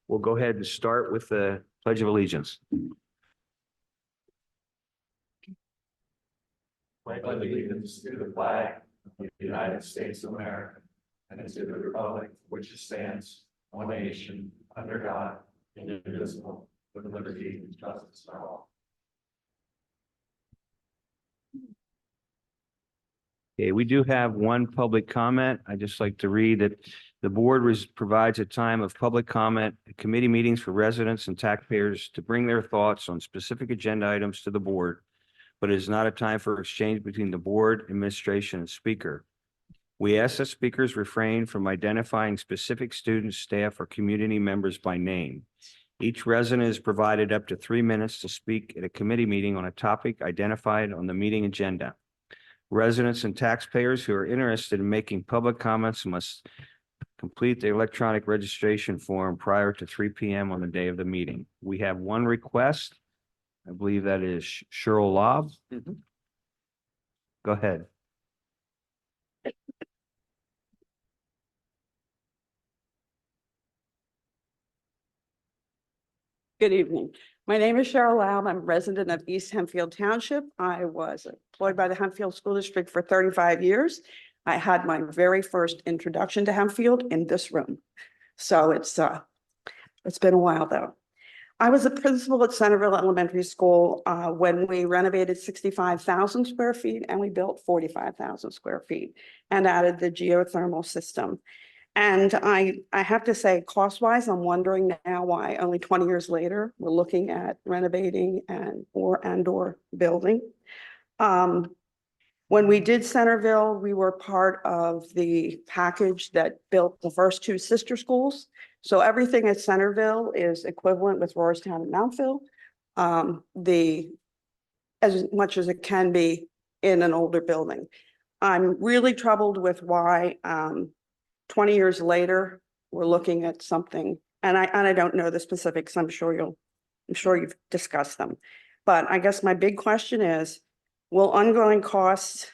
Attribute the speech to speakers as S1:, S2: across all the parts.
S1: We'll go ahead and start with the Pledge of Allegiance.
S2: Pledge allegiance to the flag of the United States of America and to the republic which stands one nation under God, indivisible, with liberty and justice for all.
S1: Okay, we do have one public comment. I'd just like to read that the board provides a time of public comment at committee meetings for residents and taxpayers to bring their thoughts on specific agenda items to the board, but it is not a time for exchange between the board, administration, and speaker. We ask that speakers refrain from identifying specific students, staff, or community members by name. Each resident is provided up to 3 minutes to speak at a committee meeting on a topic identified on the meeting agenda. Residents and taxpayers who are interested in making public comments must complete the electronic registration form prior to 3 p.m. on the day of the meeting. We have one request. I believe that is Cheryl Lobb. Go ahead.
S3: Good evening. My name is Cheryl Loud. I'm a resident of East Hempfield Township. I was employed by the Hempfield School District for 35 years. I had my very first introduction to Hempfield in this room. So it's been a while though. I was a principal at Centerville Elementary School when we renovated 65,000 square feet and we built 45,000 square feet and added the geothermal system. And I have to say, cost-wise, I'm wondering now why only 20 years later, we're looking at renovating or building. When we did Centerville, we were part of the package that built the first two sister schools. So everything at Centerville is equivalent with Rohrerstown and Mountville, as much as it can be in an older building. I'm really troubled with why 20 years later, we're looking at something, and I don't know the specifics. I'm sure you've discussed them. But I guess my big question is, will ongoing costs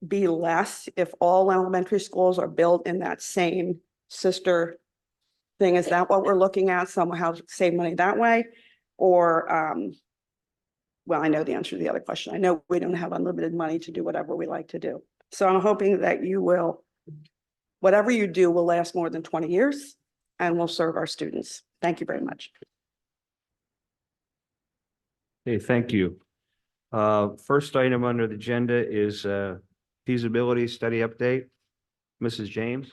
S3: be less if all elementary schools are built in that same sister thing? Is that what we're looking at? Somehow save money that way? Or, well, I know the answer to the other question. I know we don't have unlimited money to do whatever we like to do. So I'm hoping that you will, whatever you do will last more than 20 years and will serve our students. Thank you very much.
S1: Hey, thank you. First item under the agenda is feasibility study update. Mrs. James.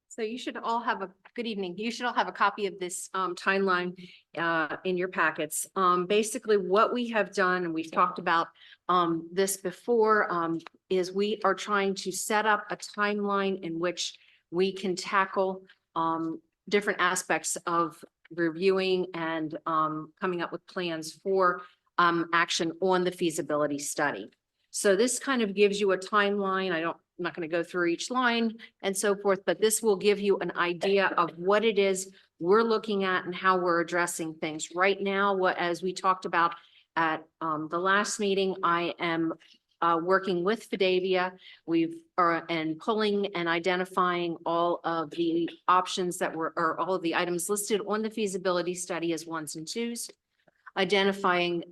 S4: So you should all have a good evening. You should all have a copy of this timeline in your packets. Basically, what we have done, and we've talked about this before, is we are trying to set up a timeline in which we can tackle different aspects of reviewing and coming up with plans for action on the feasibility study. So this kind of gives you a timeline. I'm not going to go through each line and so forth, but this will give you an idea of what it is we're looking at and how we're addressing things. Right now, as we talked about at the last meeting, I am working with Fidavia. And pulling and identifying all of the options that or all of the items listed on the feasibility study as 1s and 2s, identifying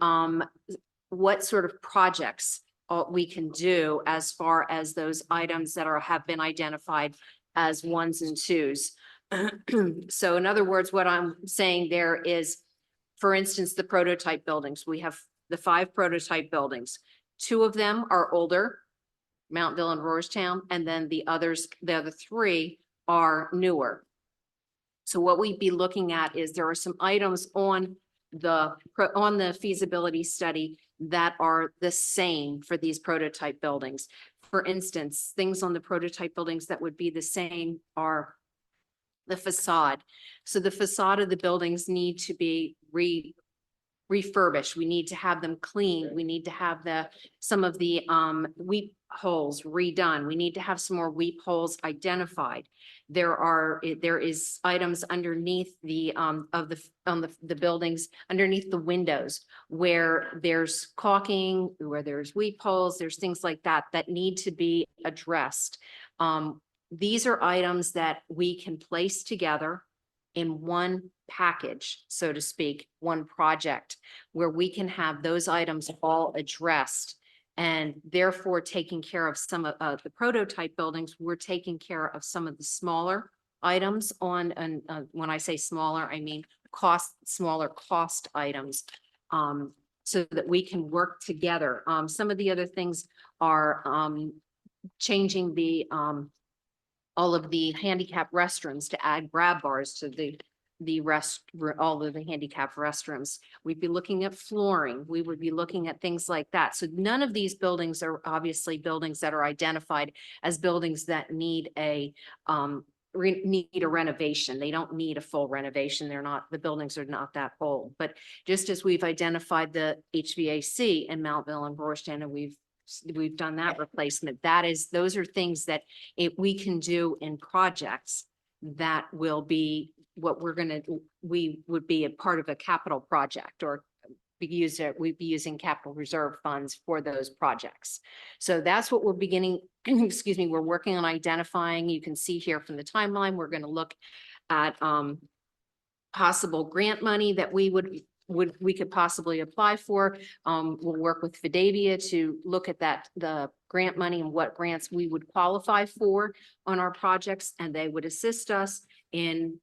S4: what sort of projects we can do as far as those items that have been identified as 1s and 2s. So in other words, what I'm saying there is, for instance, the prototype buildings. We have the 5 prototype buildings. 2 of them are older, Mountville and Rohrerstown, and then the other 3 are newer. So what we'd be looking at is there are some items on the feasibility study that are the same for these prototype buildings. For instance, things on the prototype buildings that would be the same are the facade. So the facade of the buildings need to be refurbished. We need to have them cleaned. We need to have some of the weep holes redone. We need to have some more weep holes identified. There is items underneath the the buildings, underneath the windows, where there's caulking, where there's weep holes, there's things like that that need to be addressed. These are items that we can place together in one package, so to speak, one project, where we can have those items all addressed, and therefore taking care of some of the prototype buildings. We're taking care of some of the smaller items on, and when I say smaller, I mean smaller cost items, so that we can work together. Some of the other things are changing all of the handicap restrooms to add grab bars to all of the handicap restrooms. We'd be looking at flooring. We would be looking at things like that. So none of these buildings are obviously buildings that are identified as buildings that need a renovation. They don't need a full renovation. The buildings are not that old. But just as we've identified the HVAC in Mountville and Georgetown, and we've done that replacement. Those are things that we can do in projects that will be what we would be a part of a capital project, or we'd be using capital reserve funds for those projects. So that's what we're beginning, excuse me, we're working on identifying. You can see here from the timeline, we're going to look at possible grant money that we could possibly apply for. We'll work with Fidavia to look at the grant money and what grants we would qualify for on our projects, and they would assist us in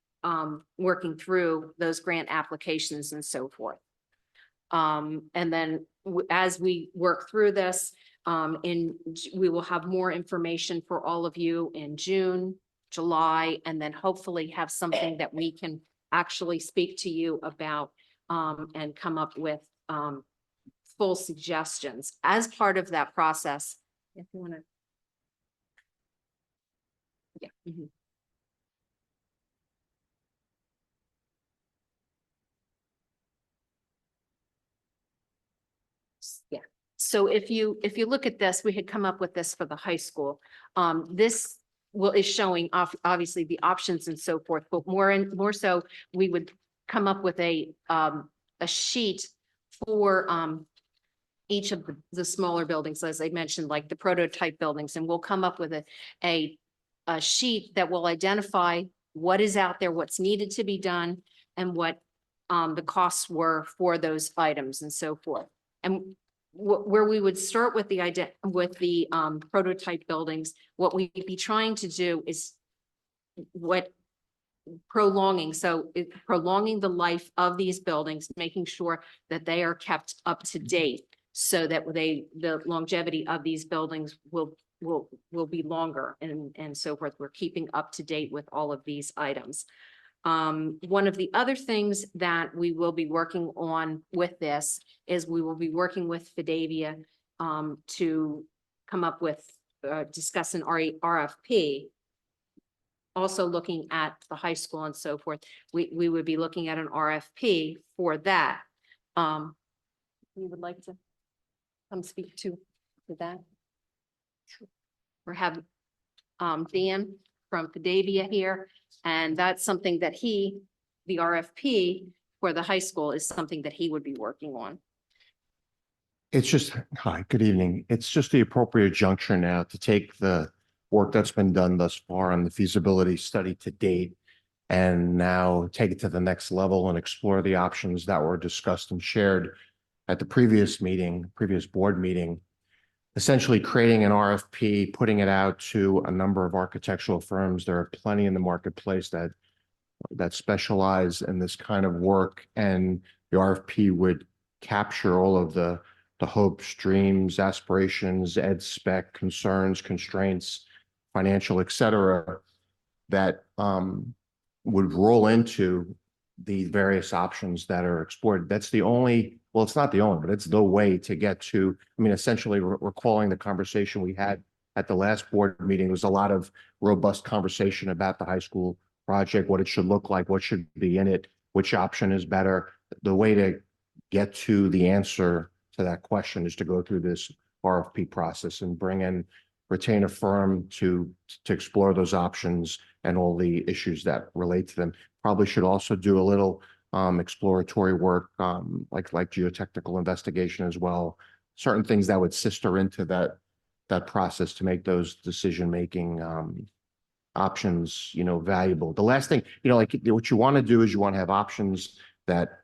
S4: working through those grant applications and so forth. And then as we work through this, we will have more information for all of you in June, July, and then hopefully have something that we can actually speak to you about and come up with full suggestions as part of that process. If you want to. Yeah. Mm-hmm. Yeah. So if you look at this, we had come up with this for the high school. This is showing off obviously the options and so forth, but more so we would come up with a sheet for each of the smaller buildings, as I mentioned, like the prototype buildings, and we'll come up with a sheet that will identify what is out there, what's needed to be done, and what the costs were for those items and so forth. And where we would start with the prototype buildings, what we'd be trying to do is prolonging the life of these buildings, making sure that they are kept up to date, so that the longevity of these buildings will be longer and so forth. We're keeping up to date with all of these items. One of the other things that we will be working on with this is we will be working with Fidavia to come up with, discuss an RFP. Also looking at the high school and so forth, we would be looking at an RFP for that. We would like to come speak to that. Or have Dan from Fidavia here, and that's something that the RFP for the high school is something that he would be working on.
S5: Hi, good evening. It's just the appropriate juncture now to take the work that's been done thus far on the feasibility study to date, and now take it to the next level and explore the options that were discussed and shared at the previous board meeting, essentially creating an RFP, putting it out to a number of architectural firms. There are plenty in the marketplace that specialize in this kind of work, and the RFP would capture all of the hopes, dreams, aspirations, ed spec, concerns, constraints, financial, et cetera, that would roll into the various options that are explored. That's the only, well, it's not the only, but it's the way to get to, I mean, essentially recalling the conversation we had at the last board meeting, was a lot of robust conversation about the high school project, what it should look like, what should be in it, which option is better. The way to get to the answer to that question is to go through this RFP process and retain a firm to explore those options and all the issues that relate to them. Probably should also do a little exploratory work, like geotechnical investigation as well. Certain things that would sister into that process to make those decision-making options, valuable. The last thing, like what you want to do is you want to have options that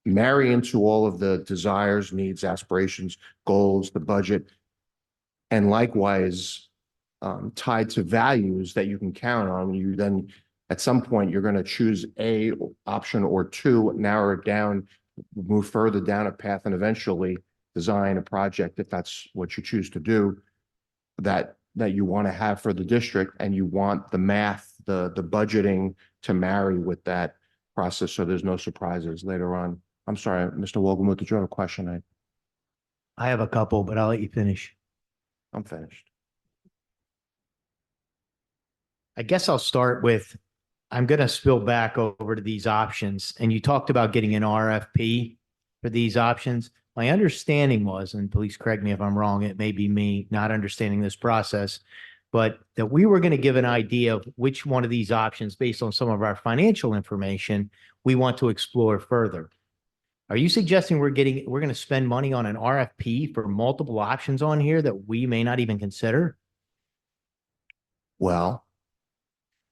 S5: marry into all of the desires, needs, aspirations, goals, the budget, and likewise tied to values that you can count on. You then, at some point, you're going to choose a option or two, narrow it down, move further down a path, and eventually design a project, if that's what you choose to do, that you want to have for the district, and you want the math, the budgeting to marry with that process, so there's no surprises later on. I'm sorry, Mr. Wogelmuth, did you have a question?
S6: I have a couple, but I'll let you finish.
S5: I'm finished.
S6: I guess I'll start with, I'm going to spill back over to these options. And you talked about getting an RFP for these options. My understanding was, and please correct me if I'm wrong, it may be me not understanding this process, but that we were going to give an idea of which one of these options, based on some of our financial information, we want to explore further. Are you suggesting we're going to spend money on an RFP for multiple options on here that we may not even consider?
S5: Well,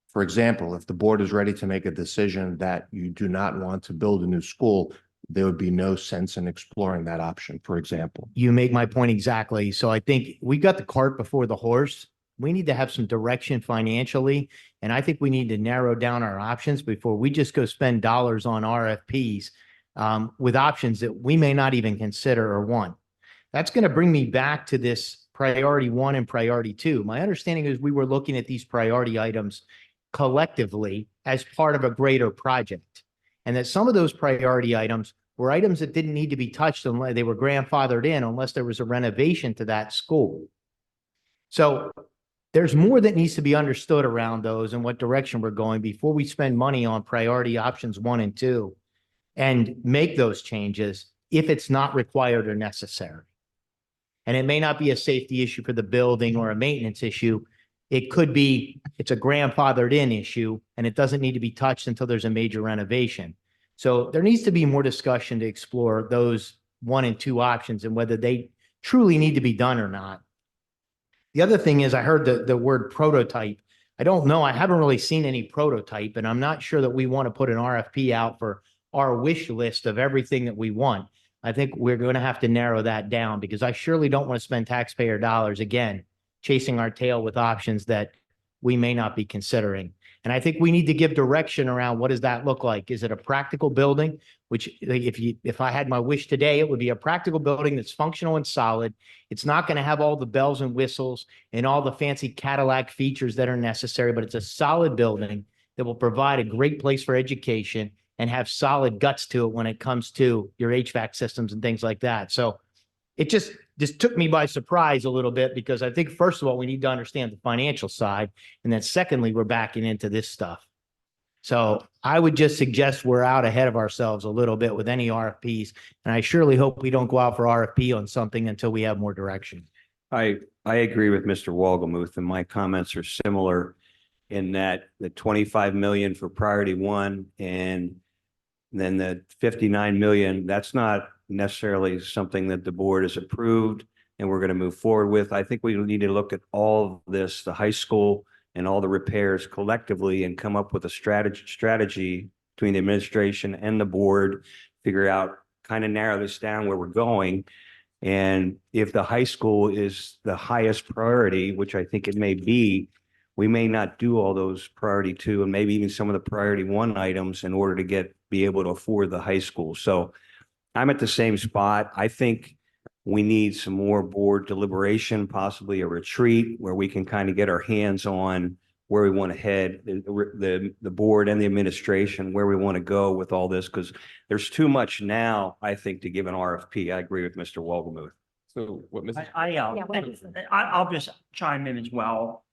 S5: for example, if the board is ready to make a decision that you do not want to build a new school, there would be no sense in exploring that option, for example.
S6: You make my point exactly. So I think we got the cart before the horse. We need to have some direction financially. And I think we need to narrow down our options before we just go spend dollars on RFPs with options that we may not even consider or want. That's going to bring me back to this priority 1 and priority 2. My understanding is we were looking at these priority items collectively as part of a greater project. And that some of those priority items were items that didn't need to be touched unless they were grandfathered in, unless there was a renovation to that school. So there's more that needs to be understood around those and what direction we're going before we spend money on priority options 1 and 2 and make those changes if it's not required or necessary. And it may not be a safety issue for the building or a maintenance issue. It could be, it's a grandfathered in issue and it doesn't need to be touched until there's a major renovation. So there needs to be more discussion to explore those 1 and 2 options and whether they truly need to be done or not. The other thing is I heard the word prototype. I don't know. I haven't really seen any prototype, and I'm not sure that we want to put an RFP out for our wish list of everything that we want. I think we're going to have to narrow that down because I surely don't want to spend taxpayer dollars again chasing our tail with options that we may not be considering. And I think we need to give direction around what does that look like? Is it a practical building? Which if I had my wish today, it would be a practical building that's functional and solid. It's not going to have all the bells and whistles and all the fancy Cadillac features that are necessary, but it's a solid building that will provide a great place for education and have solid guts to it when it comes to your HVAC systems and things like that. So it just took me by surprise a little bit because I think, first of all, we need to understand the financial side. And then secondly, we're backing into this stuff. So I would just suggest we're out ahead of ourselves a little bit with any RFPs. And I surely hope we don't go out for RFP on something until we have more direction.
S1: I agree with Mr. Wogelmuth, and my comments are similar in that the 25 million for priority 1 and then the 59 million, that's not necessarily something that the board has approved and we're going to move forward with. I think we need to look at all of this, the high school and all the repairs collectively, and come up with a strategy between the administration and the board, figure out, kind of narrow this down where we're going. And if the high school is the highest priority, which I think it may be, we may not do all those priority 2 and maybe even some of the priority 1 items in order to be able to afford the high school. So I'm at the same spot. I think we need some more board deliberation, possibly a retreat where we can kind of get our hands on where we want to head, the board and the administration, where we want to go with all this, because there's too much now, I think, to give an RFP. I agree with Mr. Wogelmuth.
S7: So what, Mr.
S8: I'll just chime in as well.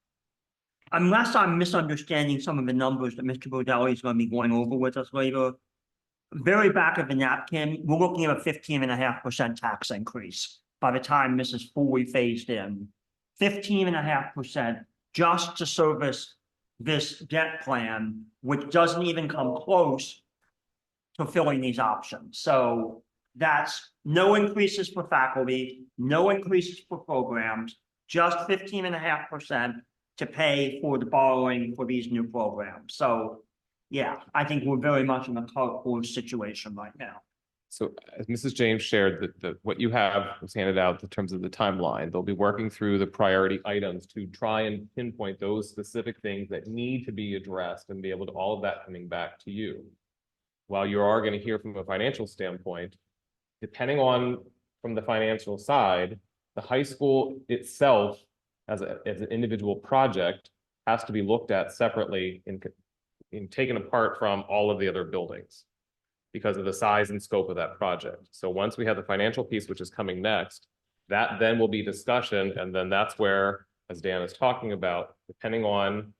S8: Unless I'm misunderstanding some of the numbers that Mr. Bodelli is going to be going over with us later, very back of the napkin, we're looking at a 15.5% tax increase by the time this is fully phased in. 15.5% just to service this debt plan, which doesn't even come close to filling these options. So that's no increases for faculty, no increases for programs, just 15.5% to pay for the borrowing for these new programs. So yeah, I think we're very much in a close situation right now.
S7: So as Mrs. James shared, what you have was handed out in terms of the timeline. They'll be working through the priority items to try and pinpoint those specific things that need to be addressed and be able to all of that coming back to you. While you are going to hear from a financial standpoint, depending on from the financial side, the high school itself as an individual project has to be looked at separately and taken apart from all of the other buildings because of the size and scope of that project. So once we have the financial piece, which is coming next, that then will be discussion. And then that's where, as Dan is talking about, depending on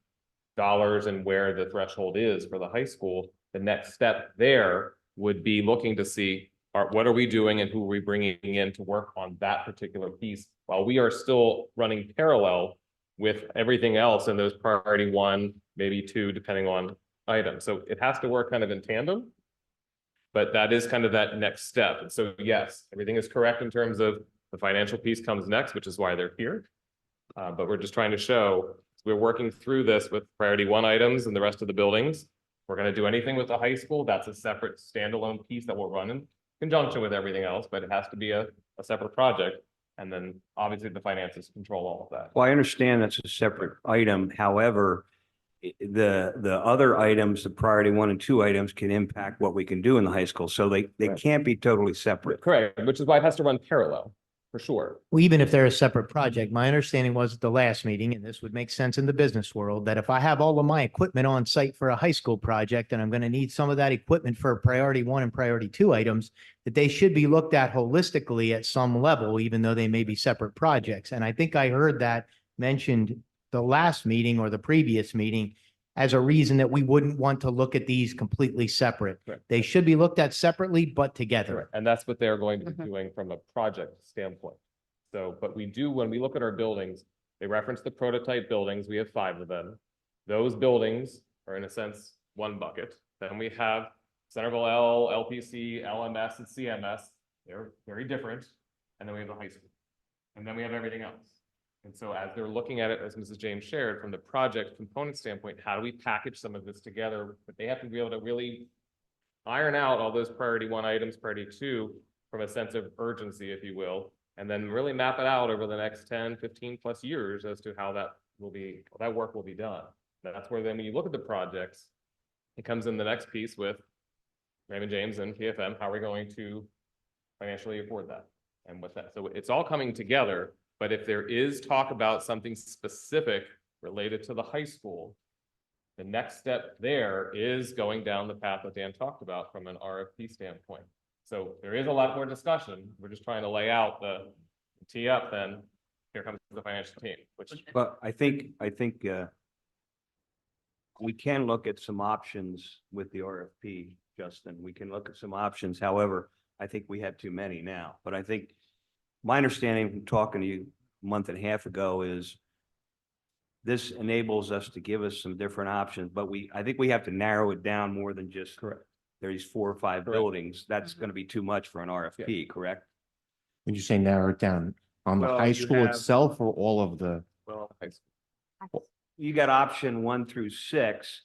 S7: dollars and where the threshold is for the high school, the next step there would be looking to see what are we doing and who are we bringing in to work on that particular piece while we are still running parallel with everything else in those priority 1, maybe 2, depending on items. So it has to work kind of in tandem, but that is kind of that next step. And so yes, everything is correct in terms of the financial piece comes next, which is why they're here. But we're just trying to show we're working through this with priority 1 items and the rest of the buildings. We're going to do anything with the high school. That's a separate standalone piece that will run in conjunction with everything else, but it has to be a separate project. And then obviously the finances control all of that.
S1: Well, I understand that's a separate item. However, the other items, the priority 1 and 2 items can impact what we can do in the high school. So they
S7: Right.
S1: can't be totally separate.
S7: Correct, which is why it has to run parallel, for sure.
S6: Well, even if they're a separate project, my understanding was at the last meeting, and this would make sense in the business world, that if I have all of my equipment on site for a high school project and I'm going to need some of that equipment for priority 1 and priority 2 items, that they should be looked at holistically at some level, even though they may be separate projects. And I think I heard that mentioned the last meeting or the previous meeting as a reason that we wouldn't want to look at these completely separate.
S7: Correct.
S6: They should be looked at separately, but together.
S7: Correct. And that's what they're going to be
S4: Mhm.
S7: doing from a project standpoint. So, but we do, when we look at our buildings, they reference the prototype buildings. We have 5 of them. Those buildings are in a sense one bucket. Then we have Centerville L, LPC, LMS, and CMS. They're very different. And then we have the high school. And then we have everything else. And so as they're looking at it, as Mrs. James shared, from the project component standpoint, how do we package some of this together? But they have to be able to really iron out all those priority 1 items, priority 2, from a sense of urgency, if you will, and then really map it out over the next 10, 15 plus years as to how that work will be done. That's where then when you look at the projects, it comes in the next piece with Raymond James and PFM, how are we going to financially afford that? And with that, so it's all coming together. But if there is talk about something specific related to the high school, the next step there is going down the path that Dan talked about from an RFP standpoint. So there is a lot more discussion. We're just trying to lay out the tee up, then here comes the financial team, which
S1: But I think we can look at some options with the RFP, Justin. We can look at some options. However, I think we have too many now. But I think my understanding from talking to you a month and a half ago is this enables us to give us some different options, but I think we have to narrow it down more than just there's 4 or 5 buildings. That's going to be too much for an RFP, correct?
S5: When you say narrow it down on the
S1: Well,
S5: high
S1: you
S5: school
S1: have-
S5: itself or all of the,
S1: Well, you got option 1 through 6.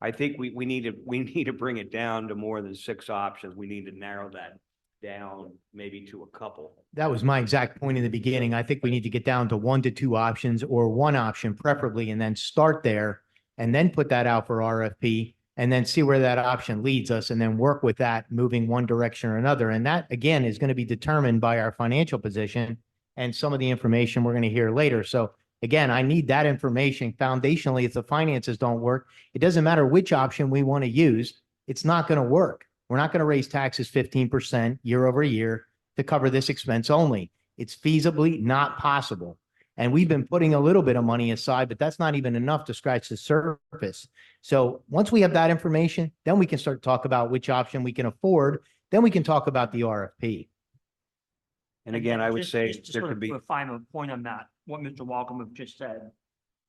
S1: I think we need to bring it down to more than 6 options. We need to narrow that down maybe to a couple.
S6: That was my exact point in the beginning. I think we need to get down to 1 to 2 options or 1 option preferably, and then start there and then put that out for RFP and then see where that option leads us and then work with that moving one direction or another. And that again is going to be determined by our financial position and some of the information we're going to hear later. So again, I need that information foundationally. If the finances don't work, it doesn't matter which option we want to use. It's not going to work. We're not going to raise taxes 15% year over year to cover this expense only. It's feasibly not possible. And we've been putting a little bit of money aside, but that's not even enough to scratch the surface. So once we have that information, then we can start to talk about which option we can afford. Then we can talk about the RFP.
S1: And again, I would say
S8: Just to
S1: there
S8: sort
S1: could
S8: of
S1: be,
S8: put a final point on that, what Mr. Walcom have just said.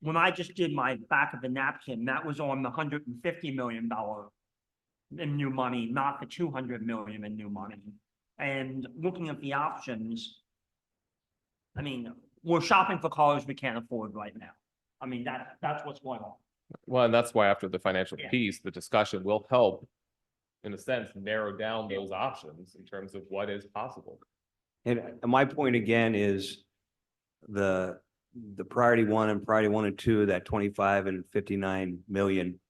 S8: When I just did my back of the napkin, that was on the $150 million in new money, not the 200 million in new money. And looking at the options, I mean, we're shopping for cars we can't afford right now. I mean, that's what's going on.
S7: Well, and that's why after the financial
S8: Yeah.
S7: piece, the discussion will help, in a sense, narrow down those options in terms of what is possible.
S1: and my point again is the priority one and two, that 25 and 59 million.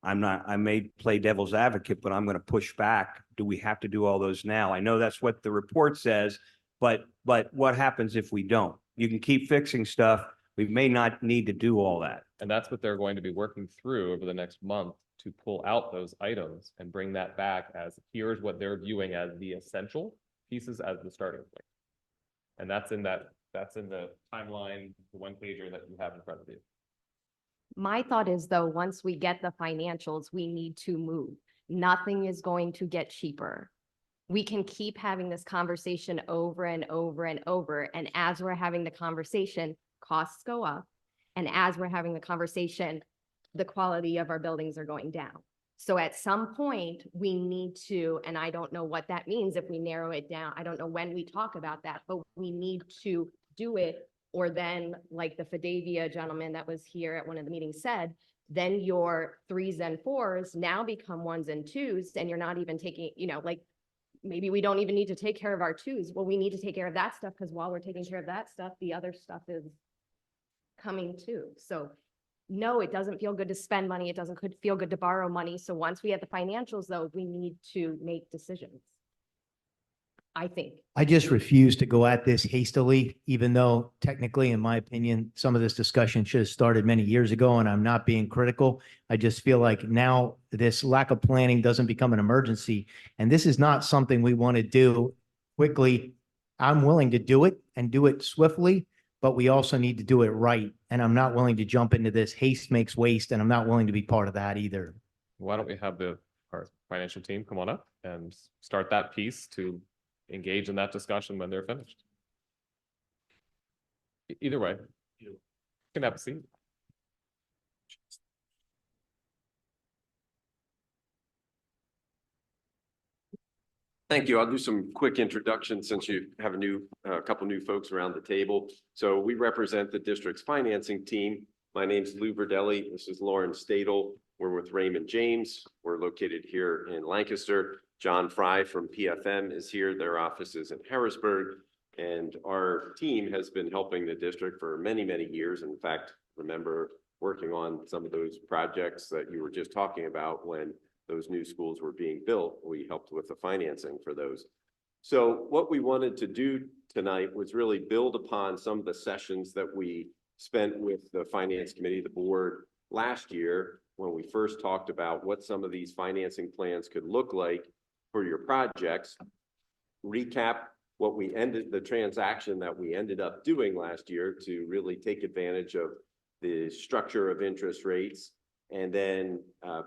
S1: I may play devil's advocate, but I'm going to push back. Do we have to do all those now? I know that's what the report says, but what happens if we don't? You can keep fixing stuff. We may not need to do all that.
S7: And that's what they're going to be working through over the next month to pull out those items and bring that back as here's what they're viewing as the essential pieces as the starting point. And that's in the timeline, the one pager that you have in front of you.
S9: My thought is though, once we get the financials, we need to move. Nothing is going to get cheaper. We can keep having this conversation over and over and over. And as we're having the conversation, costs go up. And as we're having the conversation, the quality of our buildings are going down. So at some point we need to, and I don't know what that means if we narrow it down. I don't know when we talk about that, but we need to do it. Or then like the Fadavia gentleman that was here at one of the meetings said, then your 3s and 4s now become 1s and 2s, and you're not even taking, like maybe we don't even need to take care of our 2s. Well, we need to take care of that stuff because while we're taking care of that stuff, the other stuff is coming too. So no, it doesn't feel good to spend money. It doesn't feel good to borrow money. So once we have the financials though, we need to make decisions. I think.
S6: I just refuse to go at this hastily, even though technically, in my opinion, some of this discussion should have started many years ago, and I'm not being critical. I just feel like now this lack of planning doesn't become an emergency, and this is not something we want to do quickly. I'm willing to do it and do it swiftly, but we also need to do it right. And I'm not willing to jump into this haste makes waste, and I'm not willing to be part of that either.
S7: Why don't we have our financial team come on up and start that piece to engage in that discussion when they're finished. Either way, you can have a seat.
S10: Thank you. I'll do some quick introductions since you have a couple new folks around the table. So we represent the district's financing team. My name's Lou Verdelli. This is Lauren Stadel. We're with Raymond James. We're located here in Lancaster. John Fry from PFM is here. Their office is in Harrisburg. And our team has been helping the district for many, many years. In fact, remember working on some of those projects that you were just talking about when those new schools were being built. We helped with the financing for those. So what we wanted to do tonight was really build upon some of the sessions that we spent with the finance committee, the board last year, when we first talked about what some of these financing plans could look like for your projects, recap the transaction that we ended up doing last year to really take advantage of the structure of interest rates. And then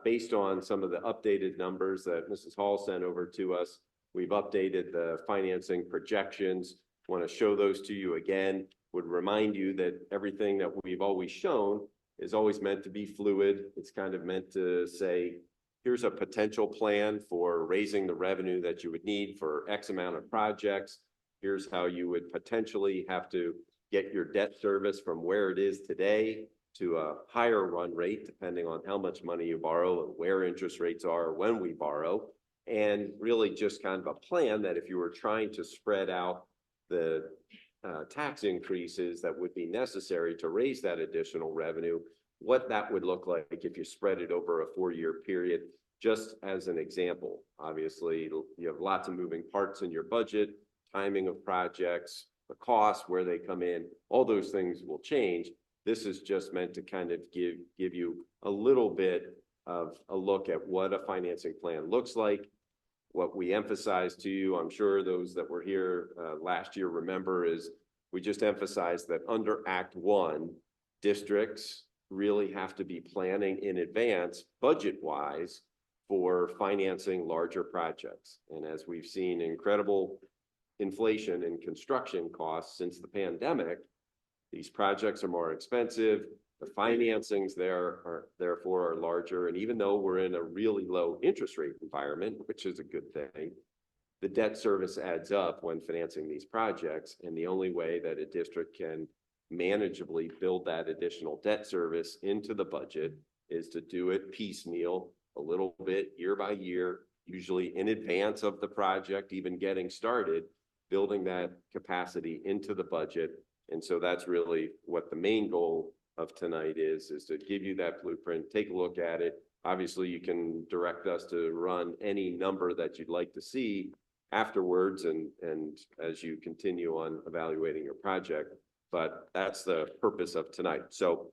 S10: based on some of the updated numbers that Mrs. Hall sent over to us, we've updated the financing projections. Want to show those to you again. Would remind you that everything that we've always shown is always meant to be fluid. It's kind of meant to say, here's a potential plan for raising the revenue that you would need for X amount of projects. Here's how you would potentially have to get your debt service from where it is today to a higher run rate, depending on how much money you borrow and where interest rates are when we borrow. And really just kind of a plan that if you were trying to spread out the tax increases that would be necessary to raise that additional revenue, what that would look like if you spread it over a 4-year period. Just as an example, obviously you have lots of moving parts in your budget, timing of projects, the costs, where they come in, all those things will change. This is just meant to kind of give you a little bit of a look at what a financing plan looks like. What we emphasize to you, I'm sure those that were here last year remember, is We just emphasize that under Act One, districts really have to be planning in advance, budget-wise, for financing larger projects. And as we've seen incredible inflation in construction costs since the pandemic, these projects are more expensive. The financings therefore are larger. And even though we're in a really low interest rate environment, which is a good thing, the debt service adds up when financing these projects. And the only way that a district can manageably build that additional debt service into the budget is to do it piecemeal, a little bit year by year, usually in advance of the project even getting started, building that capacity into the budget. And so that's really what the main goal of tonight is to give you that blueprint, take a look at it. Obviously, you can direct us to run any number that you'd like to see afterwards and as you continue on evaluating your project. But that's the purpose of tonight. So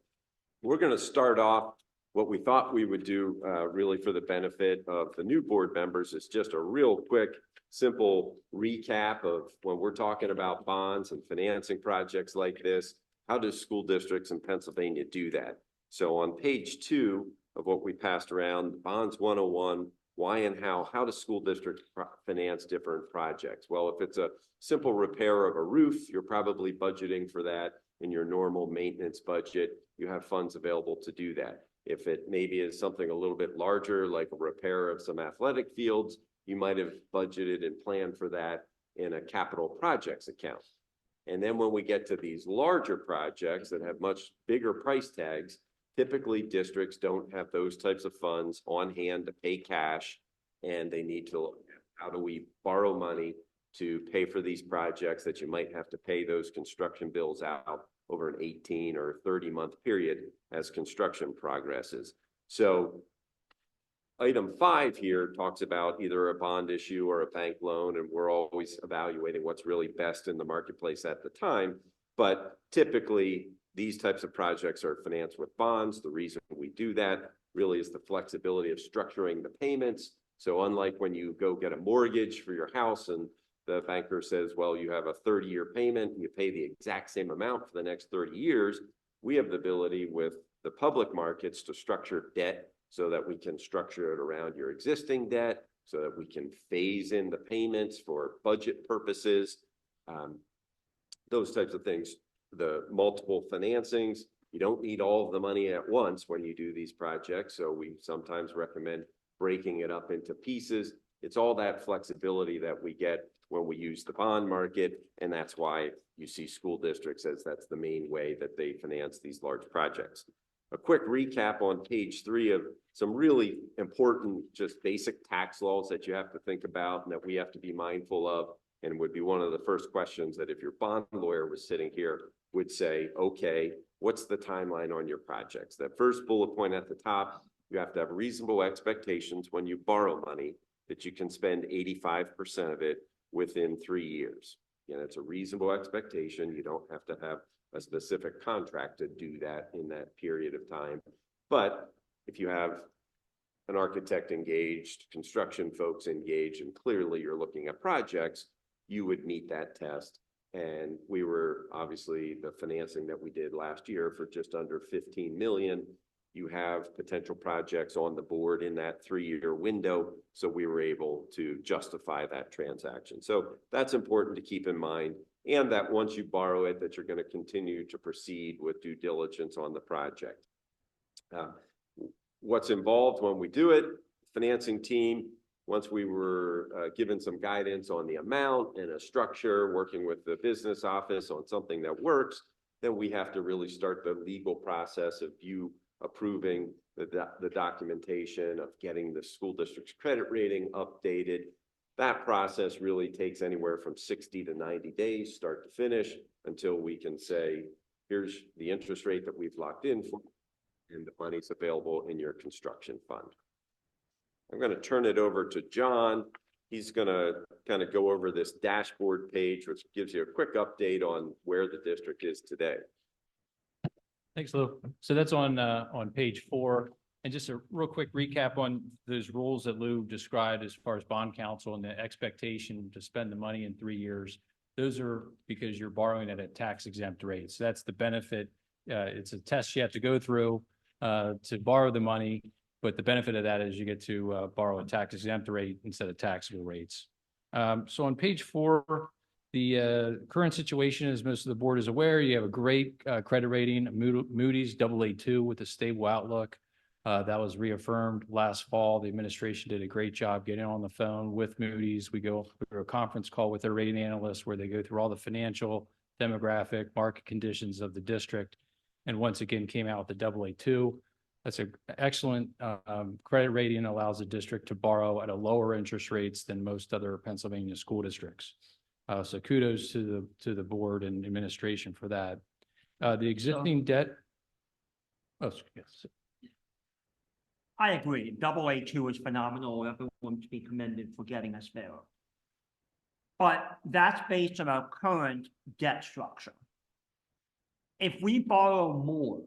S10: we're going to start off. What we thought we would do really for the benefit of the new board members is just a real quick, simple recap of when we're talking about bonds and financing projects like this, how do school districts in Pennsylvania do that? So on page 2 of what we passed around, Bonds 101, why and how do school districts finance different projects? Well, if it's a simple repair of a roof, you're probably budgeting for that in your normal maintenance budget. You have funds available to do that. If it maybe is something a little bit larger, like a repair of some athletic fields, you might have budgeted and planned for that in a capital projects account. And then when we get to these larger projects that have much bigger price tags, typically districts don't have those types of funds on hand to pay cash, and they need to look at how do we borrow money to pay for these projects that you might have to pay those construction bills out over an 18 or 30-month period as construction progresses. So item 5 here talks about either a bond issue or a bank loan, and we're always evaluating what's really best in the marketplace at the time. But typically, these types of projects are financed with bonds. The reason we do that really is the flexibility of structuring the payments. So unlike when you go get a mortgage for your house and the banker says, well, you have a 30-year payment and you pay the exact same amount for the next 30 years, we have the ability with the public markets to structure debt so that we can structure it around your existing debt, so that we can phase in the payments for budget purposes, those types of things. The multiple financings, you don't need all of the money at once when you do these projects, so we sometimes recommend breaking it up into pieces. It's all that flexibility that we get when we use the bond market, and that's why you see school districts as that's the main way that they finance these large projects. A quick recap on page 3 of some really important, just basic tax laws that you have to think about and that we have to be mindful of, and would be one of the first questions that if your bond lawyer was sitting here would say, okay, what's the timeline on your projects? That first bullet point at the top, you have to have reasonable expectations when you borrow money that you can spend 85% of it within 3 years. Again, it's a reasonable expectation. You don't have to have a specific contract to do that in that period of time. But if you have an architect engaged, construction folks engaged, and clearly you're looking at projects, you would meet that test. And we were obviously the financing that we did last year for just under 15 million. You have potential projects on the board in that 3-year window. So we were able to justify that transaction. So that's important to keep in mind. And that once you borrow it, that you're going to continue to proceed with due diligence on the project. What's involved when we do it, financing team, once we were given some guidance on the amount and a structure, working with the business office on something that works, then we have to really start the legal process of you approving the documentation, of getting the school district's credit rating updated. That process really takes anywhere from 60 to 90 days, start to finish, until we can say, here's the interest rate that we've locked in for, and the money's available in your construction fund. I'm going to turn it over to John. He's going to kind of go over this dashboard page, which gives you a quick update on where the district is today.
S11: Thanks, Lou. So that's on page 4. And just a real quick recap on those rules that Lou described as far as bond counsel and the expectation to spend the money in 3 years. Those are because you're borrowing at a tax exempt rate. So that's the benefit. It's a test you have to go through to borrow the money. But the benefit of that is you get to borrow a tax exempt rate instead of taxable rates. So on page 4, the current situation, as most of the board is aware, you have a great credit rating, Moody's AA2 with a stable outlook. That was reaffirmed last fall. The administration did a great job getting on the phone with Moody's. We go through a conference call with their rating analysts where they go through all the financial, demographic, market conditions of the district. And once again, came out with the AA2. That's an excellent credit rating, allows the district to borrow at a lower interest rates than most other Pennsylvania school districts. So kudos to the board and administration for that. The existing debt. Oh, yes.
S8: I agree. AA2 is phenomenal. Everyone should be commended for getting us there. But that's based on our current debt structure. If we borrow more,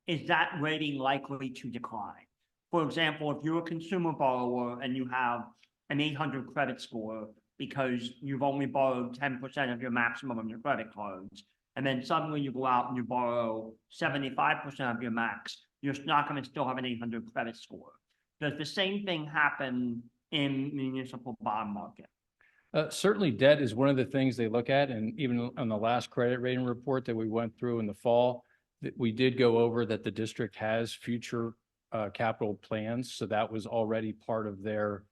S8: is that rating likely to decline? For example, if you're a consumer borrower and you have an 800 credit score because you've only borrowed 10% of your maximum on your credit cards, and then suddenly you go out and you borrow 75% of your max, you're not going to still have an 800 credit score. Does the same thing happen in municipal bond market?
S11: Certainly debt is one of the things they look at, and even on the last credit rating report that we went through in the fall, we did go over that the district has future capital plans. So that was already part of their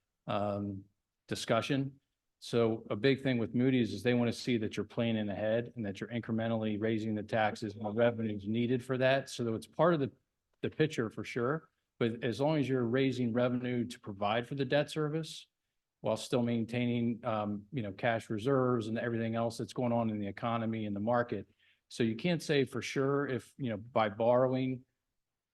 S11: discussion. So a big thing with Moody's is they want to see that you're planning ahead and that you're incrementally raising the taxes and the revenues needed for that. So it's part of the picture for sure. But as long as you're raising revenue to provide for the debt service while still maintaining, cash reserves and everything else that's going on in the economy and the market. So you can't say for sure if, by borrowing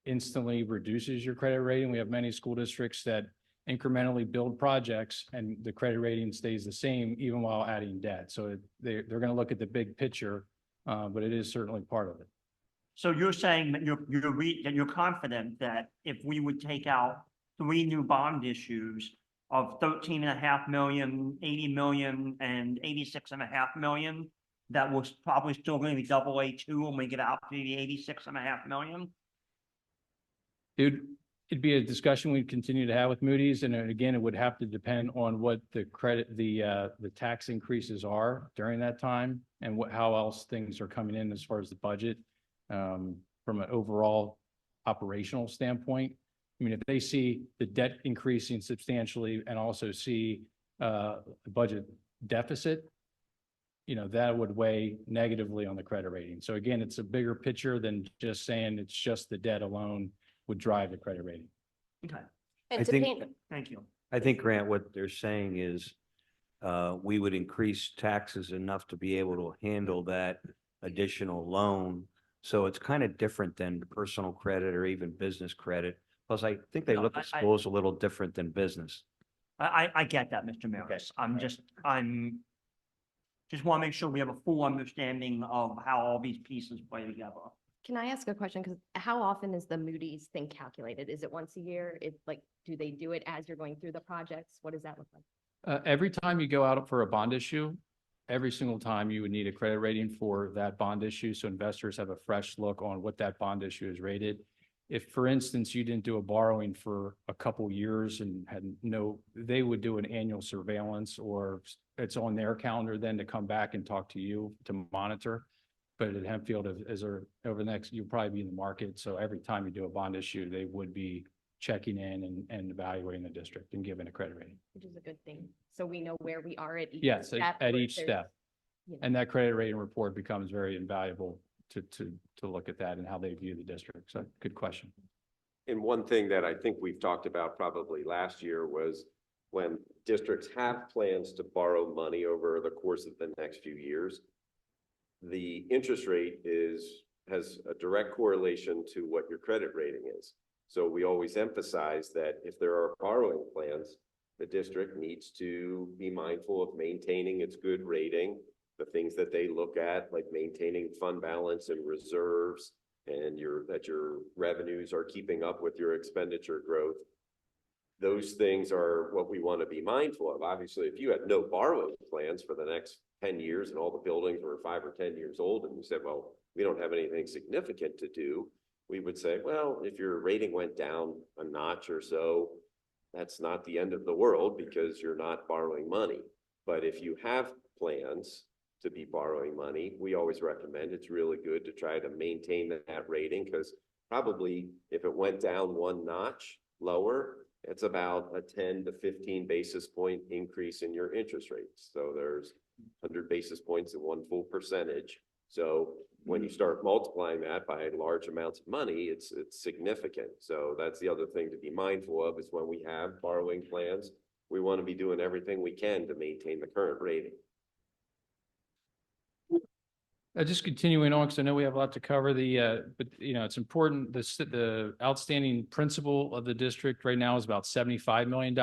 S11: instantly reduces your credit rating. We have many school districts that incrementally build projects and the credit rating stays the same even while adding debt. So they're going to look at the big picture, but it is certainly part of it.
S8: So you're saying that you're confident that if we would take out 3 new bond issues of 13.5 million, 80 million, and 86.5 million, that was probably still going to be AA2 when we get out to the 86.5 million?
S11: It'd be a discussion we'd continue to have with Moody's, and again, it would have to depend on what the tax increases are during that time and how else things are coming in as far as the budget from an overall operational standpoint. I mean, if they see the debt increasing substantially and also see the budget deficit, that would weigh negatively on the credit rating. So again, it's a bigger picture than just saying it's just the debt alone would drive the credit rating.
S8: Okay,
S4: And
S8: thank you.
S1: I think, Grant, what they're saying is we would increase taxes enough to be able to handle that additional loan. So it's kind of different than personal credit or even business credit. Plus, I think they look at schools a little different than business.
S8: I get that, Mr. Maris. I'm just want to make sure we have a full understanding of how all these pieces play together.
S9: Can I ask a question? Because how often is the Moody's thing calculated? Is it once a year? Do they do it as you're going through the projects? What does that look like?
S11: Every time you go out for a bond issue, every single time you would need a credit rating for that bond issue. So investors have a fresh look on what that bond issue is rated. If, for instance, you didn't do a borrowing for a couple years and they would do an annual surveillance, or it's on their calendar then to come back and talk to you to monitor. But at Hempfield, over the next, you'll probably be in the market. So every time you do a bond issue, they would be checking in and evaluating the district and giving a credit rating.
S9: Which is a good thing. So we know where we are at each
S11: Yes,
S9: step.
S11: at
S9: or
S11: each
S9: if
S11: step.
S9: there's,
S11: And that credit rating report becomes very invaluable to look at that and how they view the district. So good question.
S10: And one thing that I think we've talked about probably last year was when districts have plans to borrow money over the course of the next few years, the interest rate has a direct correlation to what your credit rating is. So we always emphasize that if there are borrowing plans, the district needs to be mindful of maintaining its good rating, the things that they look at, like maintaining fund balance and reserves, and that your revenues are keeping up with your expenditure growth. Those things are what we want to be mindful of. Obviously, if you had no borrowing plans for the next 10 years and all the buildings were 5 or 10 years old, and we said, well, we don't have anything significant to do, we would say, well, if your rating went down a notch or so, that's not the end of the world because you're not borrowing money. But if you have plans to be borrowing money, we always recommend it's really good to try to maintain that rating, because probably if it went down one notch lower, it's about a 10 to 15 basis point increase in your interest rates. So there's 100 basis points in one full percentage. So when you start multiplying that by large amounts of money, it's significant. So that's the other thing to be mindful of, is when we have borrowing plans, we want to be doing everything we can to maintain the current rating.
S11: Just continuing on, because I know we have a lot to cover, but it's important, the outstanding principal of the district right now is about $75 million.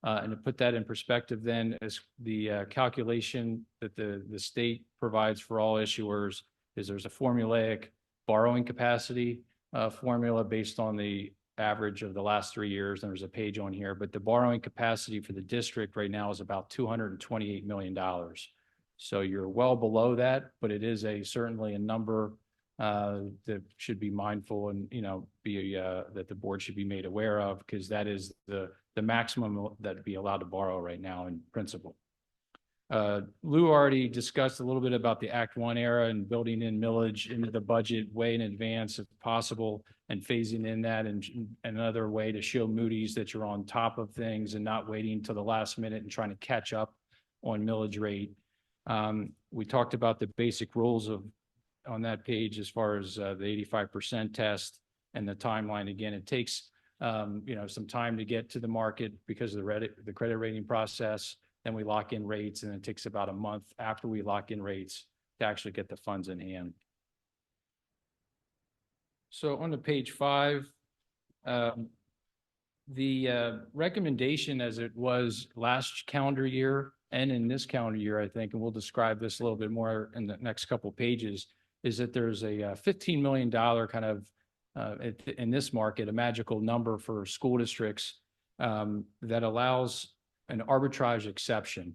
S11: And to put that in perspective then, is the calculation that the state provides for all issuers is there's a formulaic borrowing capacity formula based on the average of the last 3 years. And there's a page on here, but the borrowing capacity for the district right now is about $228 million. So you're well below that, but it is certainly a number that should be mindful and, that the board should be made aware of, because that is the maximum that'd be allowed to borrow right now in principle. Lou already discussed a little bit about the Act 1 era and building in millage into the budget way in advance if possible, and phasing in that, and another way to show Moody's that you're on top of things and not waiting till the last minute and trying to catch up on millage rate. We talked about the basic rules on that page as far as the 85% test and the timeline. Again, it takes some time to get to the market because of the credit rating process. Then we lock in rates, and it takes about a month after we lock in rates to actually get the funds in hand. So on to page 5, the recommendation as it was last calendar year and in this calendar year, I think, and we'll describe this a little bit more in the next couple of pages, is that there's a $15 million kind of, in this market, a magical number for school districts that allows an arbitrage exception.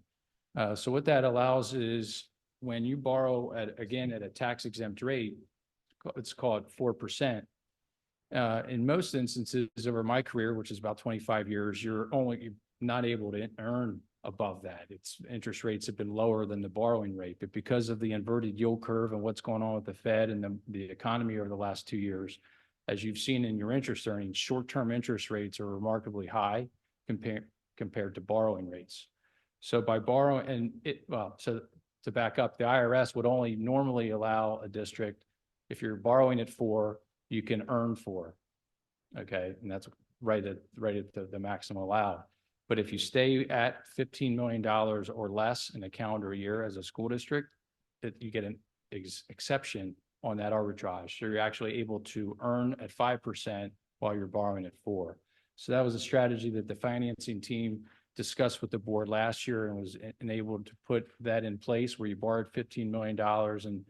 S11: So what that allows is when you borrow at a tax exempt rate, it's called 4%. In most instances over my career, which is about 25 years, you're not able to earn above that. Its interest rates have been lower than the borrowing rate, but because of the inverted yield curve and what's going on with the Fed and the economy over the last 2 years, as you've seen in your interest earnings, short-term interest rates are remarkably high compared to borrowing rates. So by borrowing, so to back up, the IRS would only normally allow a district, if you're borrowing at 4, you can earn 4. Okay, and that's right at the maximum allowed. But if you stay at $15 million or less in a calendar year as a school district, you get an exception on that arbitrage. So you're actually able to earn at 5% while you're borrowing at 4. So that was a strategy that the financing team discussed with the board last year and was enabled to put that in place, where you borrowed $15 million. And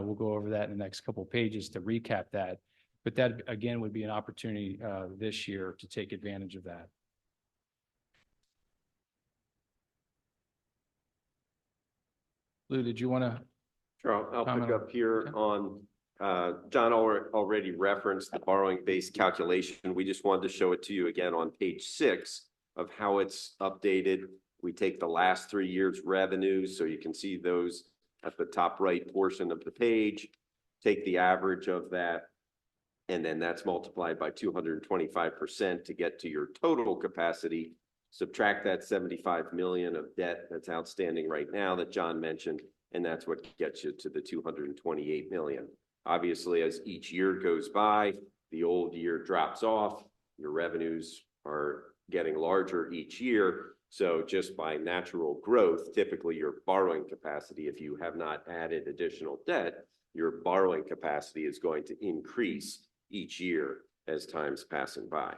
S11: we'll go over that in the next couple of pages to recap that. But that, again, would be an opportunity this year to take advantage of that. Lou, did you want to?
S10: Sure, I'll pick up here on, John already referenced the borrowing base calculation. We just wanted to show it to you again on page 6 of how it's updated. We take the last 3 years' revenues, so you can see those at the top right portion of the page, take the average of that, and then that's multiplied by 225% to get to your total capacity. Subtract that 75 million of debt that's outstanding right now that John mentioned, and that's what gets you to the 228 million. Obviously, as each year goes by, the old year drops off, your revenues are getting larger each year. So just by natural growth, typically your borrowing capacity, if you have not added additional debt, your borrowing capacity is going to increase each year as time's passing by.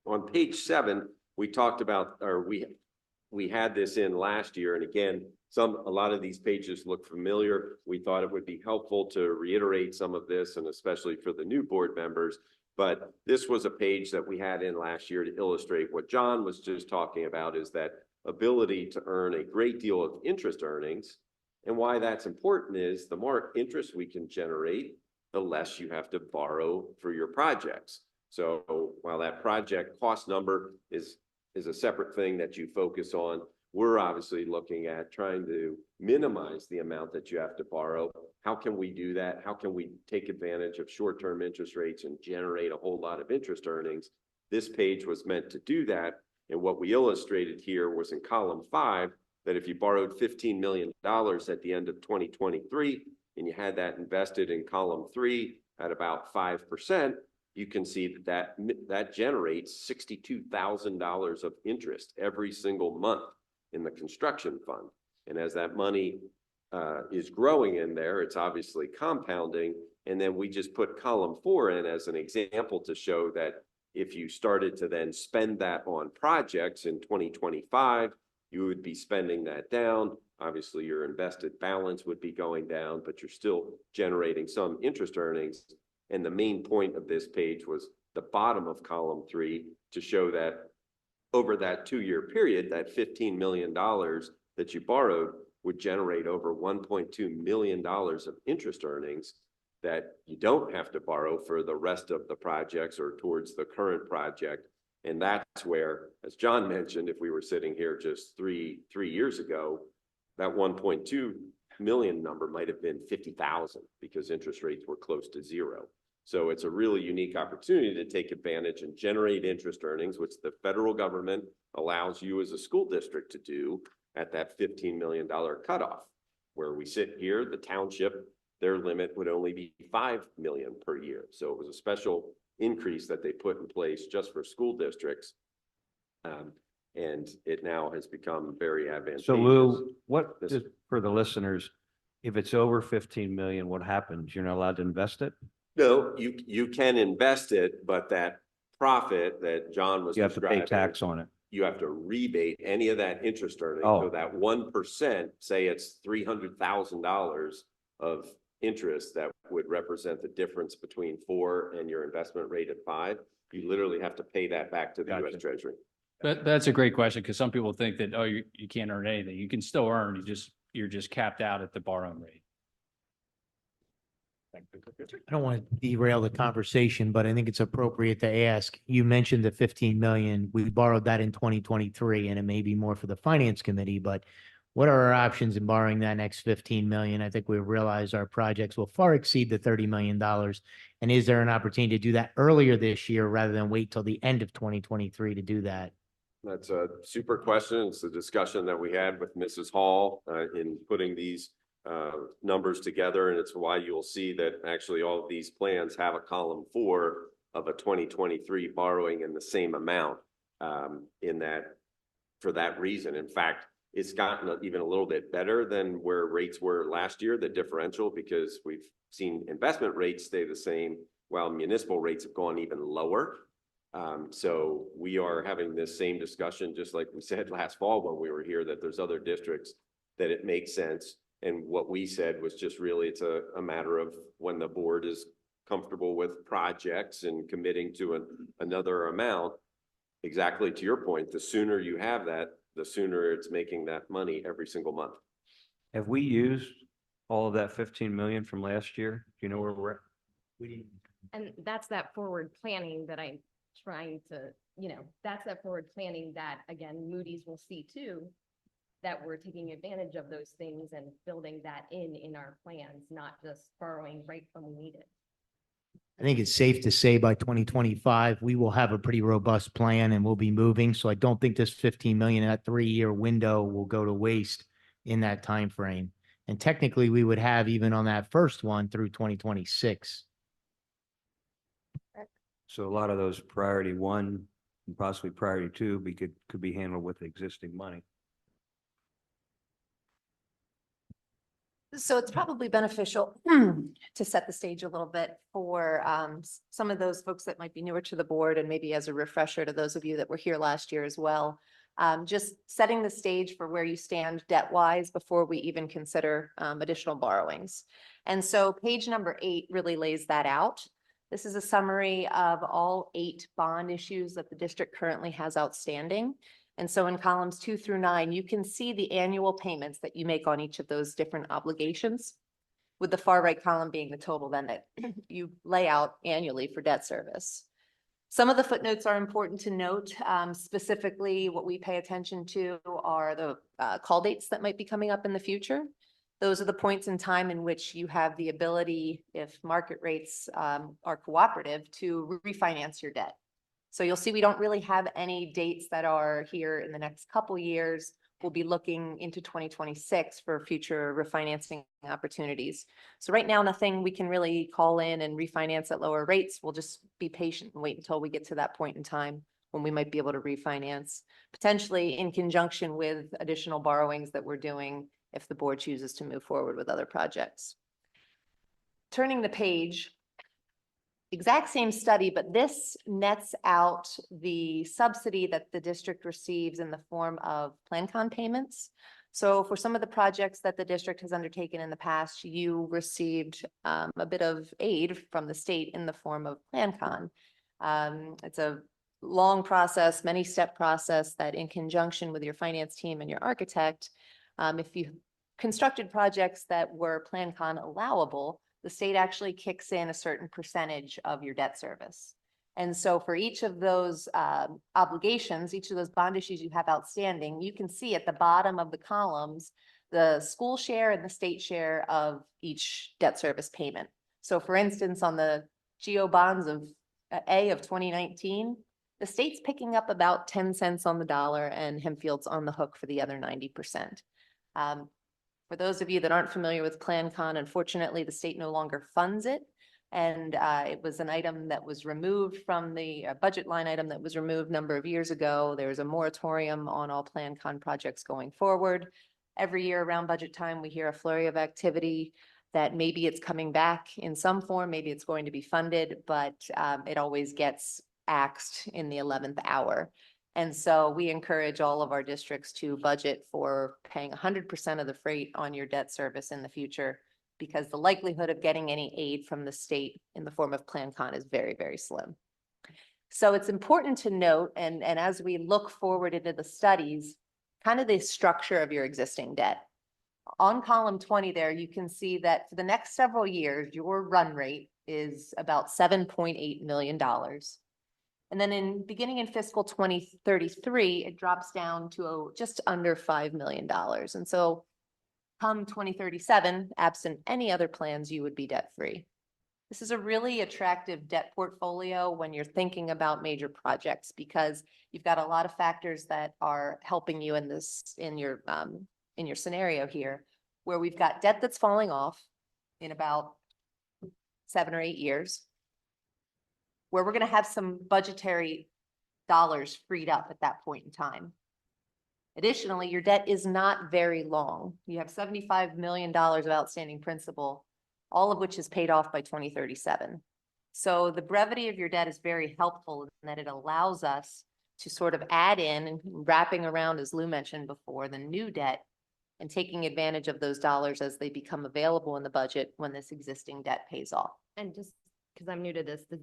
S10: On page 7, we talked about, or we had this in last year, and again, a lot of these pages look familiar. We thought it would be helpful to reiterate some of this, and especially for the new board members. But this was a page that we had in last year to illustrate what John was just talking about, is that ability to earn a great deal of interest earnings. And why that's important is the more interest we can generate, the less you have to borrow for your projects. So while that project cost number is a separate thing that you focus on, we're obviously looking at trying to minimize the amount that you have to borrow. How can we do that? How can we take advantage of short-term interest rates and generate a whole lot of interest earnings? This page was meant to do that. And what we illustrated here was in column 5, that if you borrowed $15 million at the end of 2023, and you had that invested in column 3 at about 5%, you can see that generates $62,000 of interest every single month in the construction fund. And as that money is growing in there, it's obviously compounding. And then we just put column 4 in as an example to show that if you started to then spend that on projects in 2025, you would be spending that down. Obviously, your invested balance would be going down, but you're still generating some interest earnings. And the main point of this page was the bottom of column 3 to show that over that 2-year period, that $15 million that you borrowed would generate over $1.2 million of interest earnings that you don't have to borrow for the rest of the projects or towards the current project. And that's where, as John mentioned, if we were sitting here just three years ago, that 1.2 million number might have been 50,000 because interest rates were close to 0. So it's a really unique opportunity to take advantage and generate interest earnings, which the federal government allows you as a school district to do at that $15 million cutoff. Where we sit here, the township, their limit would only be 5 million per year. So it was a special increase that they put in place just for school districts. And it now has become very advantageous.
S1: So Lou, what, just for the listeners, if it's over 15 million, what happens? You're not allowed to invest it?
S10: No, you can invest it, but that profit that John was
S1: You have to pay
S10: describing,
S1: tax on it.
S10: you have to rebate any of that interest earning.
S1: Oh.
S10: So that 1%, say it's $300,000 of interest that would represent the difference between 4 and your investment rate at 5. You literally have to pay that back to the
S1: Gotcha.
S10: US Treasury.
S11: That's a great question because some people think that, oh, you can't earn anything. You can still earn, you're just capped out at the borrowing rate.
S6: I don't want to derail the conversation, but I think it's appropriate to ask. You mentioned the 15 million. We borrowed that in 2023, and it may be more for the finance committee, but what are our options in borrowing that next 15 million? I think we realize our projects will far exceed the $30 million. And is there an opportunity to do that earlier this year rather than wait till the end of 2023 to do that?
S10: That's a super question. It's a discussion that we had with Mrs. Hall in putting these numbers together. And it's why you'll see that actually all of these plans have a column 4 of a 2023 borrowing in the same amount in that for that reason. In fact, it's gotten even a little bit better than where rates were last year, the differential, because we've seen investment rates stay the same while municipal rates have gone even lower. So we are having this same discussion, just like we said last fall when we were here, that there's other districts that it makes sense. And what we said was just really, it's a matter of when the board is comfortable with projects and committing to another amount. Exactly to your point, the sooner you have that, the sooner it's making that money every single month.
S1: Have we used all of that 15 million from last year? Do you know where we're at?
S9: And that's that forward planning that I'm trying to, that's that forward planning that, again, Moody's will see too, that we're taking advantage of those things and building that in our plans, not just borrowing right when we need it.
S6: I think it's safe to say by 2025, we will have a pretty robust plan and we'll be moving. So I don't think this 15 million in that 3-year window will go to waste in that time frame. And technically, we would have even on that first one through 2026.
S1: So a lot of those priority 1 and possibly priority 2 could be handled with existing money.
S12: So it's probably beneficial to set the stage a little bit for some of those folks that might be newer to the board, and maybe as a refresher to those of you that were here last year as well. Just setting the stage for where you stand debt-wise before we even consider additional borrowings. And so page number 8 really lays that out. This is a summary of all 8 bond issues that the district currently has outstanding. And so in columns 2 through 9, you can see the annual payments that you make on each of those different obligations, with the far right column being the total then that you lay out annually for debt service. Some of the footnotes are important to note. Specifically, what we pay attention to are the call dates that might be coming up in the future. Those are the points in time in which you have the ability, if market rates are cooperative, to refinance your debt. So you'll see we don't really have any dates that are here in the next couple years. We'll be looking into 2026 for future refinancing opportunities. So right now, nothing we can really call in and refinance at lower rates. We'll just be patient and wait until we get to that point in time when we might be able to refinance, potentially in conjunction with additional borrowings that we're doing if the board chooses to move forward with other projects. Turning the page, exact same study, but this nets out the subsidy that the district receives in the form of PlanCon payments. So for some of the projects that the district has undertaken in the past, you received a bit of aid from the state in the form of PlanCon. It's a long process, many-step process that in conjunction with your finance team and your architect, if you constructed projects that were PlanCon allowable, the state actually kicks in a certain percentage of your debt service. And so for each of those obligations, each of those bond issues you have outstanding, you can see at the bottom of the columns, the school share and the state share of each debt service payment. So for instance, on the GO bonds of A of 2019, the state's picking up about 10 cents on the dollar and Hempfield's on the hook for the other 90%. For those of you that aren't familiar with PlanCon, unfortunately, the state no longer funds it. And it was an item that was removed from the budget line item that was removed a number of years ago. There was a moratorium on all PlanCon projects going forward. Every year around budget time, we hear a flurry of activity that maybe it's coming back in some form, maybe it's going to be funded, but it always gets axed in the 11th hour. And so we encourage all of our districts to budget for paying 100% of the freight on your debt service in the future, because the likelihood of getting any aid from the state in the form of PlanCon is very, very slim. So it's important to note, and as we look forward into the studies, kind of the structure of your existing debt. On column 20 there, you can see that for the next several years, your run rate is about $7.8 million. And then beginning in fiscal 2033, it drops down to just under $5 million. And so come 2037, absent any other plans, you would be debt free. This is a really attractive debt portfolio when you're thinking about major projects, because you've got a lot of factors that are helping you in your scenario here, where we've got debt that's falling off in about 7 or 8 years, where we're going to have some budgetary dollars freed up at that point in time. Additionally, your debt is not very long. You have $75 million of outstanding principal, all of which is paid off by 2037. So the brevity of your debt is very helpful in that it allows us to sort of add in and wrapping around, as Lou mentioned before, the new debt and taking advantage of those dollars as they become available in the budget when this existing debt pays off.
S9: And just because I'm new to this, is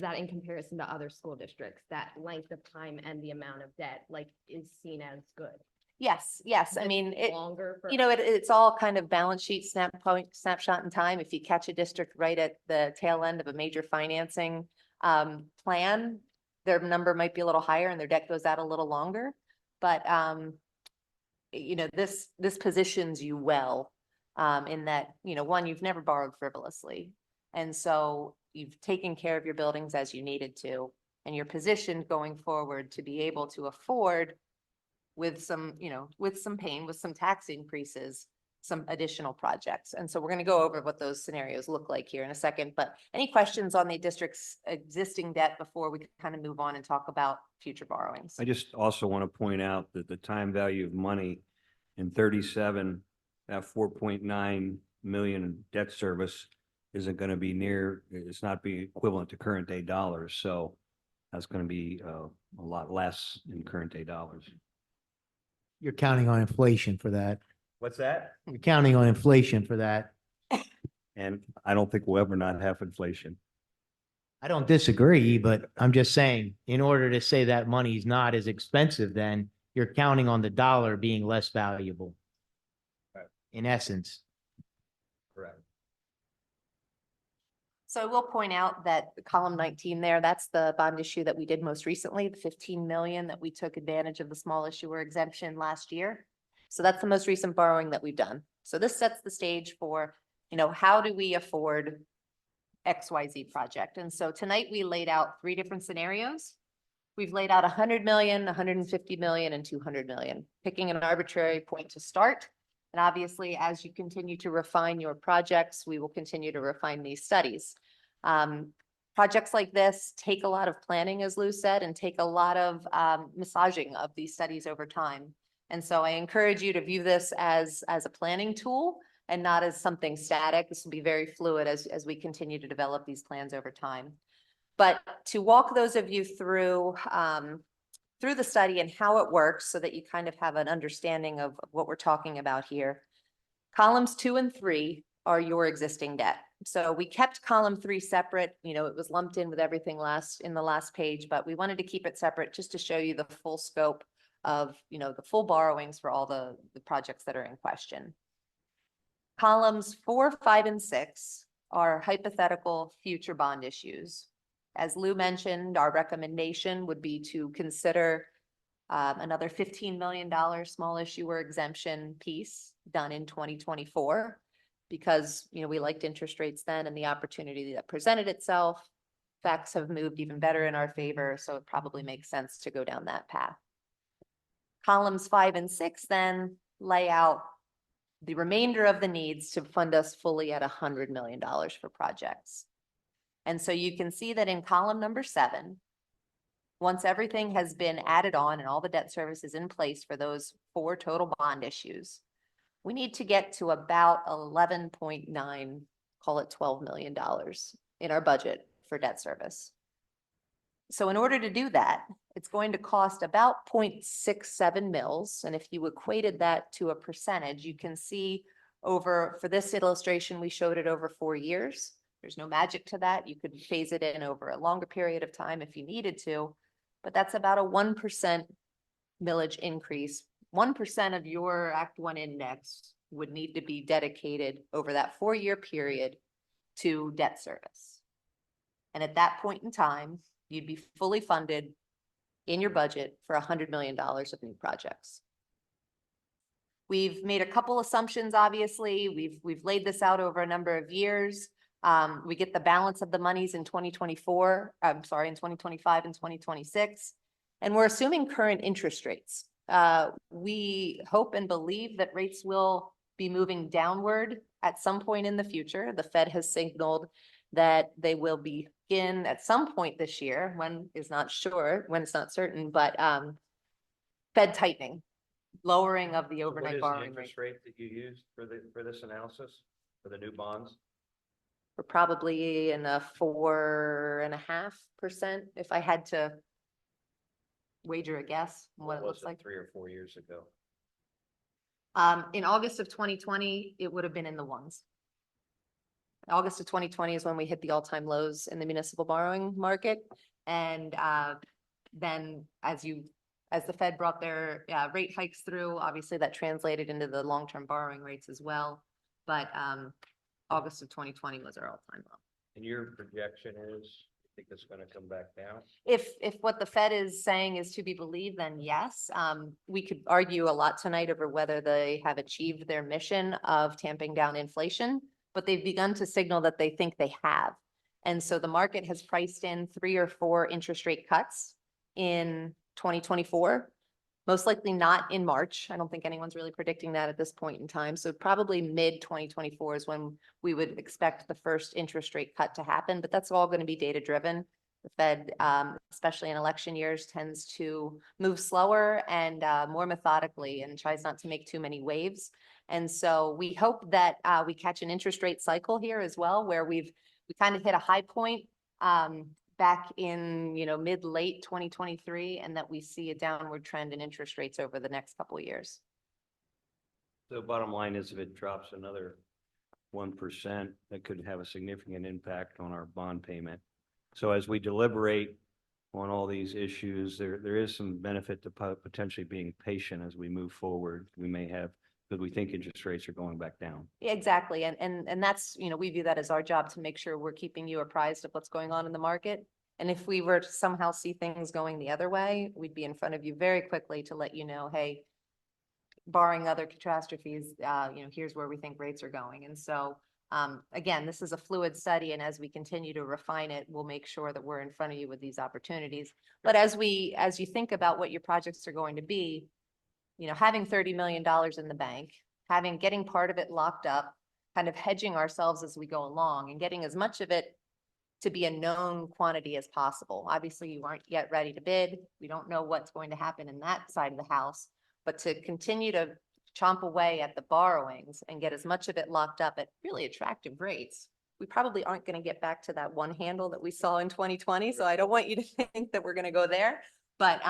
S9: that in comparison to other school districts, that length of time and the amount of debt, is seen as good?
S12: Yes. I mean,
S9: Longer for.
S12: it's all kind of balance sheet snapshot in time. If you catch a district right at the tail end of a major financing plan, their number might be a little higher and their debt goes out a little longer. But this positions you well in that, one, you've never borrowed frivolously. And so you've taken care of your buildings as you needed to, and you're positioned going forward to be able to afford with some pain, with some tax increases, some additional projects. And so we're going to go over what those scenarios look like here in a second. But any questions on the district's existing debt before we kind of move on and talk about future borrowings?
S1: I just also want to point out that the time value of money in 37, that 4.9 million debt service isn't going to be it's not be equivalent to current day dollars. So that's going to be a lot less in current day dollars.
S6: You're counting on inflation for that.
S1: What's that?
S6: You're counting on inflation for that.
S1: And I don't think we'll ever not have inflation.
S6: I don't disagree, but I'm just saying, in order to say that money's not as expensive, then you're counting on the dollar being less valuable.
S1: Right.
S6: In essence.
S1: Correct.
S12: So I will point out that the column 19 there, that's the bond issue that we did most recently, the 15 million that we took advantage of the small issuer exemption last year. So that's the most recent borrowing that we've done. So this sets the stage for, how do we afford XYZ project? And so tonight we laid out 3 different scenarios. We've laid out 100 million, 150 million, and 200 million, picking an arbitrary point to start. And obviously, as you continue to refine your projects, we will continue to refine these studies. Projects like this take a lot of planning, as Lou said, and take a lot of massaging of these studies over time. And so I encourage you to view this as a planning tool and not as something static. This will be very fluid as we continue to develop these plans over time. But to walk those of you through the study and how it works so that you kind of have an understanding of what we're talking about here. Columns 2 and 3 are your existing debt. So we kept column 3 separate. It was lumped in with everything in the last page, but we wanted to keep it separate just to show you the full scope of, the full borrowings for all the projects that are in question. Columns 4, 5, and 6 are hypothetical future bond issues. As Lou mentioned, our recommendation would be to consider another $15 million small issuer exemption piece done in 2024 because, we liked interest rates then and the opportunity that presented itself. Facts have moved even better in our favor, so it probably makes sense to go down that path. Columns 5 and 6 then lay out the remainder of the needs to fund us fully at $100 million for projects. And so you can see that in column number 7, once everything has been added on and all the debt service is in place for those 4 total bond issues, we need to get to about 11.9, call it $12 million in our budget for debt service. So in order to do that, it's going to cost about 0.67 mils. And if you equated that to a percentage, you can see for this illustration, we showed it over 4 years. There's no magic to that. You could phase it in over a longer period of time if you needed to, but that's about a 1% millage increase. 1% of your Act 1 index would need to be dedicated over that 4-year period to debt service. And at that point in time, you'd be fully funded in your budget for $100 million of new projects. We've made a couple assumptions, obviously. We've laid this out over a number of years. We get the balance of the monies in 2025 and 2026, and we're assuming current interest rates. We hope and believe that rates will be moving downward at some point in the future. The Fed has signaled that they will begin at some point this year, when it's not certain, but Fed tightening, lowering of the overnight borrowing rate.
S1: What is the interest rate that you used for this analysis for the new bonds?
S12: We're probably in a 4.5%, if I had to wager a guess on what it looks like.
S1: 3 or 4 years ago?
S12: In August of 2020, it would have been in the ones. August of 2020 is when we hit the all-time lows in the municipal borrowing market. And then as the Fed brought their rate hikes through, obviously that translated into the long-term borrowing rates as well. But August of 2020 was our all-time low.
S1: And your projection is, you think it's going to come back down?
S12: If what the Fed is saying is to be believed, then yes. We could argue a lot tonight over whether they have achieved their mission of tamping down inflation, but they've begun to signal that they think they have. And so the market has priced in 3 or 4 interest rate cuts in 2024. Most likely not in March. I don't think anyone's really predicting that at this point in time. So probably mid-2024 is when we would expect the first interest rate cut to happen, but that's all going to be data driven. The Fed, especially in election years, tends to move slower and more methodically and tries not to make too many waves. And so we hope that we catch an interest rate cycle here as well, where we kind of hit a high point back in, mid-late 2023, and that we see a downward trend in interest rates over the next couple of years.
S1: The bottom line is if it drops another 1%, that could have a significant impact on our bond payment. So as we deliberate on all these issues, there is some benefit to potentially being patient as we move forward. We may have, because we think interest rates are going back down.
S12: Yeah, exactly. And that's, you know, we view that as our job to make sure we're keeping you apprised of what's going on in the market. And if we were to somehow see things going the other way, we'd be in front of you very quickly to let you know, hey, barring other catastrophes, you know, here's where we think rates are going. And so, again, this is a fluid study, and as we continue to refine it, we'll make sure that we're in front of you with these opportunities. But as you think about what your projects are going to be, you know, having $30 million in the bank, getting part of it locked up, kind of hedging ourselves as we go along and getting as much of it to be a known quantity as possible. Obviously, you aren't yet ready to bid. We don't know what's going to happen in that side of the house, but to continue to chomp away at the borrowings and get as much of it locked up at really attractive rates. We probably aren't going to get back to that one handle that we saw in 2020. So I don't want you to think that we're going to go there, but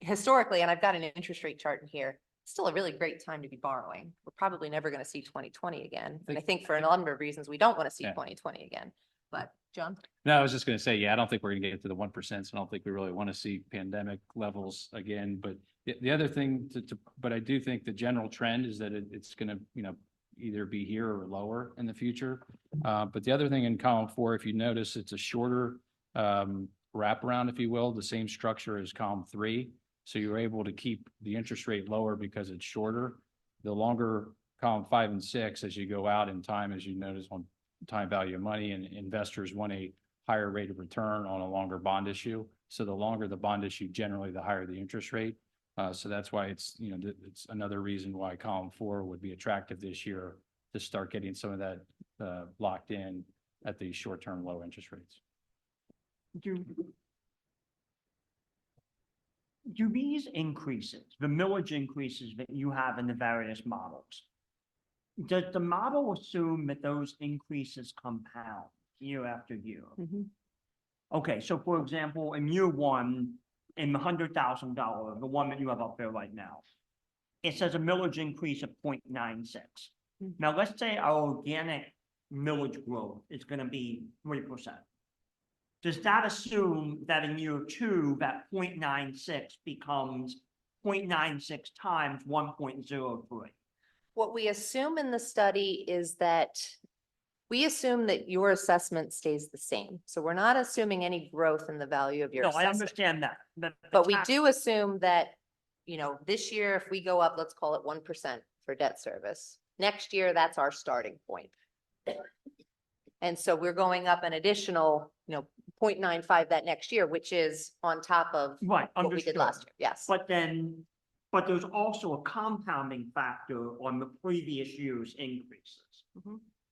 S12: historically, and I've got an interest rate chart in here, still a really great time to be borrowing. We're probably never going to see 2020 again. And I think for a number of reasons, we don't want to see 2020 again. But John?
S11: No, I was just gonna say, yeah, I don't think we're gonna get to the 1%. So I don't think we really want to see pandemic levels again. But the other thing but I do think the general trend is that it's gonna, you know, either be here or lower in the future. But the other thing in column 4, if you notice, it's a shorter wraparound, if you will, the same structure as column 3. So you're able to keep the interest rate lower because it's shorter. The longer column 5 and 6, as you go out in time, as you notice on time value of money, and investors want a higher rate of return on a longer bond issue. So the longer the bond issue, generally the higher the interest rate. So that's why it's, you know, it's another reason why column 4 would be attractive this year to start getting some of that locked in at these short-term low interest rates.
S8: Do these increases, the millage increases that you have in the various models, does the model assume that those increases compound year after year? Okay, so for example, in year 1, in the $100,000, the one that you have up there right now, it says a millage increase of 0.96. Now, let's say our organic millage growth is going to be 3%. Does that assume that in year 2, that 0.96 becomes 0.96 times 1.03?
S12: What we assume in the study is that we assume that your assessment stays the same. So we're not assuming any growth in the value of your
S8: No, I
S12: assessment.
S8: understand that.
S12: But we do assume that, you know, this year, if we go up, let's call it 1% for debt service. Next year, that's our starting point. And so we're going up an additional, you know, 0.95 that next year, which is on top of
S8: Right,
S12: what we did last year. Yes.
S8: But there's also a compounding factor on the previous year's increases,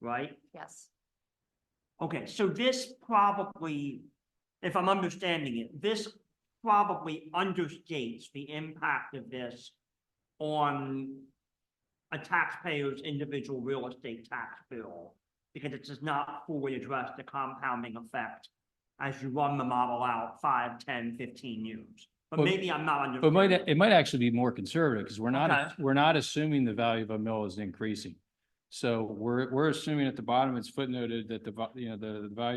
S8: right?
S12: Yes.
S8: Okay, so this probably, if I'm understanding it, this probably understates the impact of this on a taxpayer's individual real estate tax bill, because it does not fully address the compounding effect as you run the model out 5, 10, 15 years. But
S11: Well,
S8: maybe I'm not
S11: But
S8: understanding.
S11: it might actually be more conservative because
S8: Okay.
S11: we're not assuming the value of a mill is increasing. So we're assuming at the bottom, it's footnoted that the value of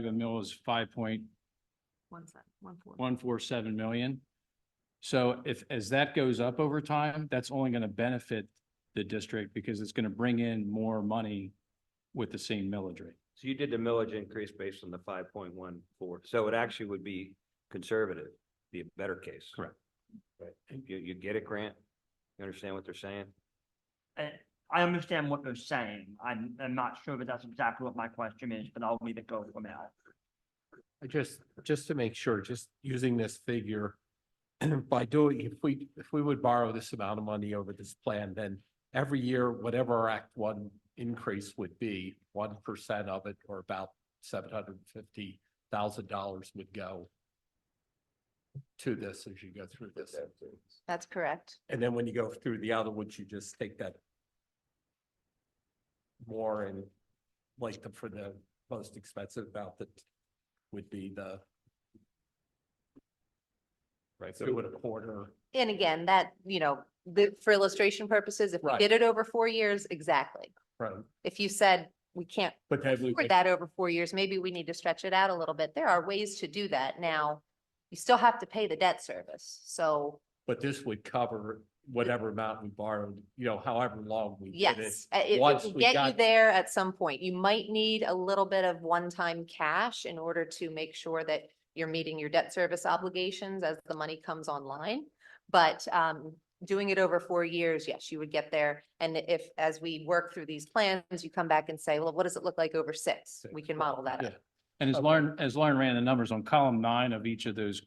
S11: a mill is 5.147 million. So as that goes up over time, that's only going to benefit the district because it's going to bring in more money with the same millage rate.
S1: So you did the millage increase based on the 5.14. So it actually would be conservative, be a better case.
S11: Correct.
S1: Right. You get it, Grant? You understand what they're saying?
S8: I understand what they're saying. I'm not sure that that's exactly what my question is, but I'll leave it go for now.
S13: Just to make sure, just using this figure, by doing, if we would borrow this amount of money over this plan, then every year, whatever our Act 1 increase would be, 1% of it, or about $750,000 would go to this as you go through this.
S12: That's correct.
S13: And then when you go through the other ones, you just take that more, and like for the most expensive amount that would be the
S7: Right. So
S13: 2.25.
S12: And again, that, you know, for illustration purposes, if we
S13: Right.
S12: did it over 4 years, exactly.
S13: Right.
S12: If you said we can't
S13: But then we,
S12: afford that over 4 years. Maybe we need to stretch it out a little bit. There are ways to do that. Now, you still have to pay the debt service. So
S13: but this would cover whatever amount we borrowed, you know, however long we did it.
S12: yes, it
S13: Once
S12: will
S13: we
S12: get you
S13: got-
S12: there at some point. You might need a little bit of one-time cash in order to make sure that you're meeting your debt service obligations as the money comes online. But doing it over 4 years, yes, you would get there. And if, as we work through these plans, you come back and say, well, what does it look like over 6? We can model that
S11: Yeah.
S12: out.
S11: And as Lauren ran the numbers on column 9 of each of those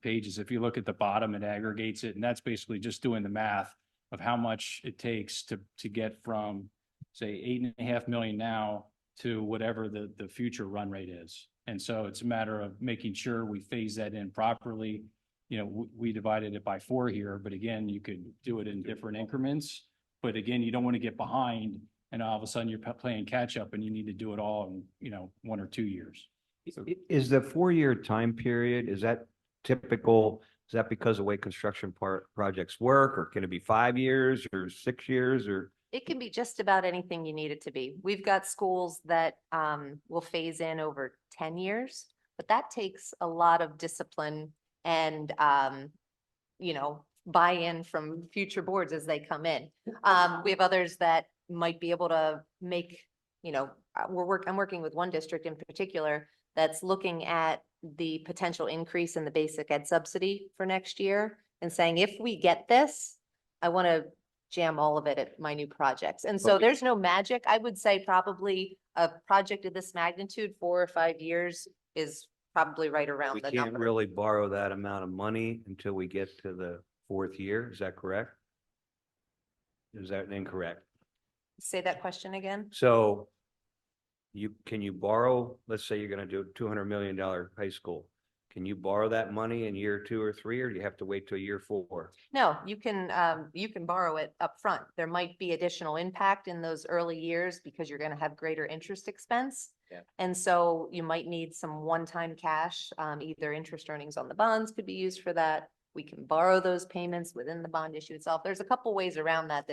S11: pages, if you look at the bottom, it aggregates it, and that's basically just doing the math of how much it takes to get from, say, 8.5 million now to whatever the future run rate is. And so it's a matter of making sure we phase that in properly. You know, we divided it by 4 here, but again, you could do it in different increments. But again, you don't want to get behind and all of a sudden you're playing catch up and you need to do it all in, you know, 1 or 2 years. So
S1: Is the 4-year time period, is that typical? Is that because of the way construction projects work, or can it be 5 years or 6 years or?
S12: It can be just about anything you need it to be. We've got schools that will phase in over 10 years, but that takes a lot of discipline and, you know, buy-in from future boards as they come in. We have others that might be able to make, you know, I'm working with one district in particular that's looking at the potential increase in the basic ed subsidy for next year and saying, if we get this, I want to jam all of it at my new projects. And so
S1: Okay.
S12: there's no magic. I would say probably a project of this magnitude, 4 or 5 years is probably right around
S1: We
S12: the
S1: can't
S12: number.
S1: really borrow that amount of money until we get to the 4th year. Is that correct? Is that incorrect?
S12: Say that question again.
S1: So can you borrow, let's say you're gonna do a $200 million high school. Can you borrow that money in year 2 or 3, or do you have to wait till year 4?
S12: No, you can borrow it up front. There might be additional impact in those early years because you're going to have greater interest expense.
S1: Yeah.
S12: And so you might need some one-time cash, either interest earnings on the bonds could be used for that. We can borrow those payments within the bond issue itself. There's a couple ways around that,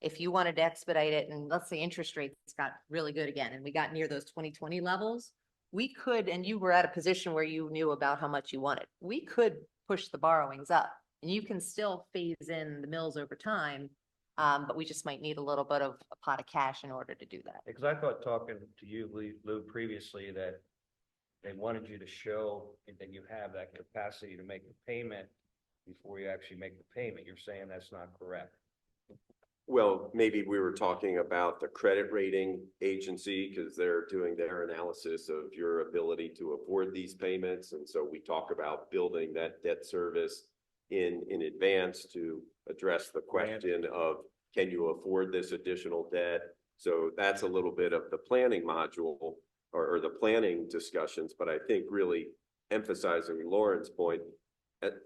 S12: if you wanted to expedite it and let's say interest rates got really good again and we got near those 2020 levels, we could, and you were at a position where you knew about how much you wanted, we could push the borrowings up and you can still phase in the mills over time. But we just might need a little bit of a pot of cash in order to do that.
S1: Because I thought talking to you, Lou, previously that they wanted you to show that you have that capacity to make the payment before you actually make the payment. You're saying that's not correct.
S10: Well, maybe we were talking about the credit rating agency because they're doing their analysis of your ability to afford these payments. And so we talk about building that debt service in advance to address the question of, can you afford this additional debt? So that's a little bit of the planning module or the planning discussions. But I think really emphasizing Lauren's point,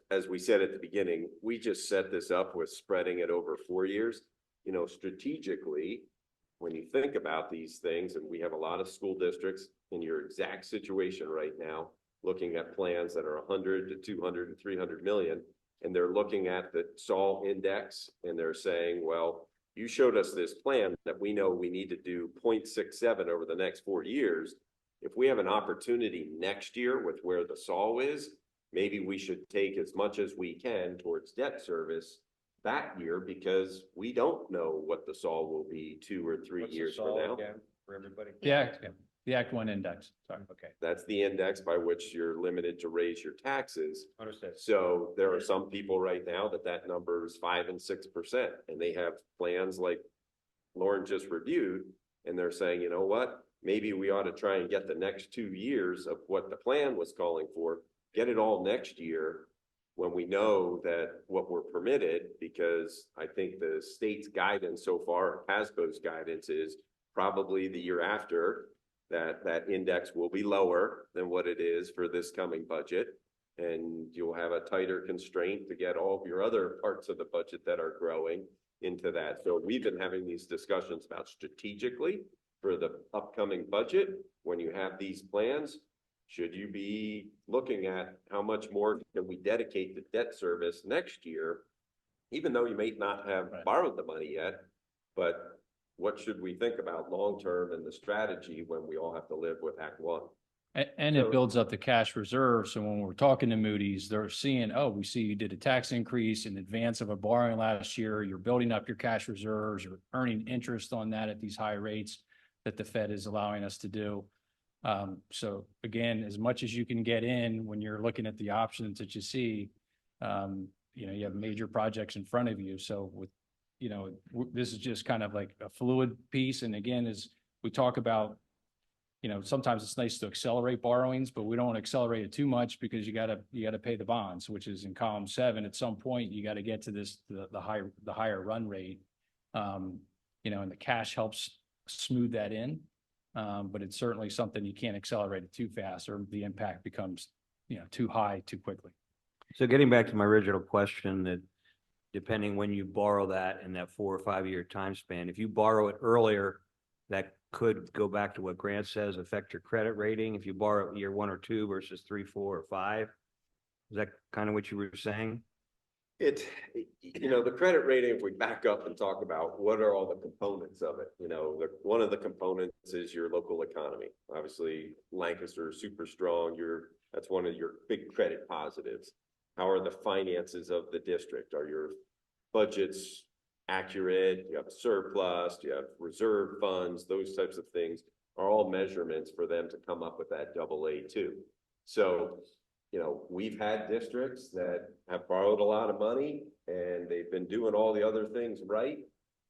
S10: as we said at the beginning, we just set this up with spreading it over 4 years. You know, strategically, when you think about these things, and we have a lot of school districts in your exact situation right now, looking at plans that are 100 to 200 and 300 million, and they're looking at the SAL index and they're saying, well, you showed us this plan that we know we need to do 0.67 over the next 4 years. If we have an opportunity next year with where the SAL is, maybe we should take as much as we can towards debt service that year because we don't know what the SAL will be 2 or 3 years from now.
S1: For everybody?
S11: The Act 1 index, sorry.
S1: Okay,
S10: That's the index by which you're limited to raise your taxes.
S1: understood.
S10: So there are some people right now that number is 5 and 6%, and they have plans like Lauren just reviewed, and they're saying, you know what, maybe we ought to try and get the next 2 years of what the plan was calling for, get it all next year when we know that what we're permitted, because I think the state's guidance so far, PASBO's guidance is probably the year after that index will be lower than what it is for this coming budget. And you'll have a tighter constraint to get all of your other parts of the budget that are growing into that. So we've been having these discussions about strategically for the upcoming budget. When you have these plans, should you be looking at how much more can we dedicate to debt service next year, even though you may not have borrowed the money yet, but what should we think about long-term and the strategy when we all have to live with Act One?
S11: And
S10: So-
S11: it builds up the cash reserve. So when we're talking to Moody's, they're seeing, oh, we see you did a tax increase in advance of a borrowing last year. You're building up your cash reserves. You're earning interest on that at these high rates that the Fed is allowing us to do. So again, as much as you can get in when you're looking at the options that you see, you have major projects in front of you. So with, this is just kind of like a fluid piece. And again, as we talk about, sometimes it's nice to accelerate borrowings, but we don't want to accelerate it too much because you gotta pay the bonds, which is in column 7. At some point, you got to get to the higher run rate. And the cash helps smooth that in. But it's certainly something you can't accelerate it too fast or the impact becomes, too high too quickly.
S1: So getting back to my original question, that depending when you borrow that in that 4 or 5 year time span, if you borrow it earlier, that could go back to what Grant says, affect your credit rating. If you borrow it year 1 or 2 versus 3, 4, or 5, is that kind of what you were saying?
S10: The credit rating, if we back up and talk about what are all the components of it, one of the components is your local economy. Obviously, Lancaster is super strong. That's one of your big credit positives. How are the finances of the district? Are your budgets accurate? Do you have a surplus? Do you have reserve funds? Those types of things are all measurements for them to come up with that AA2. So, we've had districts that have borrowed a lot of money and they've been doing all the other things right.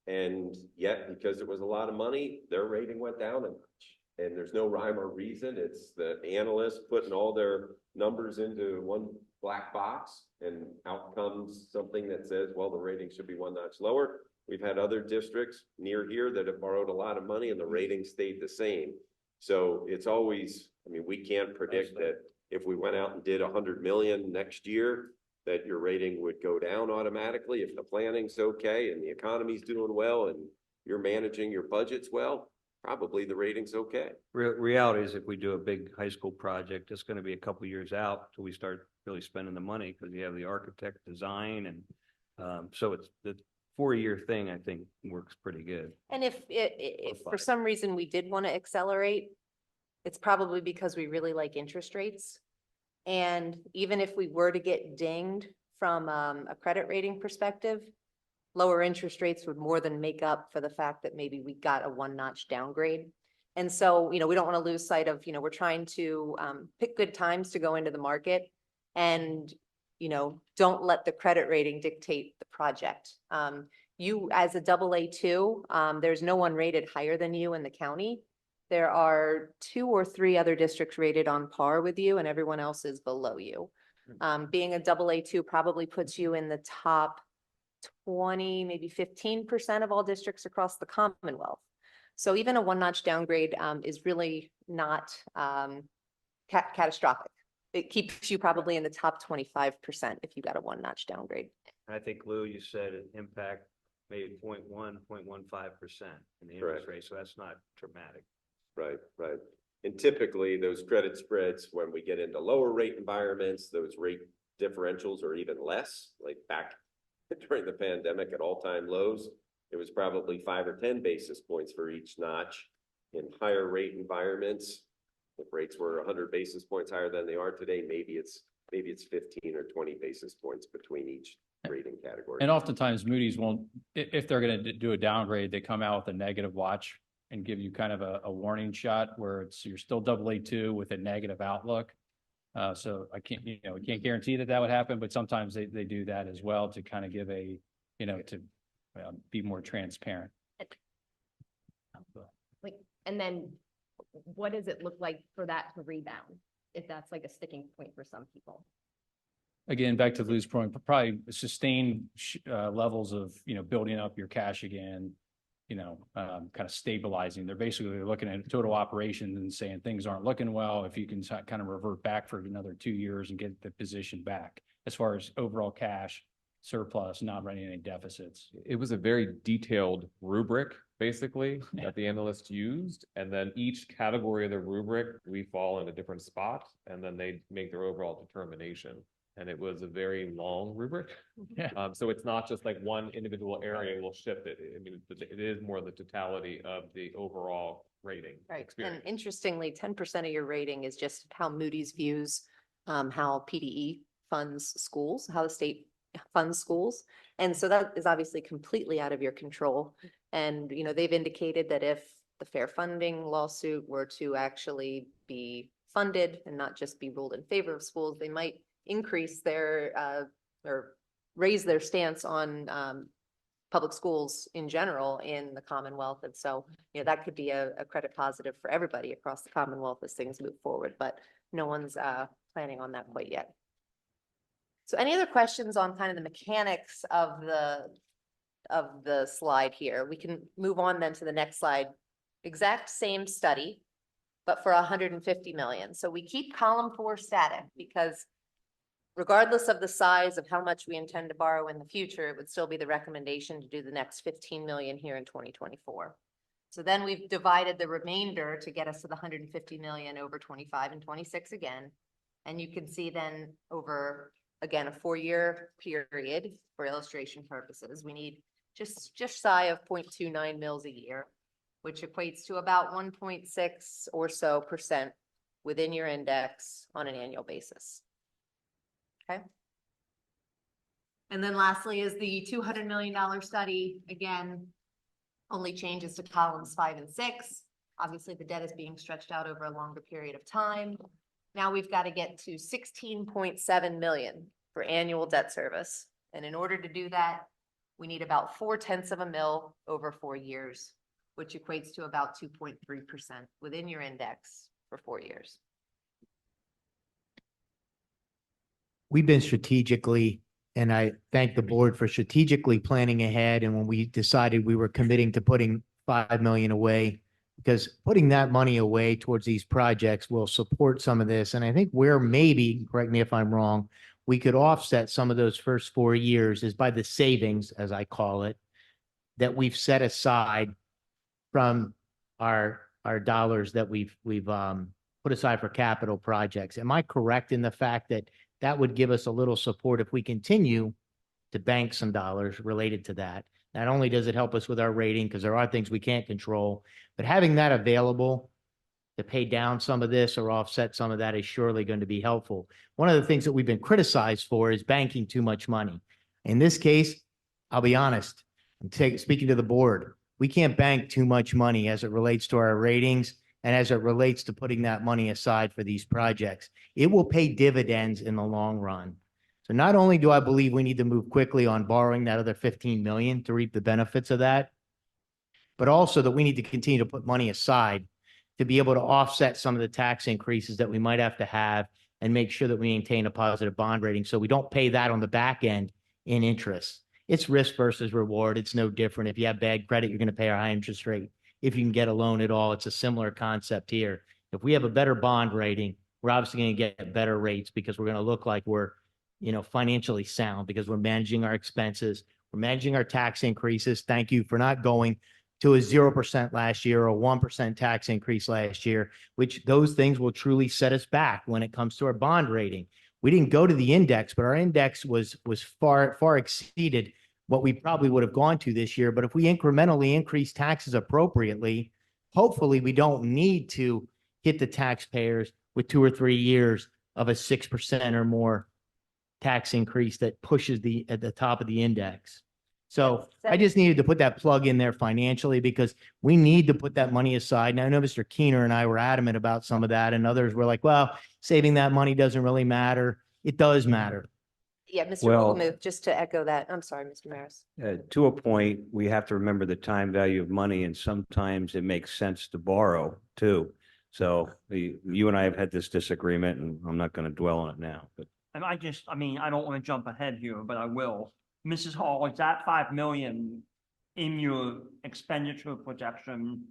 S10: And yet, because it was a lot of money, their rating went down a notch. And there's no rhyme or reason. It's the analysts putting all their numbers into one black box, and out comes something that says, well, the rating should be one notch lower. We've had other districts near here that have borrowed a lot of money and the rating stayed the same. So it's always, we can't predict that if we went out and did 100 million next year, that your rating would go down automatically. If the planning's okay and the economy's doing well and you're managing your budgets well, probably the rating's okay.
S1: Reality is if we do a big high school project, it's going to be a couple years out till we start really spending the money because you have the architect design. And so it's the 4-year thing, I think, works pretty good.
S12: And if for some reason we did want to accelerate, it's probably because we really like interest rates. And even if we were to get dinged from a credit rating perspective, lower interest rates would more than make up for the fact that maybe we got a 1-notch downgrade. And so, we don't want to lose sight of, we're trying to pick good times to go into the market and, don't let the credit rating dictate the project. You as a AA2, there's no one rated higher than you in the county. There are 2 or 3 other districts rated on par with you and everyone else is below you. Being a AA2 probably puts you in the top 20, maybe 15% of all districts across the Commonwealth. So even a 1-notch downgrade is really not catastrophic. It keeps you probably in the top 25% if you got a 1-notch downgrade.
S1: I think, Lou, you said an impact maybe 0.1, 0.15% in the interest rate. So that's not dramatic.
S10: Right. And typically those credit spreads, when we get into lower rate environments, those rate differentials are even less. Like back during the pandemic at all-time lows, it was probably 5 or 10 basis points for each notch. In higher rate environments, if rates were 100 basis points higher than they are today, maybe it's 15 or 20 basis points between each rating category.
S11: And oftentimes Moody's won't, if they're going to do a downgrade, they come out with a negative watch and give you kind of a warning shot where you're still AA2 with a negative outlook. So we can't guarantee that would happen, but sometimes they do that as well to kind of give to be more transparent.
S9: And then what does it look like for that to rebound? If that's like a sticking point for some people?
S11: Again, back to Lou's point, probably sustained levels of, building up your cash again, kind of stabilizing. They're basically looking at total operations and saying things aren't looking well. If you can kind of revert back for another 2 years and get the position back as far as overall cash surplus, not running any deficits.
S7: It was a very detailed rubric, basically, that the analysts used. And then each category of the rubric, we fall in a different spot. And then they make their overall determination. And it was a very long rubric.
S11: Yeah.
S7: So it's not just like one individual area will shift it. I mean, it is more the totality of the overall rating
S12: Right, and
S7: experience.
S12: interestingly, 10% of your rating is just how Moody's views how PDE funds schools, how the state funds schools. And so that is obviously completely out of your control. And, you know, they've indicated that if the fair funding lawsuit were to actually be funded and not just be ruled in favor of schools, they might increase their or raise their stance on public schools in general in the Commonwealth. And so, you know, that could be a credit positive for everybody across the Commonwealth as things move forward, but no one's planning on that quite yet. So any other questions on kind of the mechanics of the slide here? We can move on then to the next slide. Exact same study, but for 150 million. So we keep column 4 static because regardless of the size of how much we intend to borrow in the future, it would still be the recommendation to do the next 15 million here in 2024. So then we've divided the remainder to get us to the 150 million over 25 and 26 again. And you can see then over, again, a 4-year period for illustration purposes, we need just shy of 0.29 mils a year, which equates to about 1.6 or so % within your index on an annual basis. Okay. And then lastly is the $200 million study. Again, only changes to columns 5 and 6. Obviously, the debt is being stretched out over a longer period of time. Now we've got to get to 16.7 million for annual debt service. And in order to do that, we need about 0.4 of a mil over 4 years, which equates to about 2.3% within your index for 4 years.
S6: We've been strategically, and I thank the board for strategically planning ahead. And when we decided we were committing to putting 5 million away, because putting that money away towards these projects will support some of this. And I think where maybe, correct me if I'm wrong, we could offset some of those first 4 years is by the savings, as I call it, that we've set aside from our dollars that we've put aside for capital projects. Am I correct in the fact that that would give us a little support if we continue to bank some dollars related to that? Not only does it help us with our rating, because there are things we can't control, but having that available to pay down some of this or offset some of that is surely going to be helpful. One of the things that we've been criticized for is banking too much money. In this case, I'll be honest, I'm speaking to the board, we can't bank too much money as it relates to our ratings and as it relates to putting that money aside for these projects. It will pay dividends in the long run. So not only do I believe we need to move quickly on borrowing that other 15 million to reap the benefits of that, but also that we need to continue to put money aside to be able to offset some of the tax increases that we might have to have and make sure that we maintain a positive bond rating so we don't pay that on the back end in interest. It's risk versus reward. It's no different. If you have bad credit, you're going to pay a high interest rate. If you can get a loan at all, it's a similar concept here. If we have a better bond rating, we're obviously going to get better rates because we're going to look like we're, financially sound because we're managing our expenses. We're managing our tax increases. Thank you for not going to a 0% last year or a 1% tax increase last year, which those things will truly set us back when it comes to our bond rating. We didn't go to the index, but our index was far exceeded what we probably would have gone to this year. But if we incrementally increase taxes appropriately, hopefully we don't need to hit the taxpayers with 2 or 3 years of a 6% or more tax increase that pushes at the top of the index. So I just needed to put that plug in there financially because we need to put that money aside. Now, I know Mr. Keener and I were adamant about some of that, and others were like, well, saving that money doesn't really matter. It does matter.
S12: Yeah, Mr.
S1: Well-
S12: Woolmuth, just to echo that. I'm sorry, Mr. Maris.
S1: To a point, we have to remember the time value of money, and sometimes it makes sense to borrow too. So you and I have had this disagreement, and I'm not going to dwell on it now, but.
S8: And I don't want to jump ahead here, but I will. Mrs. Hall, is that 5 million in your expenditure projection?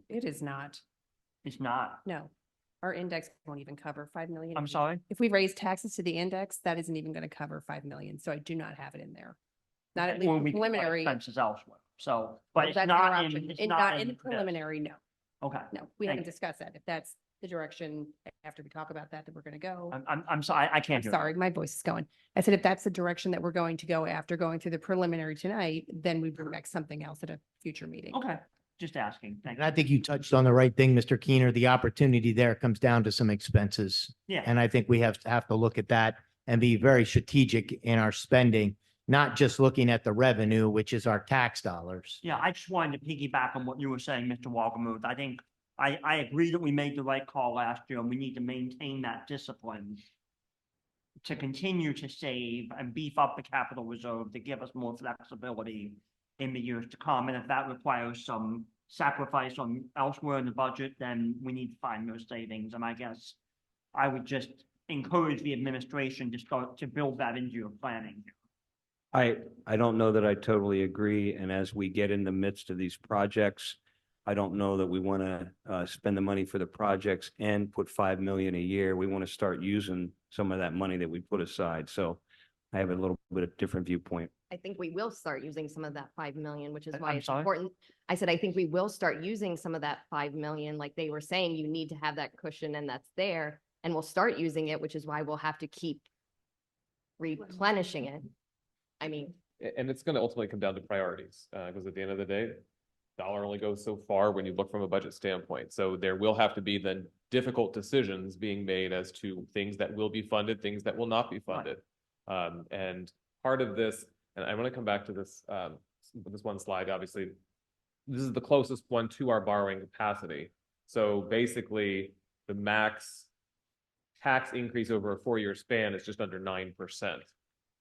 S14: It is not.
S8: It's not.
S14: No, our index won't even cover 5 million.
S8: I'm sorry?
S14: If we raise taxes to the index, that isn't even going to cover 5 million. So I do not have it in there. Not at
S8: Well,
S14: least
S8: we can cut
S14: preliminary.
S8: expenses elsewhere. So, but it's
S14: That's our
S8: not
S14: option.
S8: it's
S14: And
S8: not
S14: in the
S8: this.
S14: preliminary, no,
S8: Okay.
S14: no, we
S8: Thank
S14: haven't discussed that. If that's the direction after we talk about that we're gonna go.
S8: I'm sorry, I
S14: I'm
S8: can't hear.
S14: sorry, my voice is going. I said, if that's the direction that we're going to go after going through the preliminary tonight, then we bring back something else at a future meeting.
S8: Okay, just asking. Thank
S6: And I
S8: you.
S6: think you touched on the right thing, Mr. Keener. The opportunity there comes down to some expenses.
S8: Yeah.
S6: And I think we have to look at that and be very strategic in our spending, not just looking at the revenue, which is our tax dollars.
S8: Yeah, I just wanted to piggyback on what you were saying, Mr. Walgamuth. I think I agree that we made the right call last year and we need to maintain that discipline to continue to save and beef up the capital reserve to give us more flexibility in the years to come. And if that requires some sacrifice on elsewhere in the budget, then we need to find those savings. And I guess I would just encourage the administration to start to build that into your planning.
S1: I don't know that I totally agree. And as we get in the midst of these projects, I don't know that we want to spend the money for the projects and put 5 million a year. We want to start using some of that money that we put aside. So I have a little bit of different viewpoint.
S9: I think we will start using some of that 5 million, which is
S8: I-
S9: why
S8: I'm
S9: it's
S8: sorry?
S9: important. I said, I think we will start using some of that 5 million, like they were saying, you need to have that cushion and that's there. And we'll start using it, which is why we'll have to keep replenishing it. I mean,
S7: And it's going to ultimately come down to priorities, because at the end of the day, dollar only goes so far when you look from a budget standpoint. So there will have to be then difficult decisions being made as to things that will be funded, things that will not be funded. And part of this, and I want to come back to this, this one slide, obviously, this is the closest one to our borrowing capacity. So basically, the max tax increase over a 4-year span is just under 9%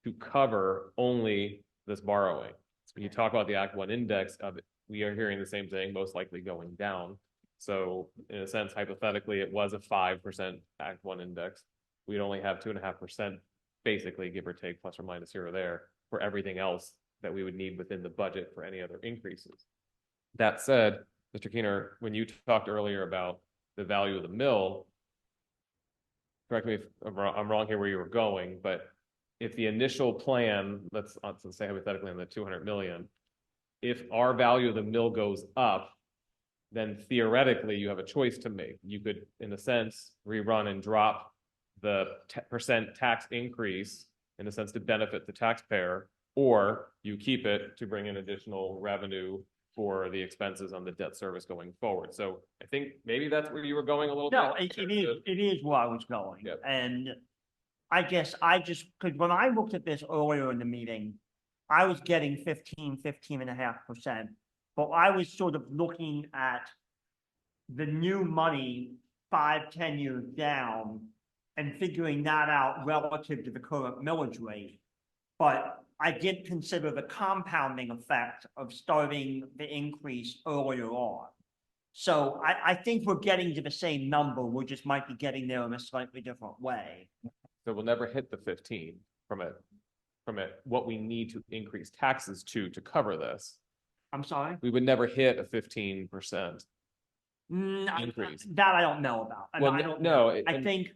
S7: to cover only this borrowing. So when you talk about the Act 1 index of it, we are hearing the same thing, most likely going down. So in a sense, hypothetically, it was a 5% Act 1 index. We'd only have 2.5%, basically, give or take, plus or minus here or there, for everything else that we would need within the budget for any other increases. That said, Mr. Keener, when you talked earlier about the value of the mill, correct me if I'm wrong here where you were going, but if the initial plan, let's say hypothetically on the 200 million, if our value of the mill goes up, then theoretically you have a choice to make. You could, in a sense, rerun and drop the percent tax increase in a sense to benefit the taxpayer, or you keep it to bring in additional revenue for the expenses on the debt service going forward. So I think maybe that's where you were going a little
S8: No,
S7: bit.
S8: it is where I was going.
S7: Yep.
S8: And I guess because when I looked at this earlier in the meeting, I was getting 15.5%. But I was sort of looking at the new money 5-10 years down and figuring that out relative to the current millage rate. But I did consider the compounding effect of starting the increase earlier on. So I think we're getting to the same number. We just might be getting there in a slightly different way.
S7: So we'll never hit the 15 from what we need to increase taxes to cover this.
S8: I'm sorry?
S7: We would never hit a 15%. Increase.
S8: That I don't know about.
S7: Well,
S8: I don't
S7: no,
S8: know. I think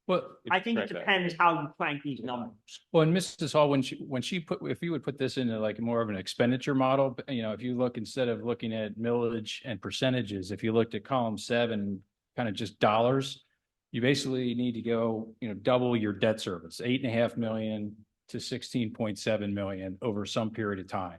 S11: Well,
S8: it depends how you crank these numbers.
S11: well, and Mrs. Hall, when she put, if you would put this into like more of an expenditure model, you know, if you look, instead of looking at millage and percentages, if you looked at column 7, kind of just dollars, you basically need to go, you know, double your debt service, 8.5 million to 16.7 million over some period of time.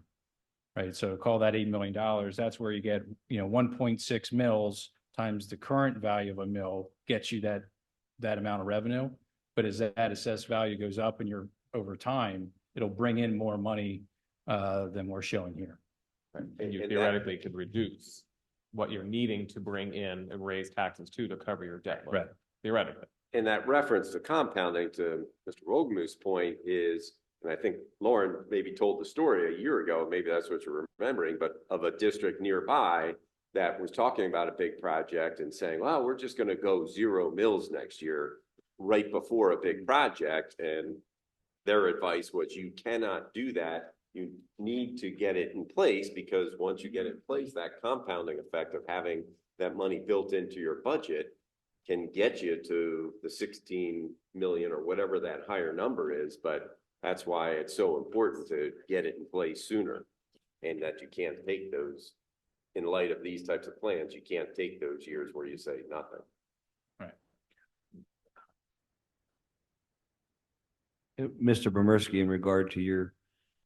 S11: Right. So call that $8 million. That's where you get, you know, 1.6 mils times the current value of a mill gets you that amount of revenue. But as that assessed value goes up and you're over time, it'll bring in more money than we're showing here.
S7: Right. And you
S10: And
S7: theoretically could reduce what you're needing to bring in and raise taxes to cover your debt load.
S11: Right.
S7: Theoretically.
S10: And that reference to compounding, to Mr. Wogemuth's point, is, and I think Lauren maybe told the story a year ago, maybe that's what you're remembering, but of a district nearby that was talking about a big project and saying, well, we're just going to go 0 mills next year, right before a big project. And their advice was, you cannot do that. You need to get it in place, because once you get it in place, that compounding effect of having that money built into your budget can get you to the 16 million or whatever that higher number is. But that's why it's so important to get it in place sooner, and that you can't take those, in light of these types of plans, you can't take those years where you say nothing.
S1: Mr. Bomersky, in regard to your,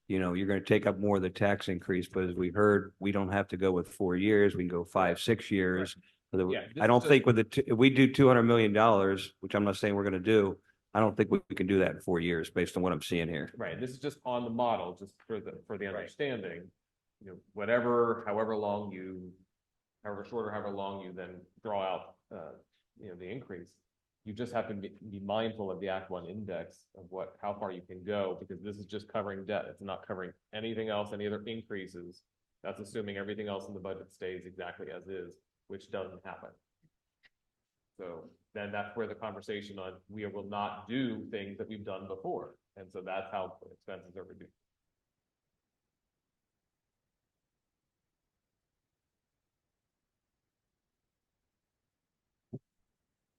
S1: you're going to take up more of the tax increase, but as we heard, we don't have to go with 4 years. We can go 5, 6 years.
S7: Yeah, this
S1: I don't
S7: is
S1: think with if we do $200 million, which I'm not saying we're going to do, I don't think we can do that in 4 years based on what I'm seeing here.
S7: Right, this is just on the model, just for the understanding. However short or however long you then draw out, the increase. You just have to be mindful of the Act One index of how far you can go, because this is just covering debt. It's not covering anything else, any other increases. That's assuming everything else in the budget stays exactly as is, which doesn't happen. So then that's where the conversation on, we will not do things that we've done before. And so that's how expenses are reduced.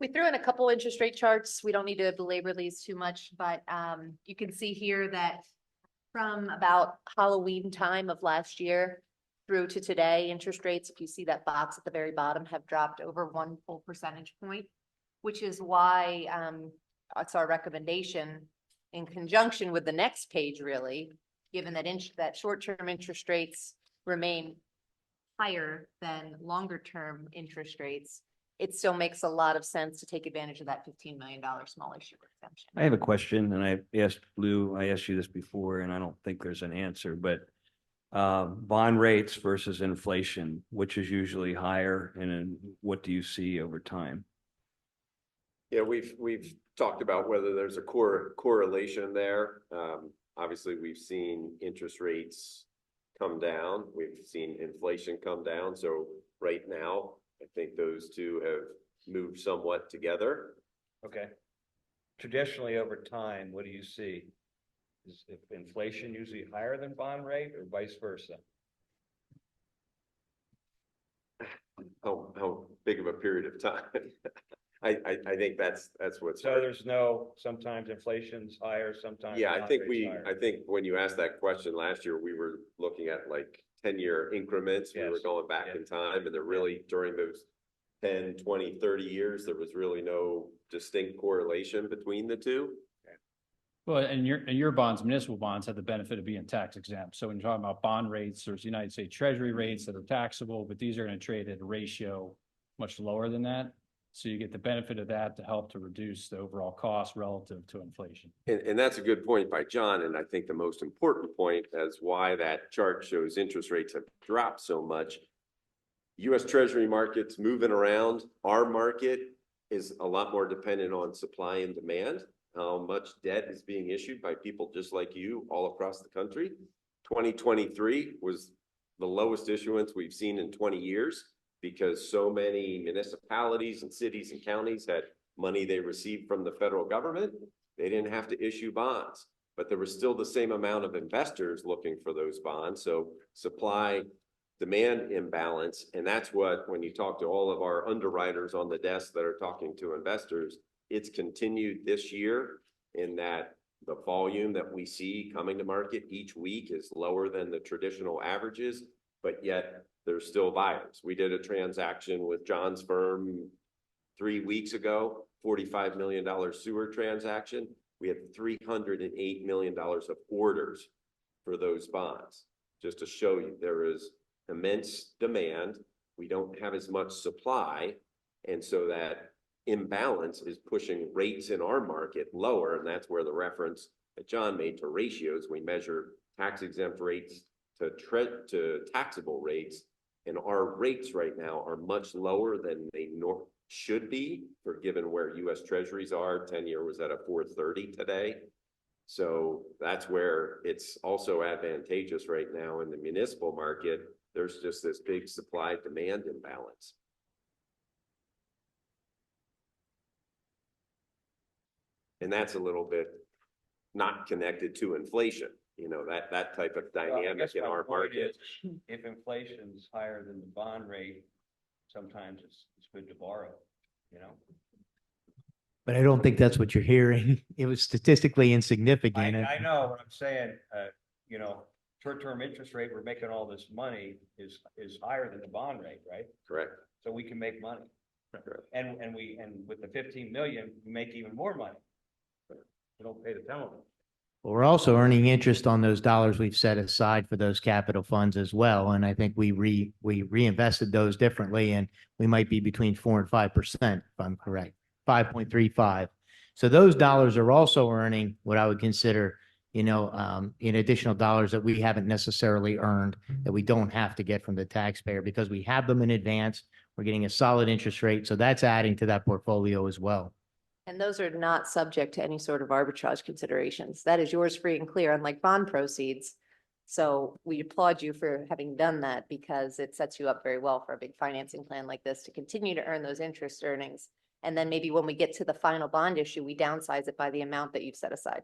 S12: We threw in a couple interest rate charts. We don't need to belabor these too much, but you can see here that from about Halloween time of last year through to today, interest rates, if you see that box at the very bottom, have dropped over 1 full percentage point, which is why it's our recommendation in conjunction with the next page, really, given that that short-term interest rates remain higher than longer-term interest rates. It still makes a lot of sense to take advantage of that $15 million small issue exemption.
S1: I have a question, and I asked you this before, and I don't think there's an answer, but bond rates versus inflation, which is usually higher, and then what do you see over time?
S10: Yeah, we've talked about whether there's a correlation there. Obviously, we've seen interest rates come down. We've seen inflation come down. So right now, I think those two have moved somewhat together.
S1: Okay. Traditionally, over time, what do you see? Is inflation usually higher than bond rate or vice versa?
S10: How big of a period of time? I think that's what's.
S1: So sometimes inflation's higher, sometimes.
S10: Yeah,
S1: bond rate's higher.
S10: I think when you asked that question last year, we were looking at like 10-year increments. We were going back in time, and there really, during those 10, 20, 30 years, there was really no distinct correlation between the two.
S11: Well, and your bonds, municipal bonds, have the benefit of being tax exempt. So when you're talking about bond rates, there's United States Treasury rates that are taxable, but these are going to trade at a ratio much lower than that. So you get the benefit of that to help to reduce the overall cost relative to inflation.
S10: And that's a good point by John. And I think the most important point as why that chart shows interest rates have dropped so much. U.S. Treasury markets moving around. Our market is a lot more dependent on supply and demand. How much debt is being issued by people just like you all across the country. 2023 was the lowest issuance we've seen in 20 years because so many municipalities and cities and counties had money they received from the federal government. They didn't have to issue bonds, but there was still the same amount of investors looking for those bonds. So supply demand imbalance. And that's what, when you talk to all of our underwriters on the desk that are talking to investors, it's continued this year in that the volume that we see coming to market each week is lower than the traditional averages, but yet there's still buyers. We did a transaction with John's firm 3 weeks ago, $45 million sewer transaction. We had $308 million of orders for those bonds. Just to show you, there is immense demand. We don't have as much supply. And so that imbalance is pushing rates in our market lower. And that's where the reference that John made to ratios. We measure tax exempt rates to taxable rates. And our rates right now are much lower than they should be for given where U.S. Treasuries are. 10-year was at a 4.30 today. So that's where it's also advantageous right now in the municipal market. There's just this big supply demand imbalance. And that's a little bit not connected to inflation, that type of dynamic in our market.
S1: If inflation's higher than the bond rate, sometimes it's good to borrow,
S6: But I don't think that's what you're hearing. It was statistically insignificant.
S1: I know what I'm saying, short-term interest rate, we're making all this money is higher than the bond rate, right?
S10: Correct.
S1: So we can make money.
S10: Correct.
S1: And with the 15 million, we make even more money. We don't pay the penalty.
S6: But we're also earning interest on those dollars we've set aside for those capital funds as well. And I think we reinvested those differently, and we might be between 4% and 5%, if I'm correct, 5.35. So those dollars are also earning what I would consider, in additional dollars that we haven't necessarily earned, that we don't have to get from the taxpayer because we have them in advance. We're getting a solid interest rate. So that's adding to that portfolio as well.
S12: And those are not subject to any sort of arbitrage considerations. That is yours free and clear, unlike bond proceeds. So we applaud you for having done that because it sets you up very well for a big financing plan like this to continue to earn those interest earnings. And then maybe when we get to the final bond issue, we downsize it by the amount that you've set aside.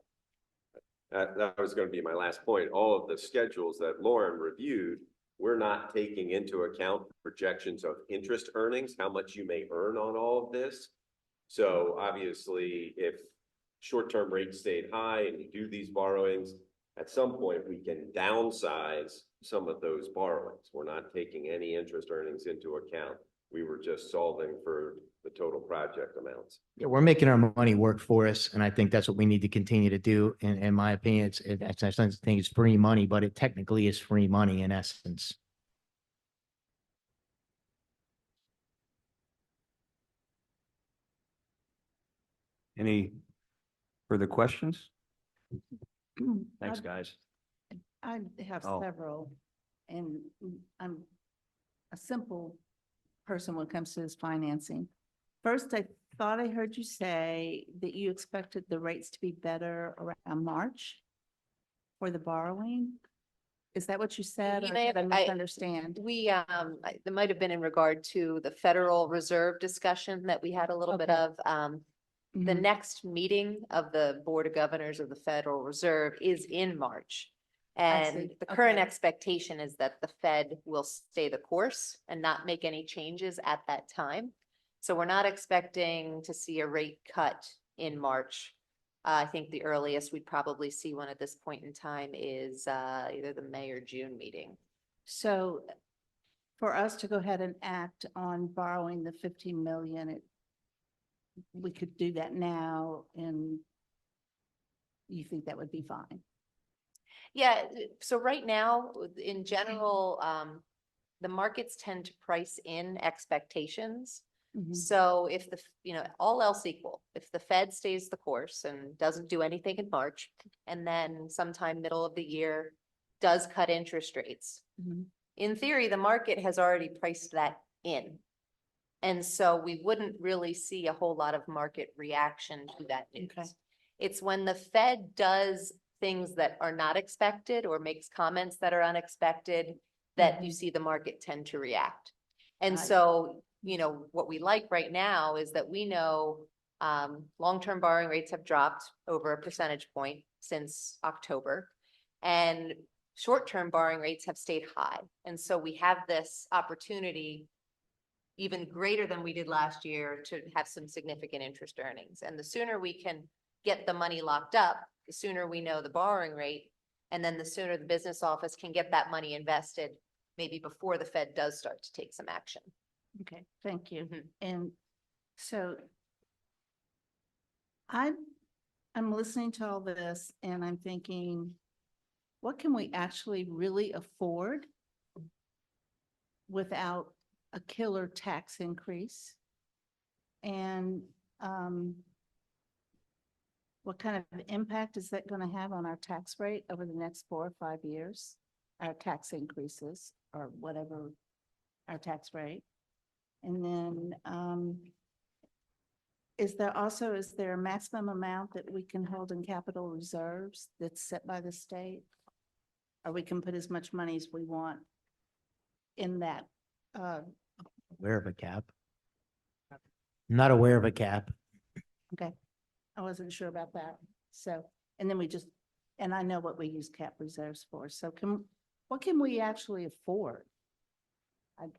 S10: That was going to be my last point. All of the schedules that Lauren reviewed, we're not taking into account projections of interest earnings, how much you may earn on all of this. So obviously, if short-term rates stayed high and you do these borrowings, at some point we can downsize some of those borrowings. We're not taking any interest earnings into account. We were just solving for the total project amounts.
S6: Yeah, we're making our money work for us, and I think that's what we need to continue to do. In my opinion, I think it's free money, but it technically is free money in essence.
S1: Any further questions? Thanks, guys.
S15: I have
S1: Oh.
S15: several, and I'm a simple person when it comes to this financing. First, I thought I heard you say that you expected the rates to be better around March for the borrowing. Is that what you said,
S12: You
S15: or
S12: may
S15: did I
S12: have-
S15: misunderstand?
S12: There might have been in regard to the Federal Reserve discussion that we had a little bit
S15: Okay.
S12: of. The
S15: Mhm.
S12: next meeting of the Board of Governors of the Federal Reserve is in March.
S15: I see.
S12: And the current
S15: Okay.
S12: expectation is that the Fed will stay the course and not make any changes at that time. So we're not expecting to see a rate cut in March. I think the earliest we'd probably see one at this point in time is either the May or June meeting.
S15: So for us to go ahead and act on borrowing the 15 million, we could do that now, and you think that would be fine?
S12: Yeah, so right now, in general, the markets tend to price in expectations.
S15: Mhm.
S12: So if all else equal, if the Fed stays the course and doesn't do anything in March, and then sometime middle of the year does cut interest rates,
S15: Mhm.
S12: in theory, the market has already priced that in. And so we wouldn't really see a whole lot of market reaction to that news.
S15: Okay.
S12: It's when the Fed does things that are not expected or makes comments that are unexpected that you see the market tend to react. And
S15: Right.
S12: so, what we like right now is that we know long-term borrowing rates have dropped over a percentage point since October. And short-term borrowing rates have stayed high. And so we have this opportunity even greater than we did last year to have some significant interest earnings. And the sooner we can get the money locked up, the sooner we know the borrowing rate, and then the sooner the business office can get that money invested, maybe before the Fed does start to take some action.
S15: Okay, thank you.
S12: Mhm.
S15: And so I'm listening to all this and I'm thinking, what can we actually really afford without a killer tax increase? And what kind of impact is that going to have on our tax rate over the next 4 or 5 years? Our tax increases or whatever our tax rate. And then is there a maximum amount that we can hold in capital reserves that's set by the state? Or we can put as much money as we want in that?
S6: Aware of a cap? Not aware of a cap.
S15: Okay, I wasn't sure about that. So, and then and I know what we use cap reserves for. So what can we actually afford?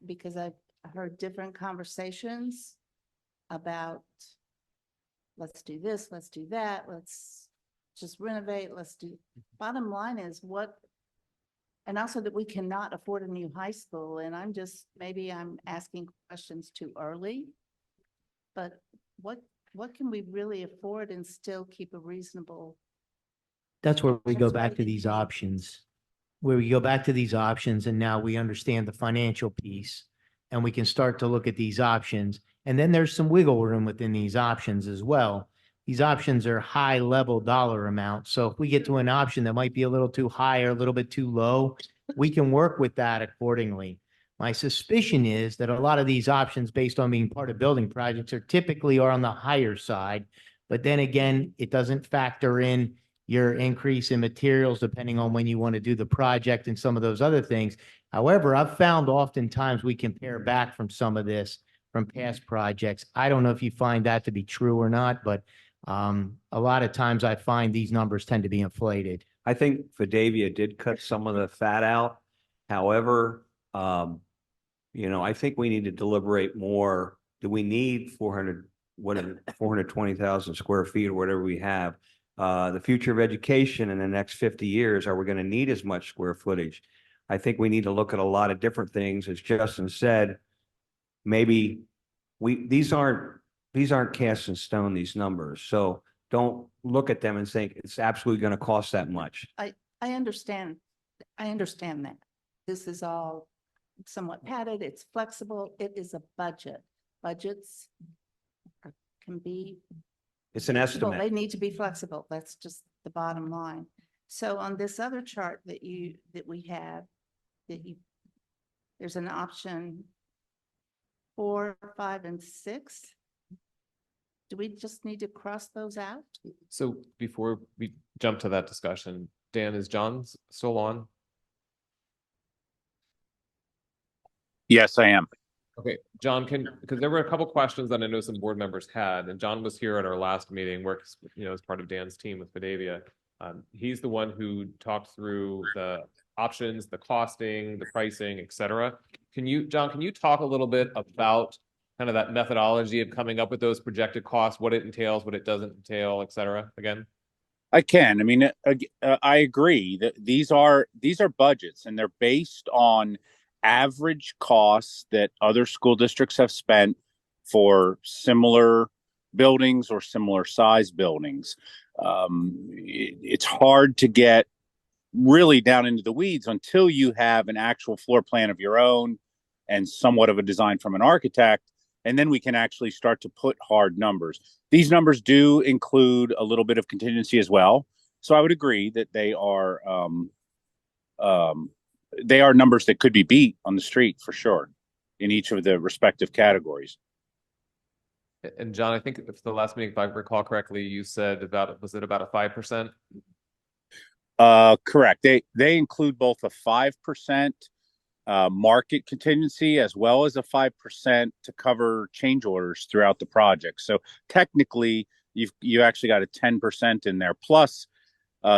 S15: Because I've heard different conversations about, let's do this, let's do that, let's just renovate, bottom line is and also that we cannot afford a new high school. And maybe I'm asking questions too early, but what can we really afford and still keep a reasonable
S6: That's where we go
S15: That's
S6: back
S15: right.
S6: to these options. Where we go back to these options and now we understand the financial piece. And we can start to look at these options. And then there's some wiggle room within these options as well. These options are high level dollar amounts. So if we get to an option that might be a little too high or a little bit too low, we can work with that accordingly. My suspicion is that a lot of these options based on being part of building projects are typically on the higher side. But then again, it doesn't factor in your increase in materials depending on when you want to do the project and some of those other things. However, I've found oftentimes we compare back from some of this from past projects. I don't know if you find that to be true or not, but a lot of times I find these numbers tend to be inflated.
S1: I think Fadavia did cut some of the fat out. However, I think we need to deliberate more. Do we need 420,000 square feet or whatever we have? The future of education in the next 50 years, are we going to need as much square footage? I think we need to look at a lot of different things. As Justin said, maybe these aren't cast in stone, these numbers. So don't look at them and think it's absolutely going to cost that much.
S15: I understand. I understand that. This is all somewhat padded. It's flexible. It is a budget. Budgets can be
S1: It's an
S15: flexible.
S1: estimate.
S15: They need to be flexible. That's just the bottom line. So on this other chart that we have, there's an option 4, 5, and 6. Do we just need to cross those out?
S7: So before we jump to that discussion, Dan, is John still on?
S16: Yes, I am.
S7: Okay, John, because there were a couple questions that I know some board members had, and John was here at our last meeting, works, as part of Dan's team with Fadavia. He's the one who talked through the options, the costing, the pricing, et cetera. John, can you talk a little bit about kind of that methodology of coming up with those projected costs, what it entails, what it doesn't entail, et cetera, again?
S16: I can. I mean, I agree that these are budgets, and they're based on average costs that other school districts have spent for similar buildings or similar size buildings. It's hard to get really down into the weeds until you have an actual floor plan of your own and somewhat of a design from an architect. And then we can actually start to put hard numbers. These numbers do include a little bit of contingency as well. So I would agree that they are numbers that could be beat on the street for sure in each of the respective categories.
S7: And John, I think if the last meeting, if I recall correctly, you said was it about a 5%?
S16: Correct. They include both a 5% market contingency as well as a 5% to cover change orders throughout the project. So technically, you actually got a 10% in there. Plus,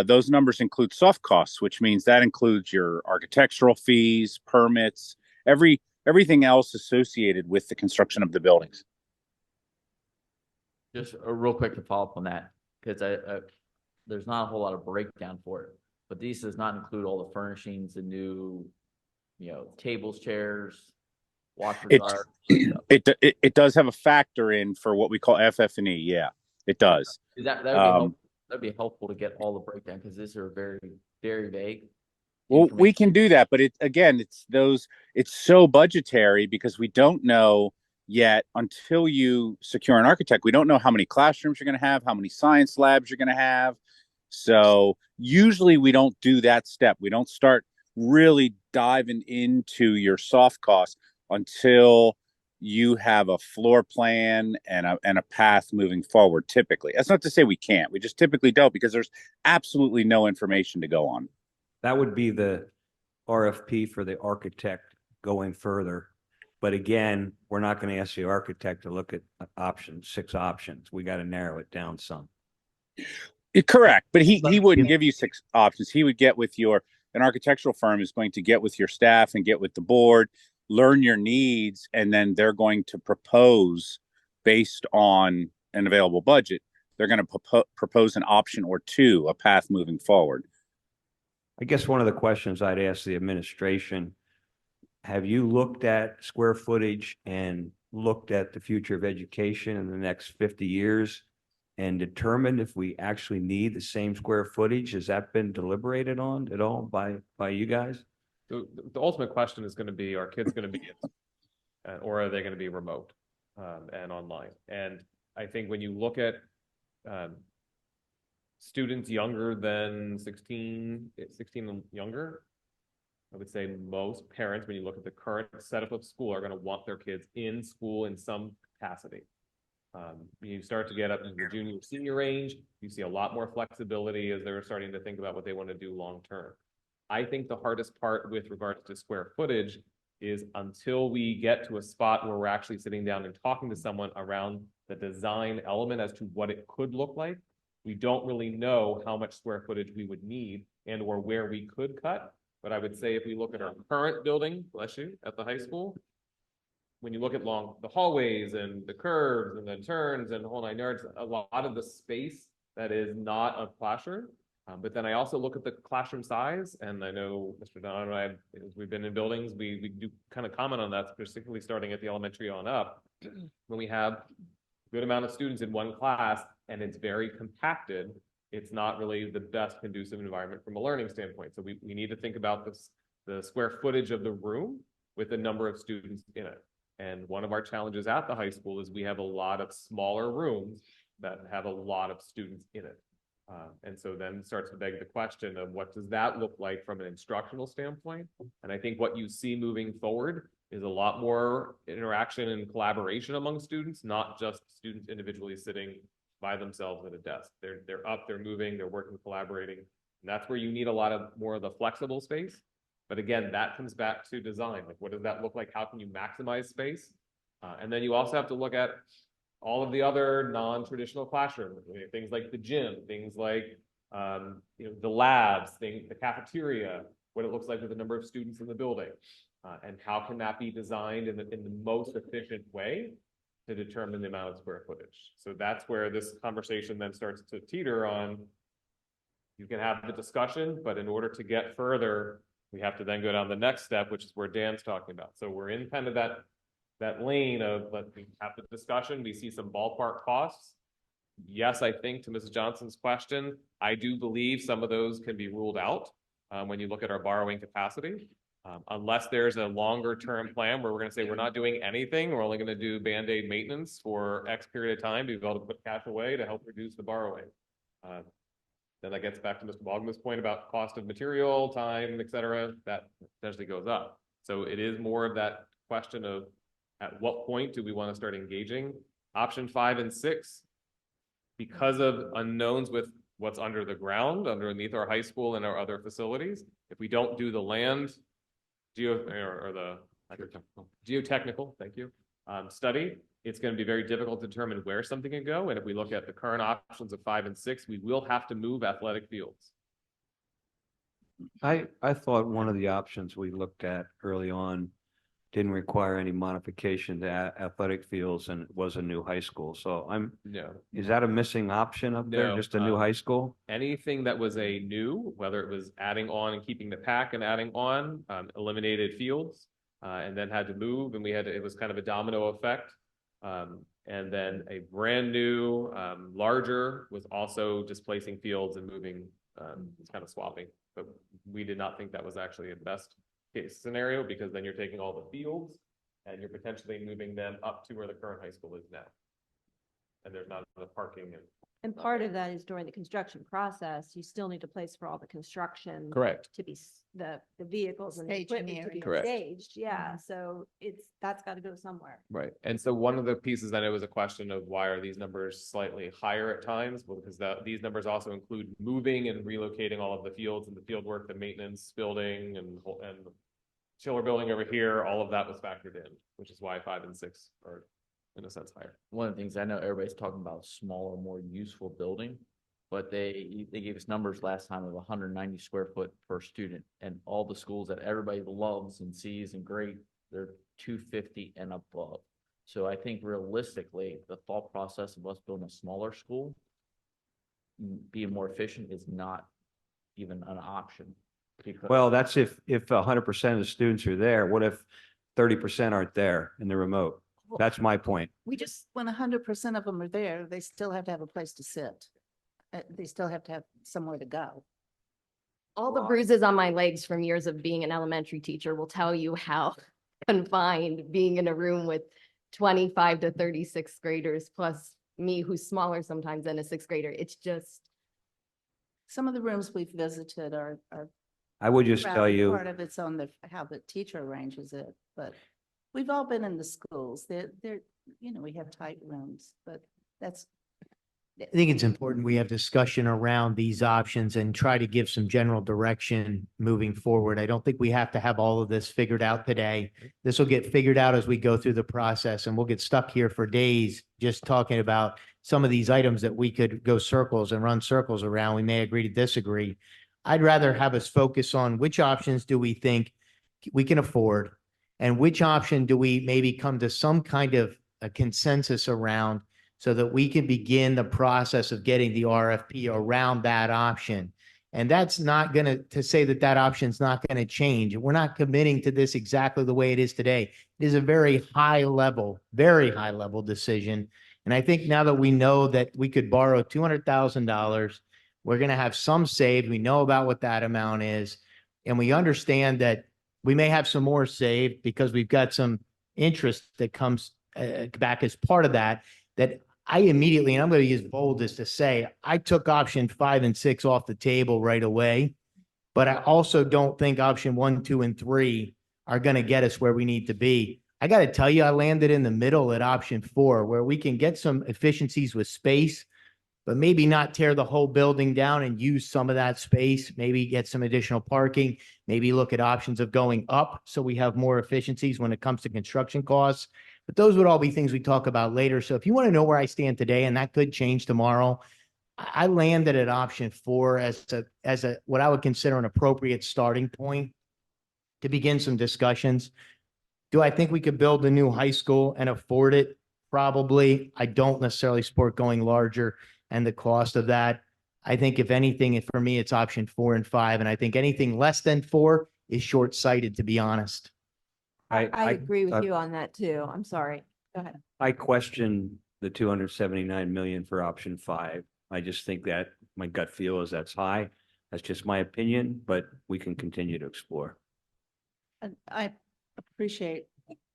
S16: those numbers include soft costs, which means that includes your architectural fees, permits, everything else associated with the construction of the buildings.
S17: Just real quick to follow up on that, because there's not a whole lot of breakdown for it, but these does not include all the furnishings, the new, tables, chairs, washer, dryer.
S16: It does have a factor in for what we call FF&E. Yeah, it does.
S17: That'd be helpful to get all the breakdown, because these are very, very vague.
S16: Well, we can do that, but it's so budgetary because we don't know yet until you secure an architect. We don't know how many classrooms you're going to have, how many science labs you're going to have. So usually we don't do that step. We don't start really diving into your soft costs until you have a floor plan and a path moving forward. Typically, that's not to say we can't. We just typically don't, because there's absolutely no information to go on.
S1: That would be the RFP for the architect going further. But again, we're not going to ask the architect to look at options, 6 options. We got to narrow it down some.
S16: Correct. But he wouldn't give you 6 options. He would get with an architectural firm is going to get with your staff and get with the board, learn your needs, and then they're going to propose based on an available budget. They're going to propose an option or 2, a path moving forward.
S1: I guess one of the questions I'd ask the administration, have you looked at square footage and looked at the future of education in the next 50 years? and determine if we actually need the same square footage? Has that been deliberated on at all by you guys?
S7: The ultimate question is going to be, are kids going to be, or are they going to be remote and online? And I think when you look at students younger than 16 and younger, I would say most parents, when you look at the current setup of school, are going to want their kids in school in some capacity. You start to get up into the junior, senior range, you see a lot more flexibility as they're starting to think about what they want to do long term. I think the hardest part with regards to square footage is until we get to a spot where we're actually sitting down and talking to someone around the design element as to what it could look like. We don't really know how much square footage we would need and or where we could cut. But I would say if we look at our current building, bless you, at the high school, when you look at the hallways and the curves and the turns and the whole 9 yards, a lot of the space that is not a classroom. But then I also look at the classroom size, and I know Mr. Donovan and I, as we've been in buildings, we do kind of comment on that, particularly starting at the elementary on up, when we have a good amount of students in one class and it's very compacted, it's not really the best conducive environment from a learning standpoint. So we need to think about the square footage of the room with the number of students in it. And one of our challenges at the high school is we have a lot of smaller rooms that have a lot of students in it. And so then starts to beg the question of what does that look like from an instructional standpoint? And I think what you see moving forward is a lot more interaction and collaboration among students, not just students individually sitting by themselves at a desk. They're up, they're moving, they're working, collaborating. And that's where you need a lot more of the flexible space. But again, that comes back to design. Like, what does that look like? How can you maximize space? And then you also have to look at all of the other non-traditional classrooms, things like the gym, things like the labs, the cafeteria, what it looks like with the number of students in the building, and how can that be designed in the most efficient way to determine the amount of square footage. So that's where this conversation then starts to teeter on. You can have the discussion, but in order to get further, we have to then go down the next step, which is where Dan's talking about. So we're in kind of that lane of let's have the discussion. We see some ballpark costs. Yes, I think to Mrs. Johnson's question, I do believe some of those can be ruled out when you look at our borrowing capacity. Unless there's a longer term plan where we're going to say we're not doing anything, we're only going to do Band-Aid maintenance for X period of time to be able to put cash away to help reduce the borrowing. Then that gets back to Mr. Bogman's point about cost of material, time, et cetera, that potentially goes up. So it is more of that question of at what point do we want to start engaging? Option 5 and 6, because of unknowns with what's under the ground, underneath our high school and our other facilities, if we don't do the land geotechnical, thank you, study, it's going to be very difficult to determine where something can go. And if we look at the current options of 5 and 6, we will have to move athletic fields.
S1: I thought one of the options we looked at early on didn't require any modification to athletic fields, and it was a new high school. So is that a missing option up there?
S7: No,
S1: Just a new high school?
S7: Anything that was a new, whether it was adding on and keeping the pack and adding on, eliminated fields, and then had to move, and it was kind of a domino effect. And then a brand new, larger was also displacing fields and moving, it's kind of swapping. But we did not think that was actually the best case scenario, because then you're taking all the fields and you're potentially moving them up to where the current high school is now. And there's not enough parking.
S18: And part of that is during the construction process, you still need a place for all the construction.
S7: Correct.
S18: To be, the vehicles and the
S14: Staging
S18: equipment to be
S7: Correct.
S18: staged, yeah, so that's gotta go somewhere.
S7: Right. And so one of the pieces I know was a question of why are these numbers slightly higher at times? Well, because these numbers also include moving and relocating all of the fields and the field work, the maintenance building and chiller building over here, all of that was factored in, which is why 5 and 6 are in a sense higher.
S17: One of the things I know everybody's talking about, smaller, more useful building, but they gave us numbers last time of 190 square foot per student, and all the schools that everybody loves and sees and great, they're 250 and above. So I think realistically, the thought process of us building a smaller school, being more efficient, is not even an option.
S1: Well, that's if 100% of the students are there. What if 30% aren't there in the remote? That's my point.
S15: We just, when 100% of them are there, they still have to have a place to sit. They still have to have somewhere to go.
S9: All the bruises on my legs from years of being an elementary teacher will tell you how confined being in a room with 25 to 36 graders plus me who's smaller sometimes than a sixth grader. It's just,
S15: Some of the rooms we've visited are.
S1: I would just tell
S15: crowded.
S1: you,
S15: Part of it's on how the teacher arranges it, but we've all been in the schools. They're, we have tight rooms, but that's.
S6: I think it's important we have discussion around these options and try to give some general direction moving forward. I don't think we have to have all of this figured out today. This will get figured out as we go through the process, and we'll get stuck here for days just talking about some of these items that we could go circles and run circles around. We may agree to disagree. I'd rather have us focus on which options do we think we can afford, and which option do we maybe come to some kind of a consensus around, so that we can begin the process of getting the RFP around that option. And that's not going to say that that option is not going to change. We're not committing to this exactly the way it is today. It is a very high level decision. And I think now that we know that we could borrow $200,000, we're going to have some saved. We know about what that amount is. And we understand that we may have some more saved because we've got some interest that comes back as part of that I immediately, and I'm going to use bold as to say, I took option 5 and 6 off the table right away, but I also don't think option 1, 2, and 3 are going to get us where we need to be. I got to tell you, I landed in the middle at option 4, where we can get some efficiencies with space, but maybe not tear the whole building down and use some of that space, maybe get some additional parking, maybe look at options of going up so we have more efficiencies when it comes to construction costs. But those would all be things we talk about later. So if you want to know where I stand today, and that could change tomorrow, I landed at option 4 as a what I would consider an appropriate starting point to begin some discussions. Do I think we could build a new high school and afford it? Probably. I don't necessarily support going larger and the cost of that. I think if anything, for me, it's option 4 and 5. And I think anything less than 4 is short-sighted, to be honest.
S18: I agree with you on that too. I'm sorry. Go ahead.
S1: I question the 279 million for option 5. I just think that my gut feel is that's high. That's just my opinion, but we can continue to explore.
S15: And I appreciate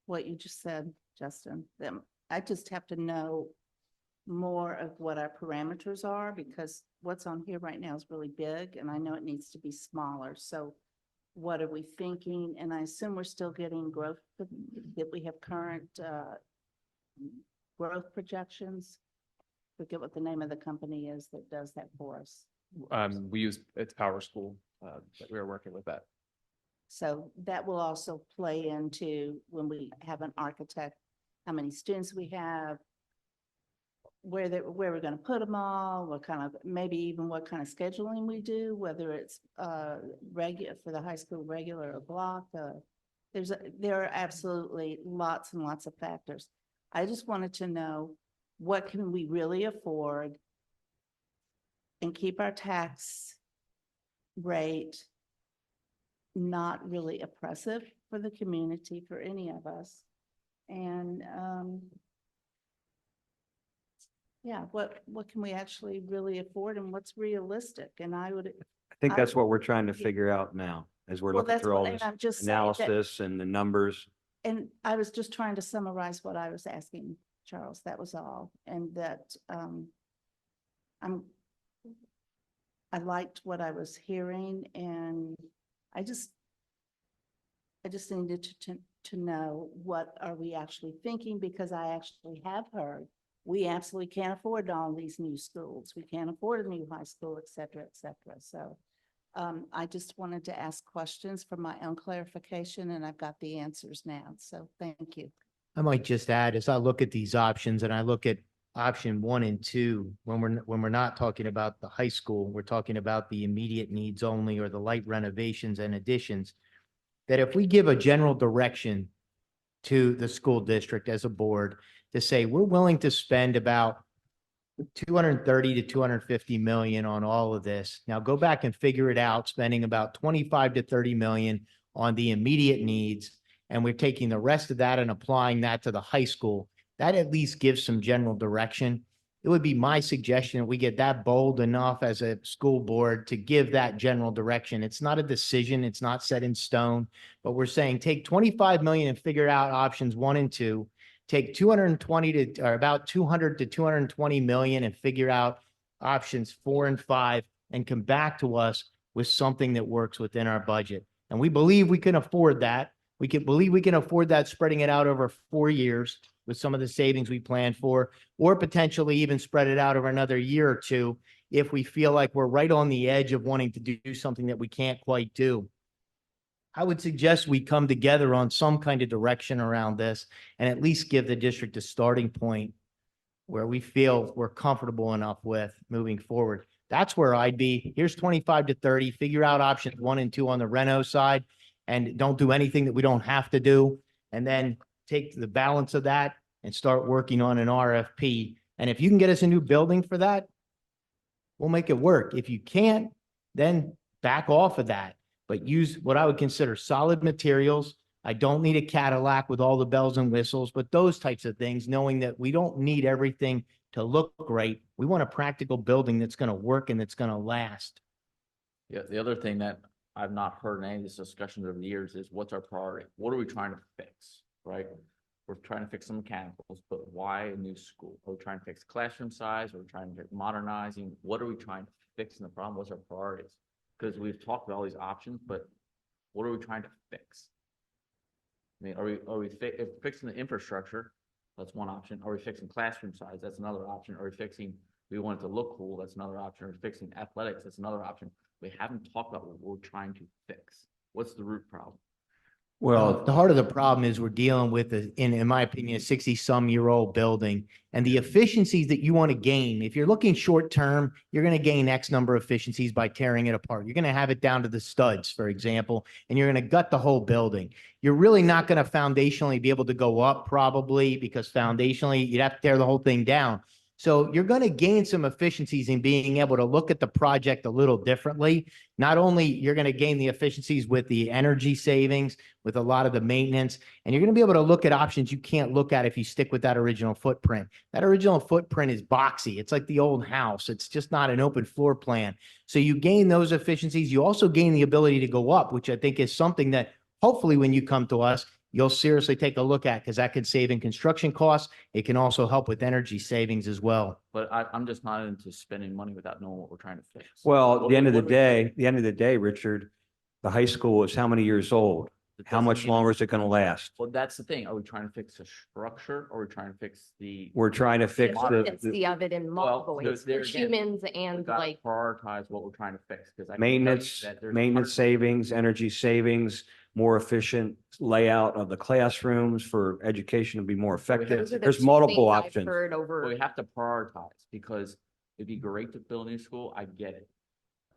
S15: what you just said, Justin. I just have to know more of what our parameters are, because what's on here right now is really big and I know it needs to be smaller. So what are we thinking? And I assume we're still getting growth, that we have current growth projections. Forget what the name of the company is that does that for us.
S7: It's Power School that we are working with that.
S15: So that will also play into when we have an architect, how many students we have, where we're going to put them all, what kind of, maybe even what kind of scheduling we do, whether it's regular for the high school, regular or block. There are absolutely lots and lots of factors. I just wanted to know, what can we really afford and keep our tax rate not really oppressive for the community, for any of us. And yeah, what can we actually really afford and what's realistic? And I
S1: think that's what we're trying to figure out now as we're looking through all this analysis and the numbers.
S15: And I was just trying to summarize what I was asking, Charles. That was all. And that I liked what I was hearing, and I just needed to know, what are we actually thinking? Because I actually have heard we absolutely can't afford all these new schools. We can't afford a new high school, et cetera, et cetera. So I just wanted to ask questions for my own clarification, and I've got the answers now. So thank you.
S6: I might just add, as I look at these options and I look at option 1 and 2, when we're not talking about the high school, we're talking about the immediate needs only, or the light renovations and additions, that if we give a general direction to the school district as a board to say, we're willing to spend about 230 to 250 million on all of this. Now go back and figure it out, spending about 25 to 30 million on the immediate needs, and we're taking the rest of that and applying that to the high school, that at least gives some general direction. It would be my suggestion that we get that bold enough as a school board to give that general direction. It's not a decision, it's not set in stone, but we're saying take 25 million and figure out options 1 and 2. Take 220 to, or about 200 to 220 million and figure out options 4 and 5 and come back to us with something that works within our budget. And we believe we can afford that. We can believe we can afford that, spreading it out over 4 years with some of the savings we planned for, or potentially even spread it out over another year or 2 if we feel like we're right on the edge of wanting to do something that we can't quite do. I would suggest we come together on some kind of direction around this and at least give the district a starting point where we feel we're comfortable enough with moving forward. That's where I'd be. Here's 25 to 30, figure out options 1 and 2 on the reno side, and don't do anything that we don't have to do. And then take the balance of that and start working on an RFP. And if you can get us a new building for that, we'll make it work. If you can't, then back off of that, but use what I would consider solid materials. I don't need a Cadillac with all the bells and whistles, but those types of things, knowing that we don't need everything to look great. We want a practical building that's going to work and that's going to last.
S17: Yeah, the other thing that I've not heard in any of this discussions over the years is what's our priority? What are we trying to fix, right? We're trying to fix some mechanicals, but why a new school? Are we trying to fix classroom size? Are we trying to modernizing? What are we trying to fix in the problem? What's our priorities? Because we've talked about all these options, but what are we trying to fix? I mean, are we fixing the infrastructure? That's one option. Are we fixing classroom size? That's another option. Are we fixing, we want it to look cool? That's another option. Are we fixing athletics? That's another option. We haven't talked about what we're trying to fix. What's the root problem?
S6: Well, the heart of the problem is we're dealing with, in my opinion, a 60-some-year-old building, and the efficiencies that you want to gain. If you're looking short term, you're going to gain X number of efficiencies by tearing it apart. You're going to have it down to the studs, for example, and you're going to gut the whole building. You're really not going to foundationally be able to go up, probably, because foundationally you'd have to tear the whole thing down. So you're going to gain some efficiencies in being able to look at the project a little differently. Not only you're going to gain the efficiencies with the energy savings, with a lot of the maintenance, and you're going to be able to look at options you can't look at if you stick with that original footprint. That original footprint is boxy. It's like the old house. It's just not an open floor plan. So you gain those efficiencies. You also gain the ability to go up, which I think is something that hopefully when you come to us, you'll seriously take a look at, because that could save in construction costs. It can also help with energy savings as well.
S17: But I'm just not into spending money without knowing what we're trying to fix.
S1: Well, at the end of the day, Richard, the high school is how many years old? How much longer is it going to last?
S17: Well, that's the thing. Are we trying to fix the structure or are we trying to fix the?
S1: We're trying to fix the,
S9: Efficiency of it in multiple ways, for
S17: there again,
S9: humans
S17: We
S9: and
S17: gotta
S9: like,
S17: prioritize what we're trying to fix because
S1: maintenance savings, energy savings, more efficient layout of the classrooms for education to be more effective.
S9: those are the
S1: There's
S9: two
S1: multiple
S9: things I've
S1: options.
S9: heard
S17: But
S9: over.
S17: we have to prioritize because it'd be great to build a new school. I get it.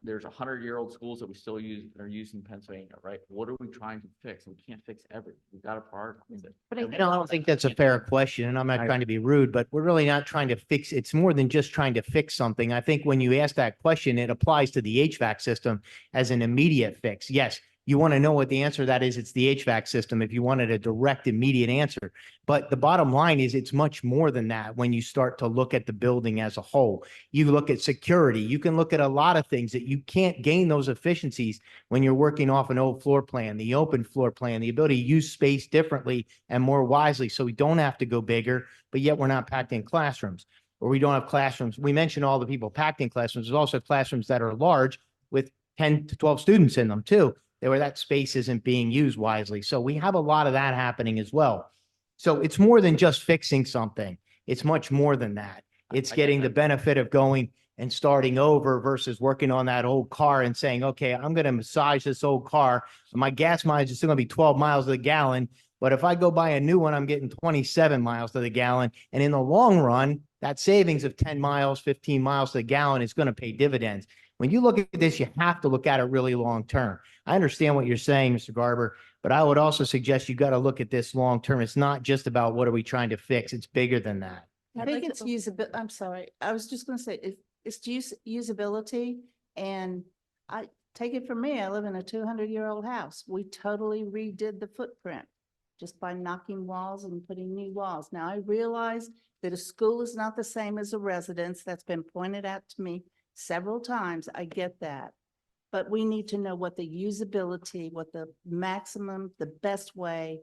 S17: There's 100-year-old schools that we still are using in Pennsylvania, right? What are we trying to fix? We can't fix everything. We got to prioritize it.
S9: But
S6: I don't think that's a fair question, and I'm not
S1: I-
S6: trying to be rude, but we're really not trying to fix. It's more than just trying to fix something. I think when you ask that question, it applies to the HVAC system as an immediate fix. Yes, you want to know what the answer to that is. It's the HVAC system if you wanted a direct, immediate answer. But the bottom line is it's much more than that when you start to look at the building as a whole. You look at security. You can look at a lot of things that you can't gain those efficiencies when you're working off an old floor plan, the open floor plan, the ability to use space differently and more wisely so we don't have to go bigger, but yet we're not packed in classrooms, or we don't have classrooms. We mentioned all the people packed in classrooms. There's also classrooms that are large with 10 to 12 students in them too, where that space isn't being used wisely. So we have a lot of that happening as well. So it's more than just fixing something. It's much more than that. It's
S17: I get
S6: getting the
S17: that.
S6: benefit of going and starting over versus working on that old car and saying, okay, I'm going to massage this old car. My gas mileage is still going to be 12 miles to the gallon. But if I go buy a new one, I'm getting 27 miles to the gallon. And in the long run, that savings of 10 miles, 15 miles to the gallon is going to pay dividends. When you look at this, you have to look at it really long term. I understand what you're saying, Mr. Garber, but I would also suggest you got to look at this long term. It's not just about what are we trying to fix. It's bigger than that.
S15: I think it's usability. I'm sorry. I was just gonna say, it's usability, and I take it from me. I live in a 200-year-old house. We totally redid the footprint. just by knocking walls and putting new walls. Now, I realize that a school is not the same as a residence. That's been pointed out to me several times. I get that. But we need to know what the usability, what the maximum, the best way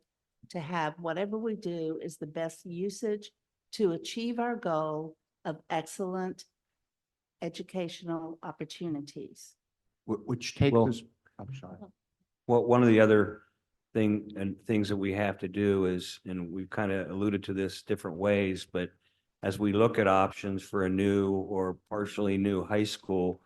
S15: to have whatever we do is the best usage to achieve our goal of excellent educational opportunities.
S5: Which takes
S1: Well-
S5: us, I'm sorry.
S1: Well, one of the other things that we have to do is, and we've kind of alluded to this different ways, but as we look at options for a new or partially new high school,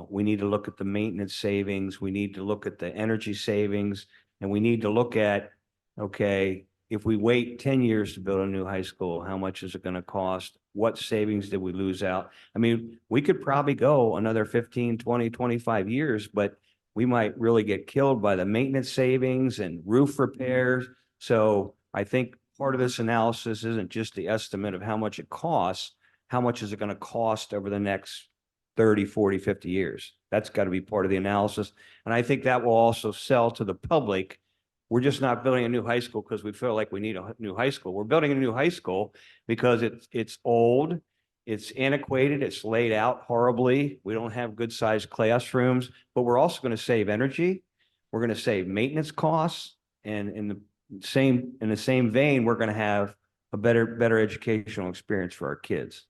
S1: we need to look at the maintenance savings, we need to look at the energy savings, and we need to look at, okay, if we wait 10 years to build a new high school, how much is it going to cost? What savings did we lose out? I mean, we could probably go another 15, 20, 25 years, but we might really get killed by the maintenance savings and roof repairs. So I think part of this analysis isn't just the estimate of how much it costs, how much is it going to cost over the next 30, 40, 50 years. That's got to be part of the analysis. And I think that will also sell to the public. We're just not building a new high school because we feel like we need a new high school. We're building a new high school because it's old, it's antiquated, it's laid out horribly. We don't have good sized classrooms, but we're also going to save energy. We're going to save maintenance costs. And in the same vein, we're going to have a better educational experience for our kids.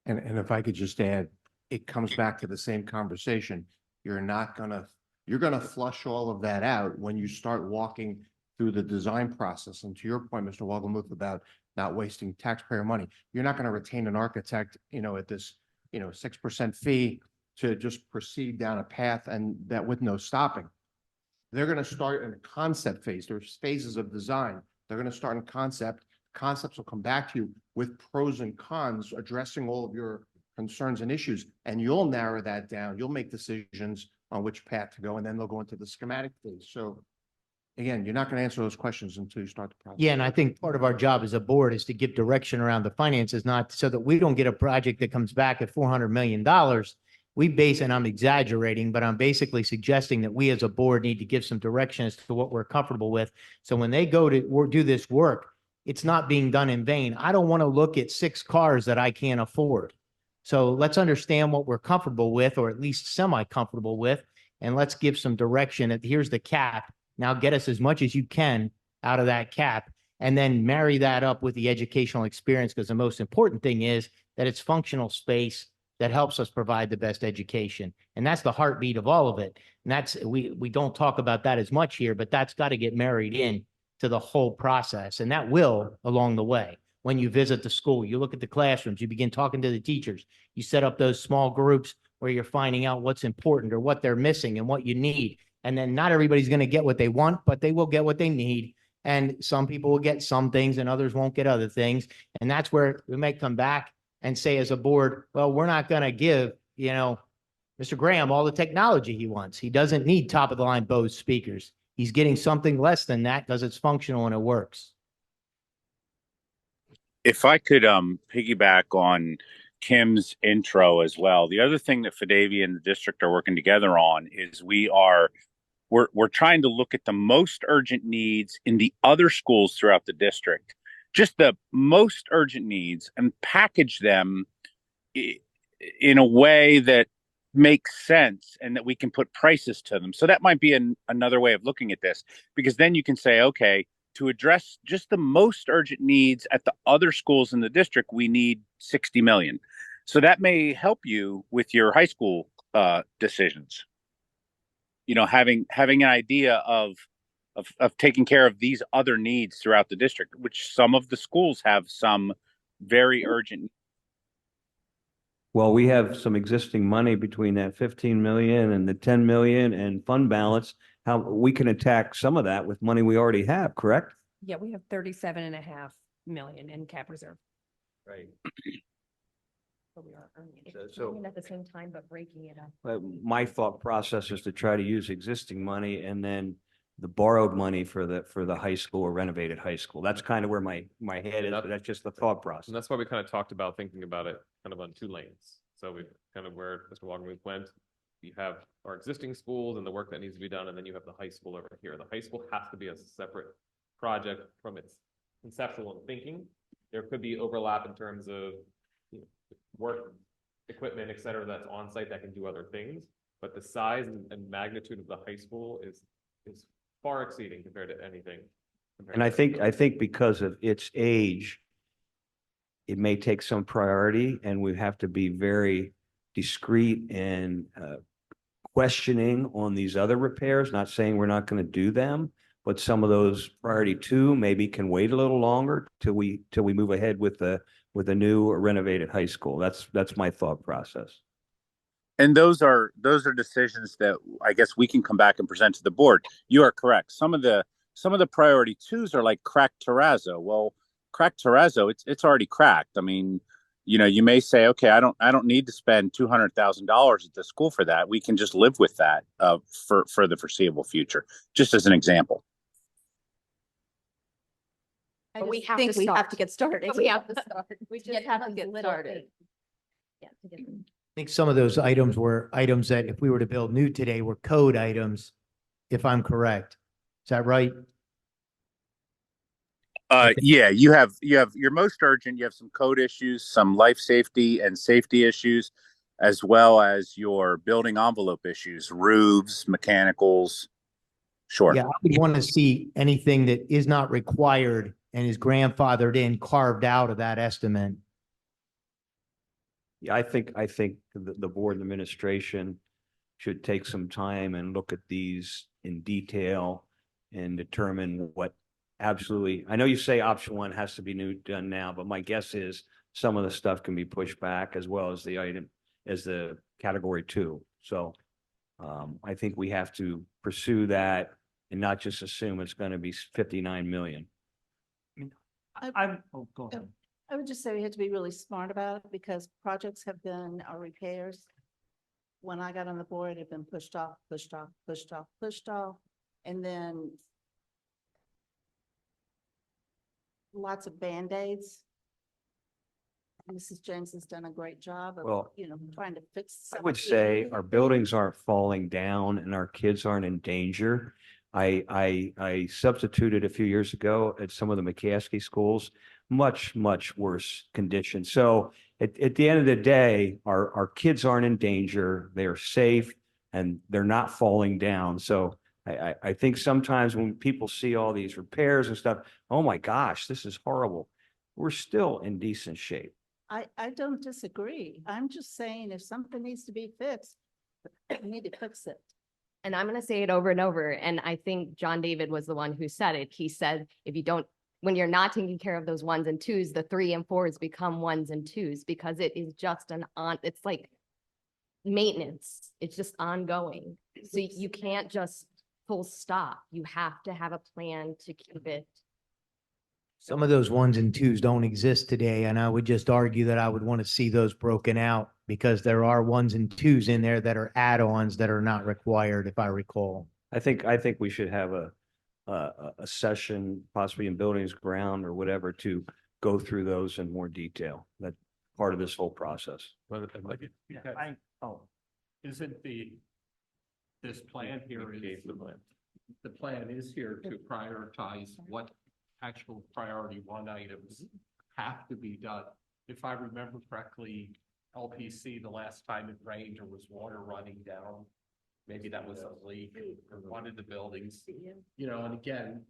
S5: And if I could just add, it comes back to the same conversation. You're gonna flush all of that out when you start walking through the design process. And to your point, Mr. Wogelmuth, about not wasting taxpayer money, you're not gonna retain an architect, at this, 6% fee to just proceed down a path and that with no stopping. They're gonna start in a concept phase. There's phases of design. They're gonna start in concept. Concepts will come back to you with pros and cons, addressing all of your concerns and issues, and you'll narrow that down. You'll make decisions on which path to go, and then they'll go into the schematic phase. So again, you're not going to answer those questions until you start the process.
S6: Yeah, and I think part of our job as a board is to give direction around the finances, not so that we don't get a project that comes back at $400 million. We base, and I'm exaggerating, but I'm basically suggesting that we as a board need to give some direction as to what we're comfortable with. So when they go to do this work, it's not being done in vain. I don't want to look at 6 cars that I can't afford. So let's understand what we're comfortable with, or at least semi-comfortable with, and let's give some direction. Here's the cap. Now get us as much as you can out of that cap, and then marry that up with the educational experience, because the most important thing is that it's functional space that helps us provide the best education. And that's the heartbeat of all of it. And we don't talk about that as much here, but that's got to get married in to the whole process. And that will along the way. When you visit the school, you look at the classrooms, you begin talking to the teachers, you set up those small groups where you're finding out what's important or what they're missing and what you need. And then not everybody's going to get what they want, but they will get what they need. And some people will get some things and others won't get other things. And that's where we may come back and say as a board, well, we're not going to give, Mr. Graham all the technology he wants. He doesn't need top of the line Bose speakers. He's getting something less than that because it's functional and it works.
S16: If I could piggyback on Kim's intro as well. The other thing that Fidavia and the district are working together on is we're trying to look at the most urgent needs in the other schools throughout the district, just the most urgent needs, and package them in a way that makes sense and that we can put prices to them. So that might be another way of looking at this, because then you can say, okay, to address just the most urgent needs at the other schools in the district, we need 60 million. So that may help you with your high school decisions. Having an idea of taking care of these other needs throughout the district, which some of the schools have some very urgent.
S1: Well, we have some existing money between that 15 million and the 10 million and fund balance. How we can attack some of that with money we already have, correct?
S14: Yeah, we have 37.5 million in cap reserve.
S1: Right.
S14: But we are earning it.
S1: So
S9: At the same time, but breaking it up.
S1: my thought process is to try to use existing money and then the borrowed money for the high school or renovated high school. That's kind of where my head is, but that's just the thought process.
S7: And that's why we kind of talked about thinking about it kind of on 2 lanes. So we kind of where Mr. Wogelmuth went, you have our existing schools and the work that needs to be done, and then you have the high school over here. The high school has to be a separate project from its conceptual thinking. There could be overlap in terms of work, equipment, et cetera, that's on site that can do other things. But the size and magnitude of the high school is far exceeding compared to anything.
S1: And I think because of its age, it may take some priority, and we have to be very discreet and questioning on these other repairs, not saying we're not going to do them, but some of those priority two maybe can wait a little longer till we move ahead with a new or renovated high school. That's my thought process.
S16: And those are decisions that I guess we can come back and present to the board. You are correct. Some of the priority twos are like cracked terrazzo. Well, cracked terrazzo, it's already cracked. I mean, you may say, okay, I don't need to spend $200,000 at the school for that. We can just live with that for the foreseeable future, just as an example.
S18: I
S4: But we
S18: just
S4: have
S18: think
S4: to
S18: we have
S4: start.
S18: to get started.
S4: We have to start.
S18: We
S4: You
S18: just
S4: have
S18: have
S4: to
S18: to
S4: get
S18: little
S4: started.
S18: things. Yeah. to get them.
S6: I think some of those items were items that if we were to build new today were code items, if I'm correct. Is that right?
S16: Yeah, you have your most urgent, you have some code issues, some life safety and safety issues, as well as your building envelope issues, roofs, mechanicals. Sure.
S6: Yeah, I would want to see anything that is not required and is grandfathered in, carved out of that estimate.
S1: Yeah, I think the board and administration should take some time and look at these in detail and determine what absolutely, I know you say option one has to be done now, but my guess is some of the stuff can be pushed back as well as the category two. So I think we have to pursue that and not just assume it's going to be 59 million.
S8: Go ahead.
S15: I would just say we have to be really smart about it because projects have been, or repairs. When I got on the board, have been pushed off, pushed off, pushed off, pushed off, and then lots of Band-Aids. Mrs. James has done a great job of,
S1: Well,
S15: trying to fix.
S1: I would
S15: some
S1: say
S15: issues.
S1: our buildings aren't falling down and our kids aren't in danger. I substituted a few years ago at some of the McCaskey schools, much worse condition. So at the end of the day, our kids aren't in danger. They are safe and they're not falling down. So I think sometimes when people see all these repairs and stuff, oh my gosh, this is horrible. We're still in decent shape.
S15: I don't disagree. I'm just saying if something needs to be fixed, we need to fix it.
S9: And I'm going to say it over and over. And I think John David was the one who said it. He said, when you're not taking care of those ones and twos, the 3 and 4s become 1s and 2s because it is just it's like maintenance. It's just ongoing. So you can't just full stop. You have to have a plan to keep it.
S6: Some of those 1s and 2s don't exist today, and I would just argue that I would want to see those broken out because there are 1s and 2s in there that are add-ons that are not required, if I recall.
S1: I think we should have a session, possibly in buildings, ground or whatever, to go through those in more detail. That's part of this whole process.
S13: Isn't this plan here is, the plan is here to prioritize what actual priority one items have to be done. If I remember correctly, LPC, the last time it rained, there was water running down. Maybe that was a leak in one of the buildings, and again.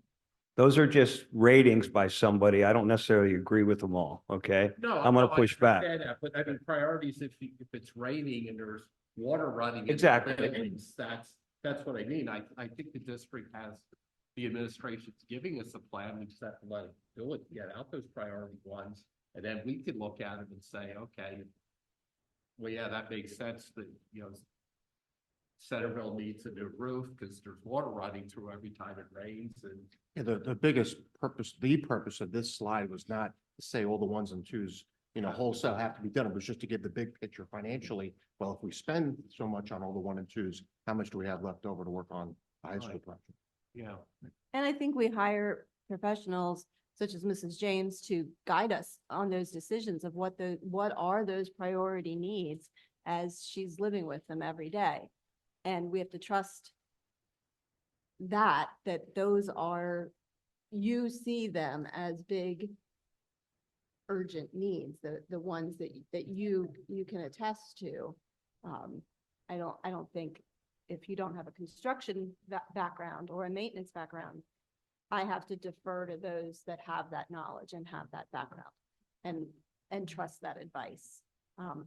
S1: Those are just ratings by somebody. I don't necessarily agree with them all, okay?
S13: No,
S1: I'm going to
S13: I
S1: push back.
S13: understand that, but I mean, priorities, if it's raining and there's water running. in
S1: Exactly.
S13: buildings, that's what I mean. I think the district has, the administration's giving us a plan. We just have to let it do it, get out those priority ones. And then we can look at them and say, okay, well, yeah, that makes sense that, Centerville needs a new roof because there's water running through every time it rains and.
S5: Yeah, the biggest purpose, the purpose of this slide was not to say all the 1s and 2s, wholesale have to be done. It was just to give the big picture financially. Well, if we spend so much on all the 1 and 2s, how much do we have left over to work on the high school project?
S13: Yeah.
S18: And I think we hire professionals such as Mrs. James to guide us on those decisions of what are those priority needs as she's living with them every day. And we have to trust that those are you see them as big urgent needs, the ones that you can attest to. I don't think if you don't have a construction background or a maintenance background, I have to defer to those that have that knowledge and have that background and trust that advice.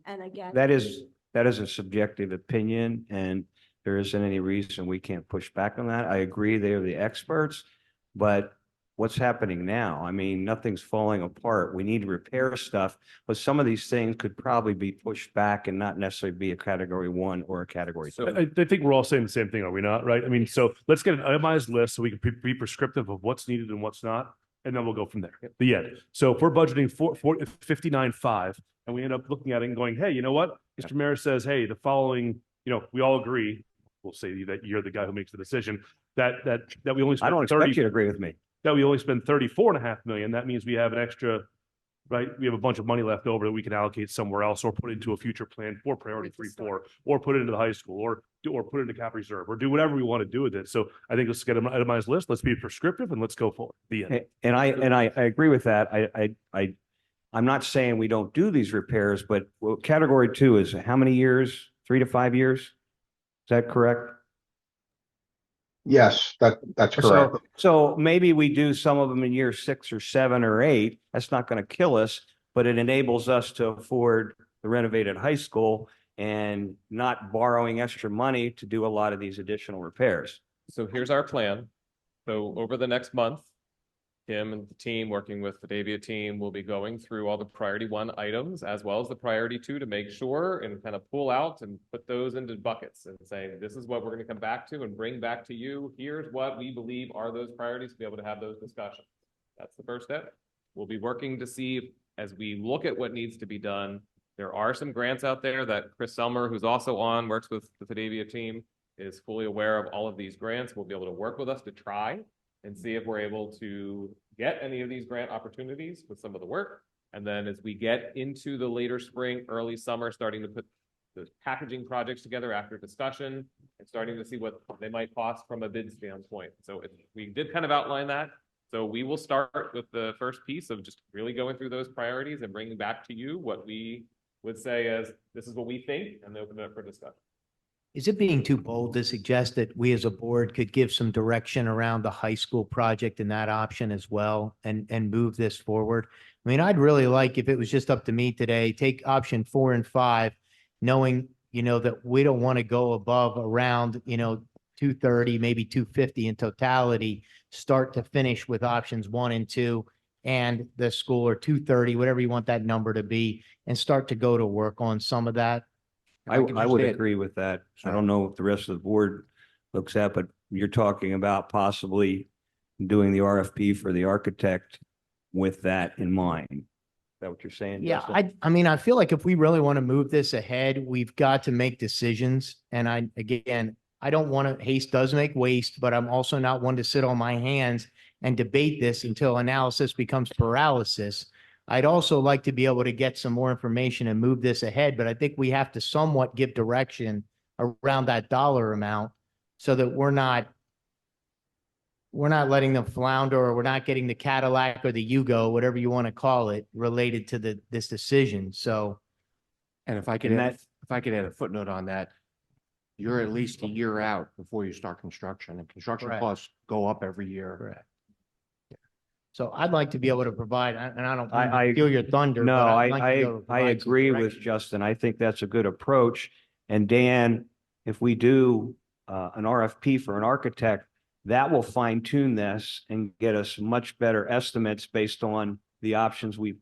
S18: And again.
S1: That is a subjective opinion, and there isn't any reason we can't push back on that. I agree, they are the experts, but what's happening now? I mean, nothing's falling apart. We need to repair stuff, but some of these things could probably be pushed back and not necessarily be a category 1 or a category 2.
S19: I think we're all saying the same thing, are we not? Right? I mean, so let's get an itemized list so we can be prescriptive of what's needed and what's not, and then we'll go from there. The end. So if we're budgeting 59.5, and we end up looking at it and going, hey, you know what? Mr. Mayor says, hey, the following, we all agree. We'll say that you're the guy who makes the decision that we only.
S1: I don't expect you to agree with me.
S19: That we only spend 34.5 million. That means we have an extra, right? We have a bunch of money left over that we can allocate somewhere else or put into a future plan for priority 3-4, or put it into the high school, or put it into cap reserve, or do whatever we want to do with it. So I think let's get an itemized list. Let's be prescriptive and let's go forward. The end.
S1: And I agree with that. I'm not saying we don't do these repairs, but category 2 is how many years? 3 to 5 years? Is that correct?
S5: Yes, that's correct.
S1: So maybe we do some of them in year 6 or 7 or 8. That's not going to kill us, but it enables us to afford the renovated high school and not borrowing extra money to do a lot of these additional repairs.
S7: So here's our plan. So over the next month, Kim and the team working with the Davia team will be going through all the priority 1 items as well as the priority 2 to make sure and kind of pull out and put those into buckets and say, this is what we're going to come back to and bring back to you. Here's what we believe are those priorities to be able to have those discussions. That's the first step. We'll be working to see as we look at what needs to be done. There are some grants out there that Chris Selmer, who's also works with the Davia team, is fully aware of all of these grants. Will be able to work with us to try and see if we're able to get any of these grant opportunities with some of the work. And then as we get into the later spring, early summer, starting to put those packaging projects together after discussion and starting to see what they might cost from a bid standpoint. So we did kind of outline that. So we will start with the first piece of just really going through those priorities and bringing back to you what we would say as this is what we think, and open it up for discussion.
S6: Is it being too bold to suggest that we as a board could give some direction around the high school project and that option as well and move this forward? I mean, I'd really like, if it was just up to me today, take option 4 and 5, knowing, that we don't want to go above around, 230, maybe 250 in totality, start to finish with options 1 and 2 and the school, or 230, whatever you want that number to be, and start to go to work on some of that.
S1: I would agree with that. I don't know if the rest of the board looks at, but you're talking about possibly doing the RFP for the architect with that in mind. Is that what you're saying?
S6: Yeah,
S1: Justin?
S6: I mean, I feel like if we really want to move this ahead, we've got to make decisions. And I don't want to, haste does make waste, but I'm also not one to sit on my hands and debate this until analysis becomes paralysis. I'd also like to be able to get some more information and move this ahead, but I think we have to somewhat give direction around that dollar amount so that we're not letting them flounder, or we're not getting the Cadillac or the Yugo, whatever you want to call it, related to this decision. So.
S5: And if I could add a footnote on that, you're at least a year out before you start construction, and construction
S6: Correct.
S5: costs go up every year.
S6: Correct. So I'd like to be able to provide, and I don't want
S1: I
S6: to steal your thunder.
S1: No,
S6: but I'd like to be able to
S1: I
S6: provide some
S1: agree with
S6: direction.
S1: Justin. I think that's a good approach. And Dan, if we do an RFP for an architect, that will fine tune this and get us much better estimates based on the options we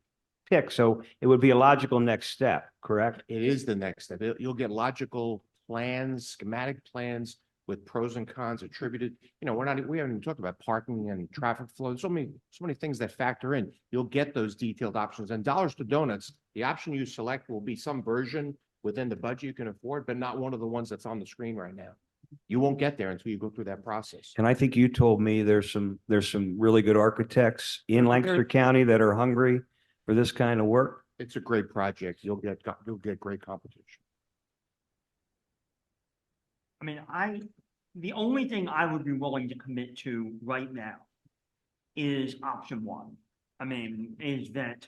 S1: pick. So it would be a logical next step, correct?
S5: It is the next step. You'll get logical plans, schematic plans with pros and cons attributed. We haven't even talked about parking and traffic flow. So many things that factor in. You'll get those detailed options, and dollars to donuts. The option you select will be some version within the budget you can afford, but not one of the ones that's on the screen right now. You won't get there until you go through that process.
S1: And I think you told me there's some really good architects in Lancaster County that are hungry for this kind of work.
S5: It's a great project. You'll get great competition.
S8: I mean, the only thing I would be willing to commit to right now is option one. I mean, is that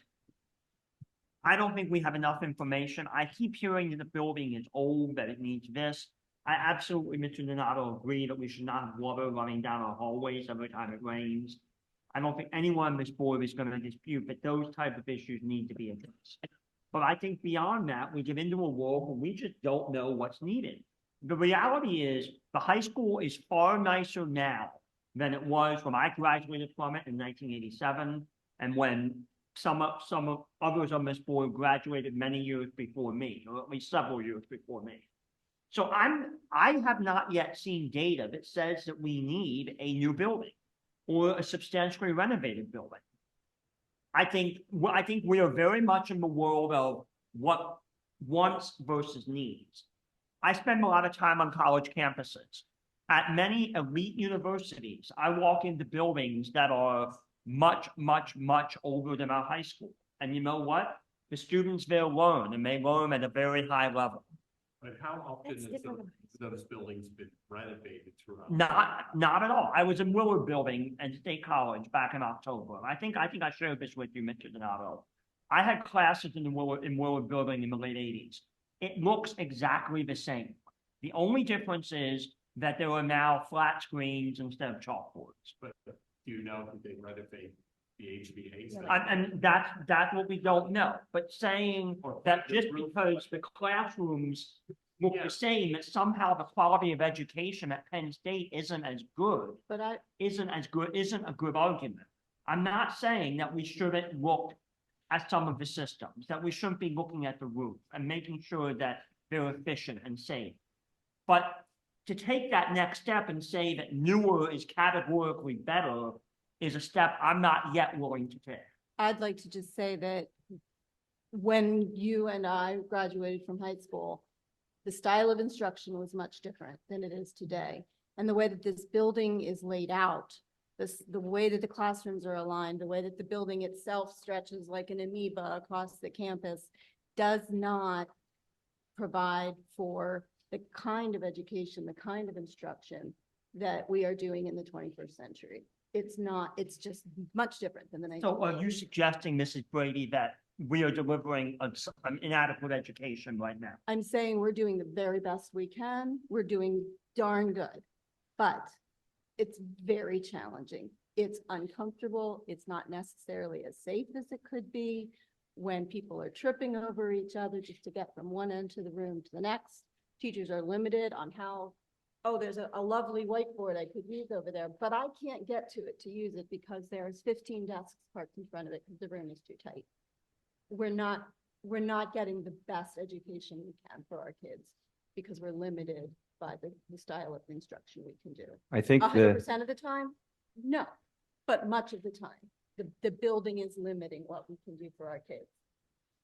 S8: I don't think we have enough information. I keep hearing that the building is old, that it needs this. I absolutely, Mr. Donato, agree that we should not have water running down our hallways every time it rains. I don't think anyone on this board is gonna dispute that those type of issues need to be addressed. But I think beyond that, we get into a world where we just don't know what's needed. The reality is, the high school is far nicer now than it was when I graduated from it in 1987, and when some of others on this board graduated many years before me, or at least several years before me. So I have not yet seen data that says that we need a new building or a substantially renovated building. I think we are very much in the world of what wants versus needs. I spend a lot of time on college campuses. At many elite universities, I walk into buildings that are much, much, much older than our high school. And you know what? The students there learn, and they learn at a very high level.
S13: But how often has those buildings been renovated throughout?
S8: Not at all. I was in Willard Building at State College back in October. I think I shared this with you, Mr. Donato. I had classes in Willard Building in the late 80s. It looks exactly the same. The only difference is that there are now flat screens instead of chalkboards.
S13: But do you know if they renovate the HVAC?
S8: And that's what we don't know. But saying that just because the classrooms look the same, that somehow the quality of education at Penn State isn't as good, isn't a good argument. I'm not saying that we shouldn't look at some of the systems, that we shouldn't be looking at the roof and making sure that they're efficient and safe. But to take that next step and say that newer is categorically better is a step I'm not yet willing to take.
S18: I'd like to just say that when you and I graduated from high school, the style of instruction was much different than it is today. And the way that this building is laid out, the way that the classrooms are aligned, the way that the building itself stretches like an amoeba across the campus does not provide for the kind of education, the kind of instruction that we are doing in the 21st century. It's just much different than the 19th.
S8: So are you suggesting, Mrs. Brady, that we are delivering an inadequate education right now?
S18: I'm saying we're doing the very best we can. We're doing darn good, but it's very challenging. It's uncomfortable. It's not necessarily as safe as it could be when people are tripping over each other just to get from one end of the room to the next. Teachers are limited on how, oh, there's a lovely whiteboard I could use over there, but I can't get to it to use it because there's 15 desks parked in front of it because the room is too tight. We're not getting the best education we can for our kids because we're limited by the style of instruction we can do.
S1: I think
S18: 100% of the time, no, but much of the time, the building is limiting what we can do for our kids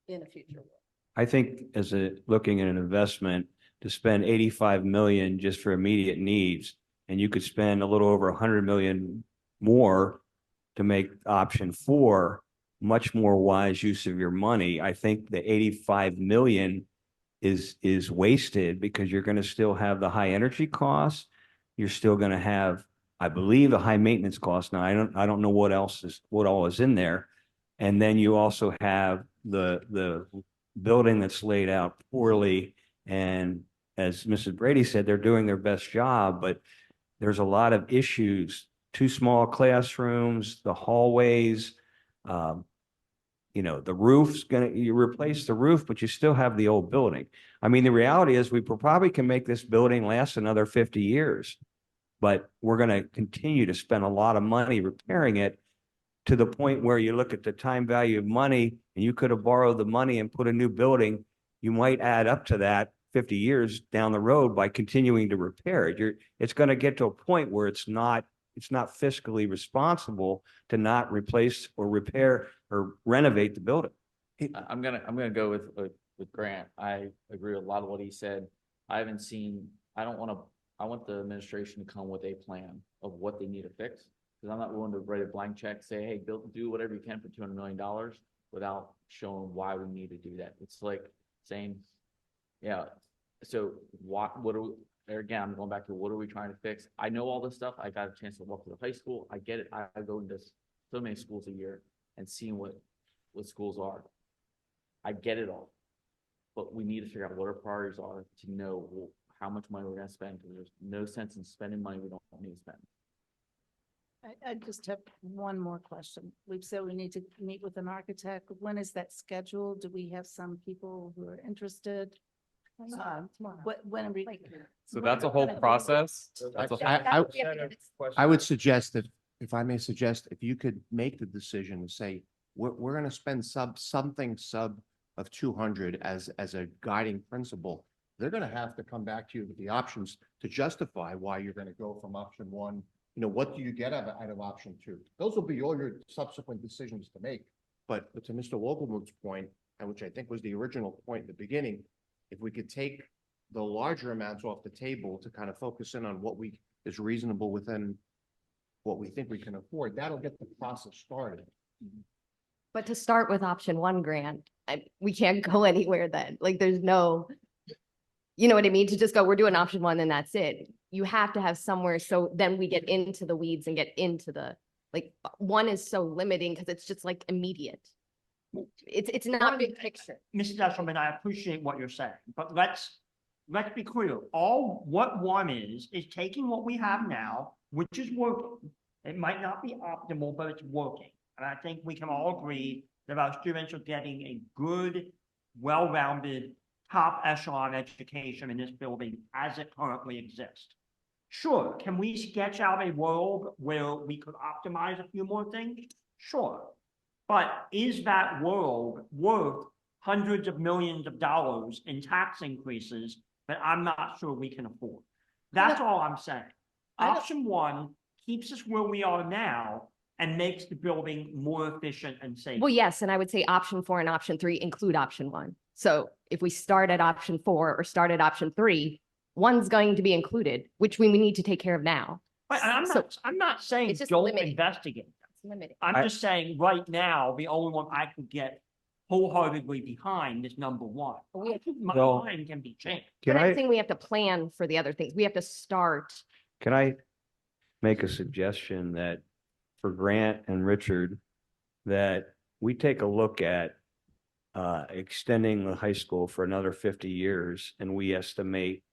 S18: in a future world.
S1: I think looking at an investment to spend 85 million just for immediate needs, and you could spend a little over 100 million more to make option 4 much more wise use of your money. I think the 85 million is wasted because you're going to still have the high energy costs. You're still going to have, I believe, a high maintenance cost. Now, I don't know what all is in there. And then you also have the building that's laid out poorly. And as Mrs. Brady said, they're doing their best job, but there's a lot of issues. Too small classrooms, the hallways, the roof's you replace the roof, but you still have the old building. I mean, the reality is we probably can make this building last another 50 years, but we're going to continue to spend a lot of money repairing it to the point where you look at the time value of money and you could have borrowed the money and put a new building. You might add up to that 50 years down the road by continuing to repair it. It's going to get to a point where it's not fiscally responsible to not replace or repair or renovate the building.
S17: I'm gonna go with Grant. I agree with a lot of what he said. I want the administration to come with a plan of what they need to fix. Because I'm not willing to write a blank check, say, hey, do whatever you can for $200 million without showing why we need to do that. It's like saying, yeah, so what are we, again, I'm going back to what are we trying to fix? I know all this stuff. I got a chance to walk to the high school. I get it. I go into so many schools a year and seeing what schools are. I get it all. But we need to figure out what our priorities are to know how much money we're gonna spend. There's no sense in spending money we don't need to spend.
S15: I just have one more question. We've said we need to meet with an architect. When is that scheduled? Do we have some people who are interested? When are we?
S7: So that's a whole process. That's a
S5: I would suggest that, if I may suggest, if you could make the decision and say, we're gonna spend something sub of 200 as a guiding principle, they're gonna have to come back to you with the options to justify why you're gonna go from option one. You know, what do you get out of option two? Those will be all your subsequent decisions to make. But to Mr. Wogelman's point, and which I think was the original point in the beginning, if we could take the larger amounts off the table to kind of focus in on what is reasonable within what we think we can afford, that'll get the process started.
S9: But to start with option one grant, we can't go anywhere then. Like there's no, you know what I mean? To just go, we're doing option one and that's it. You have to have somewhere. So then we get into the weeds and get into like one is so limiting because it's just like immediate. It's not big picture.
S8: Mrs. Esselman, I appreciate what you're saying, but let's be clear. What one is taking what we have now, which is working. It might not be optimal, but it's working. And I think we can all agree that our students are getting a good, well-rounded, top echelon education in this building as it currently exists. Sure, can we sketch out a world where we could optimize a few more things? Sure. But is that world worth hundreds of millions of dollars in tax increases that I'm not sure we can afford? That's all I'm saying. Option one keeps us where we are now and makes the building more efficient and safe.
S9: Well, yes, and I would say option 4 and option 3 include option 1. So if we start at option 4 or start at option 3, one's going to be included, which we need to take care of now.
S8: But I'm not saying
S9: it's just
S8: don't
S9: limiting.
S8: investigate.
S9: It's limited.
S8: I'm just saying right now, the only one I could get wholeheartedly behind is number one. My
S1: Well,
S8: mind can be changed.
S1: Can
S9: But I'm
S1: I,
S9: saying we have to plan for the other things. We have to start.
S1: can I make a suggestion that for Grant and Richard, that we take a look at extending the high school for another 50 years, and we estimate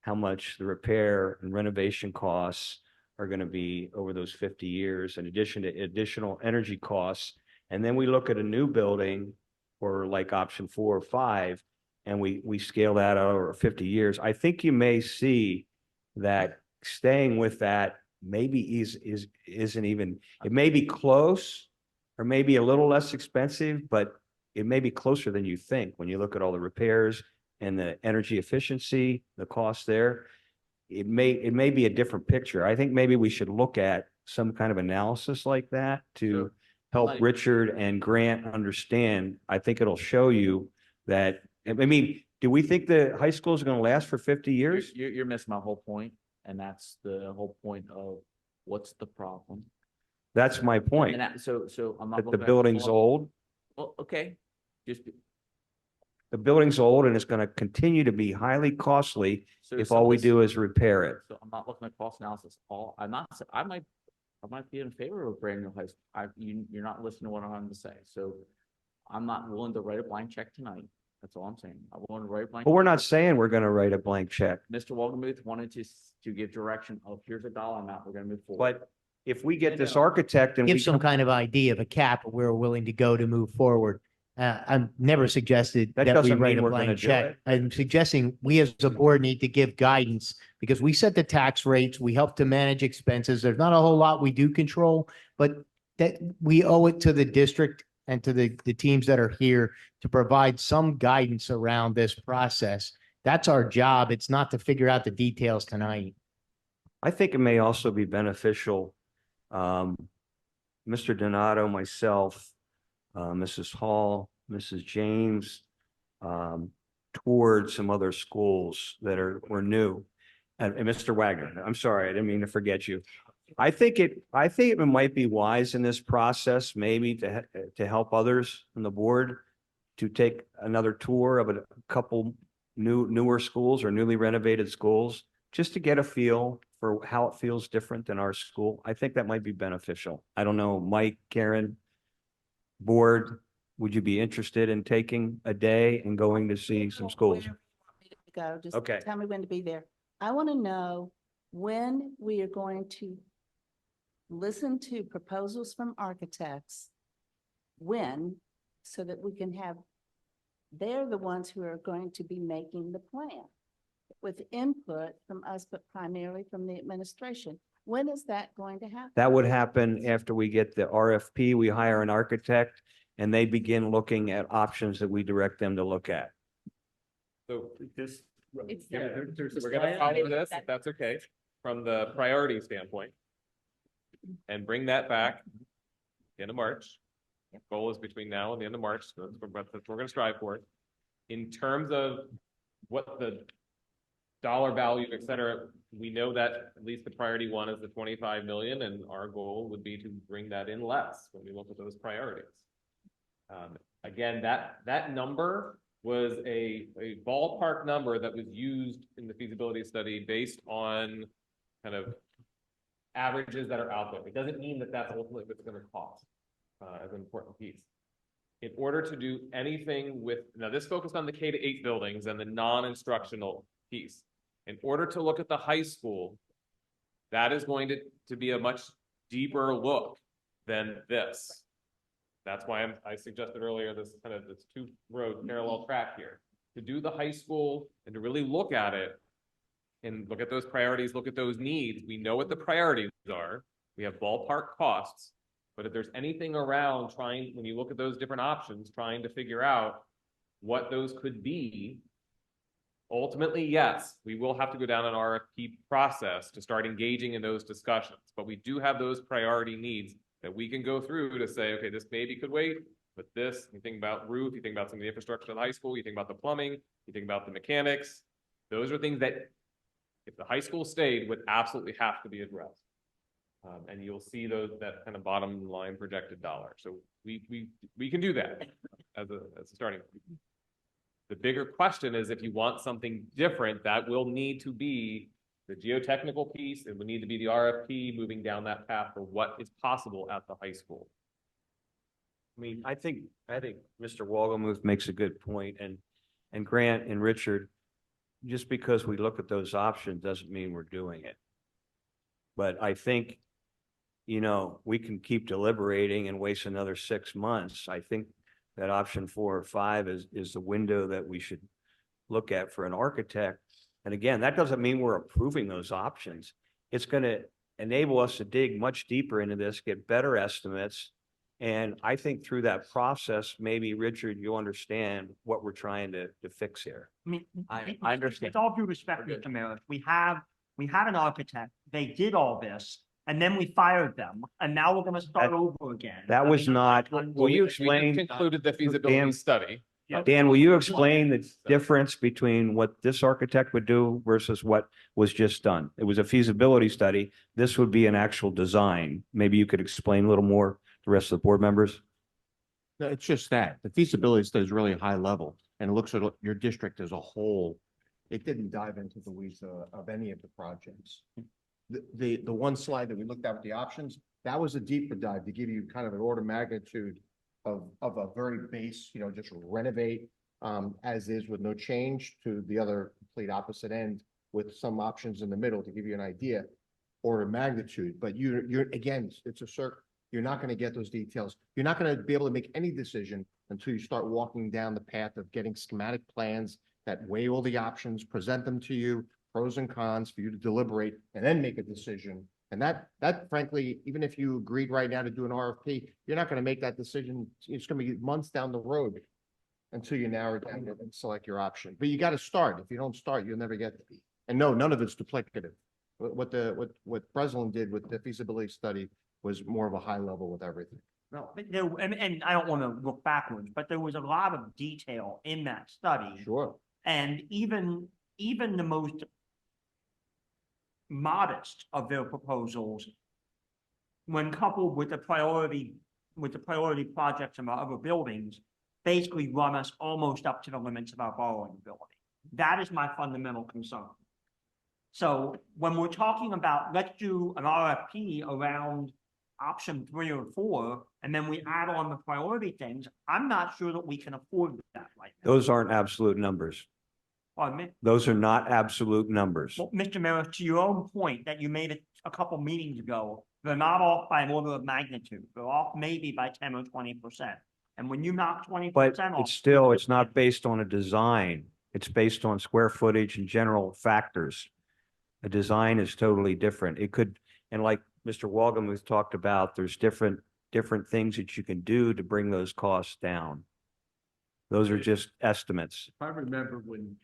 S1: how much the repair and renovation costs are going to be over those 50 years, in addition to additional energy costs. And then we look at a new building, or like option 4 or 5, and we scale that out over 50 years. I think you may see that staying with that maybe isn't even, it may be close or maybe a little less expensive, but it may be closer than you think when you look at all the repairs and the energy efficiency, the cost there. It may be a different picture. I think maybe we should look at some kind of analysis like that to help
S17: Like-
S1: Richard and Grant understand. I think it'll show you that, I mean, do we think the high school is going to last for 50 years?
S17: You're missing my whole point, and that's the whole point of what's the problem.
S1: That's my point.
S17: And that, so I'm not.
S1: That the
S17: looking at
S1: building's
S17: cost.
S1: old.
S17: Well, okay, just.
S1: The building's old and it's going to continue to be highly costly
S17: so
S1: if
S17: some
S1: all
S17: of
S1: we
S17: this-
S1: do is repair it.
S17: So I'm not looking at cost analysis. I might be in favor of a brand new high school. You're not listening to what I'm having to say. So I'm not willing to write a blank check tonight. That's all I'm saying. I want to write a blank.
S1: But we're
S17: check.
S1: not saying we're going to write a blank check.
S17: Mr. Wohlgemuth wanted to give direction of here's a dollar amount. We're going to move forward.
S1: But if we get this architect and
S6: Give
S1: we
S6: some kind of idea of a cap where we're willing to go to move forward. I've never suggested
S1: That
S6: that we
S1: doesn't
S6: write
S1: mean
S6: a
S1: we're gonna
S6: blank
S1: do
S6: check.
S1: it.
S6: I'm suggesting we as a board need to give guidance because we set the tax rates, we help to manage expenses. There's not a whole lot we do control, but that we owe it to the district and to the teams that are here to provide some guidance around this process. That's our job. It's not to figure out the details tonight.
S1: I think it may also be beneficial. Mr. Donato, myself, Mrs. Hall, Mrs. James, toured some other schools that were new. And Mr. Wagner, I'm sorry, I didn't mean to forget you. I think it might be wise in this process, maybe to help others on the board to take another tour of a couple newer schools or newly renovated schools, just to get a feel for how it feels different than our school. I think that might be beneficial. I don't know, Mike, Karen, board, would you be interested in taking a day and going to see some schools?
S15: Where you want me to Go, just
S1: Okay.
S15: tell me when to be there. I want to know when we are going to listen to proposals from architects. When, so that we can have, they're the ones who are going to be making the plan with input from us, but primarily from the administration. When is that going to happen?
S1: That would happen after we get the RFP, we hire an architect and they begin looking at options that we direct them to look at.
S7: So
S8: This,
S9: It's
S7: yeah,
S9: the-
S7: we're gonna follow this, if that's okay, from the priority standpoint. And bring that back end of March. Goal is between now and the end of March, so that's what we're gonna strive for. In terms of what the dollar value, et cetera, we know that at least the priority one is the 25 million, and our goal would be to bring that in less when we look at those priorities. Again, that number was a ballpark number that was used in the feasibility study based on kind of averages that are out there. It doesn't mean that that's ultimately what's going to cost as an important piece. In order to do anything with, now this focused on the K-8 buildings and the non-instructional piece. In order to look at the high school, that is going to be a much deeper look than this. That's why I suggested earlier this two-road parallel track here. To do the high school and to really look at it and look at those priorities, look at those needs. We know what the priorities are. We have ballpark costs. But if there's anything around when you look at those different options, trying to figure out what those could be, ultimately, yes, we will have to go down an RFP process to start engaging in those discussions. But we do have those priority needs that we can go through to say, okay, this maybe could wait, but this, you think about roof, you think about some of the infrastructure of the high school, you think about the plumbing, you think about the mechanics. Those are things that, if the high school stayed, would absolutely have to be addressed. And you'll see that kind of bottom line projected dollar. So we can do that as a starting point. The bigger question is, if you want something different, that will need to be the geotechnical piece. It would need to be the RFP moving down that path for what is possible at the high school.
S1: I mean, I think Mr. Wogelmuth makes a good point, and Grant and Richard, just because we look at those options doesn't mean we're doing it. But I think, we can keep deliberating and waste another 6 months. I think that option 4 or 5 is the window that we should look at for an architect. And again, that doesn't mean we're approving those options. It's going to enable us to dig much deeper into this, get better estimates. And I think through that process, maybe Richard, you'll understand what we're trying to fix here.
S8: I mean,
S1: I understand.
S8: With all due respect, Mr. Mayor, we had an architect, they did all this, and then we fired them, and now we're gonna start over again.
S1: That was not, will you
S7: We
S1: explain?
S7: concluded the feasibility
S1: Dan-
S7: study.
S1: Dan, will you explain the difference between what this architect would do versus what was just done? It was a feasibility study. This would be an actual design. Maybe you could explain a little more to the rest of the board members?
S5: No, it's just that. The feasibility study is really high level and looks at your district as a whole. It didn't dive into the weeds of any of the projects. The one slide that we looked at with the options, that was a deeper dive to give you kind of an order of magnitude of a very base, just renovate as is with no change, to the other complete opposite end with some options in the middle to give you an idea or a magnitude. But you're again, it's a circle. You're not going to get those details. You're not going to be able to make any decision until you start walking down the path of getting schematic plans that weigh all the options, present them to you, pros and cons for you to deliberate, and then make a decision. And that frankly, even if you agreed right now to do an RFP, you're not going to make that decision. It's going to be months down the road until you narrow it down and select your option. But you got to start. If you don't start, you'll never get to be. And no, none of it's duplicative. What Breslin did with the feasibility study was more of a high level with everything.
S8: No, but and I don't want to look backwards, but there was a lot of detail in that study.
S5: Sure.
S8: And even the most modest of their proposals, when coupled with the priority projects and our other buildings, basically run us almost up to the limits of our borrowing ability. That is my fundamental concern. So when we're talking about, let's do an RFP around option 3 or 4, and then we add on the priority things, I'm not sure that we can afford that right now.
S1: Those aren't absolute numbers.
S8: Pardon me?
S1: Those are not absolute numbers.
S8: Well, Mr. Mayor, to your own point that you made a couple meetings ago, they're not off by an order of magnitude. They're off maybe by 10 or 20%. And when you knock 20%
S1: But
S8: off.
S1: it's still, it's not based on a design. It's based on square footage and general factors. A design is totally different. It could, and like Mr. Walgum has talked about, there's different things that you can do to bring those costs down. Those are just estimates.
S13: I remember when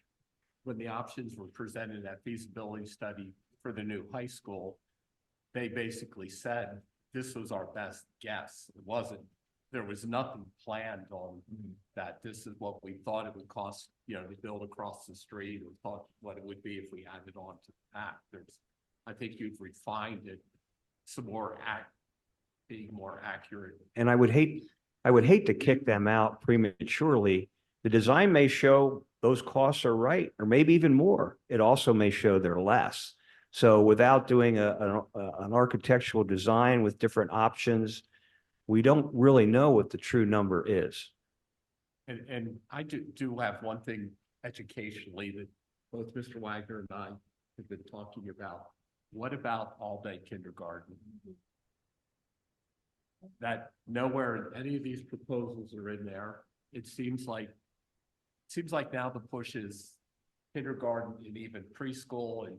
S13: the options were presented in that feasibility study for the new high school, they basically said this was our best guess. It wasn't, there was nothing planned on that. This is what we thought it would cost, you know, to build across the street, or thought what it would be if we added on to the pack. I think you've refined it some more, being more accurate.
S1: And I would hate to kick them out prematurely. The design may show those costs are right, or maybe even more. It also may show they're less. So without doing an architectural design with different options, we don't really know what the true number is.
S13: And I do have one thing educationally that both Mr. Wagner and I have been talking about. What about all-day kindergarten? That nowhere in any of these proposals are in there. It seems like now the push is kindergarten and even preschool, and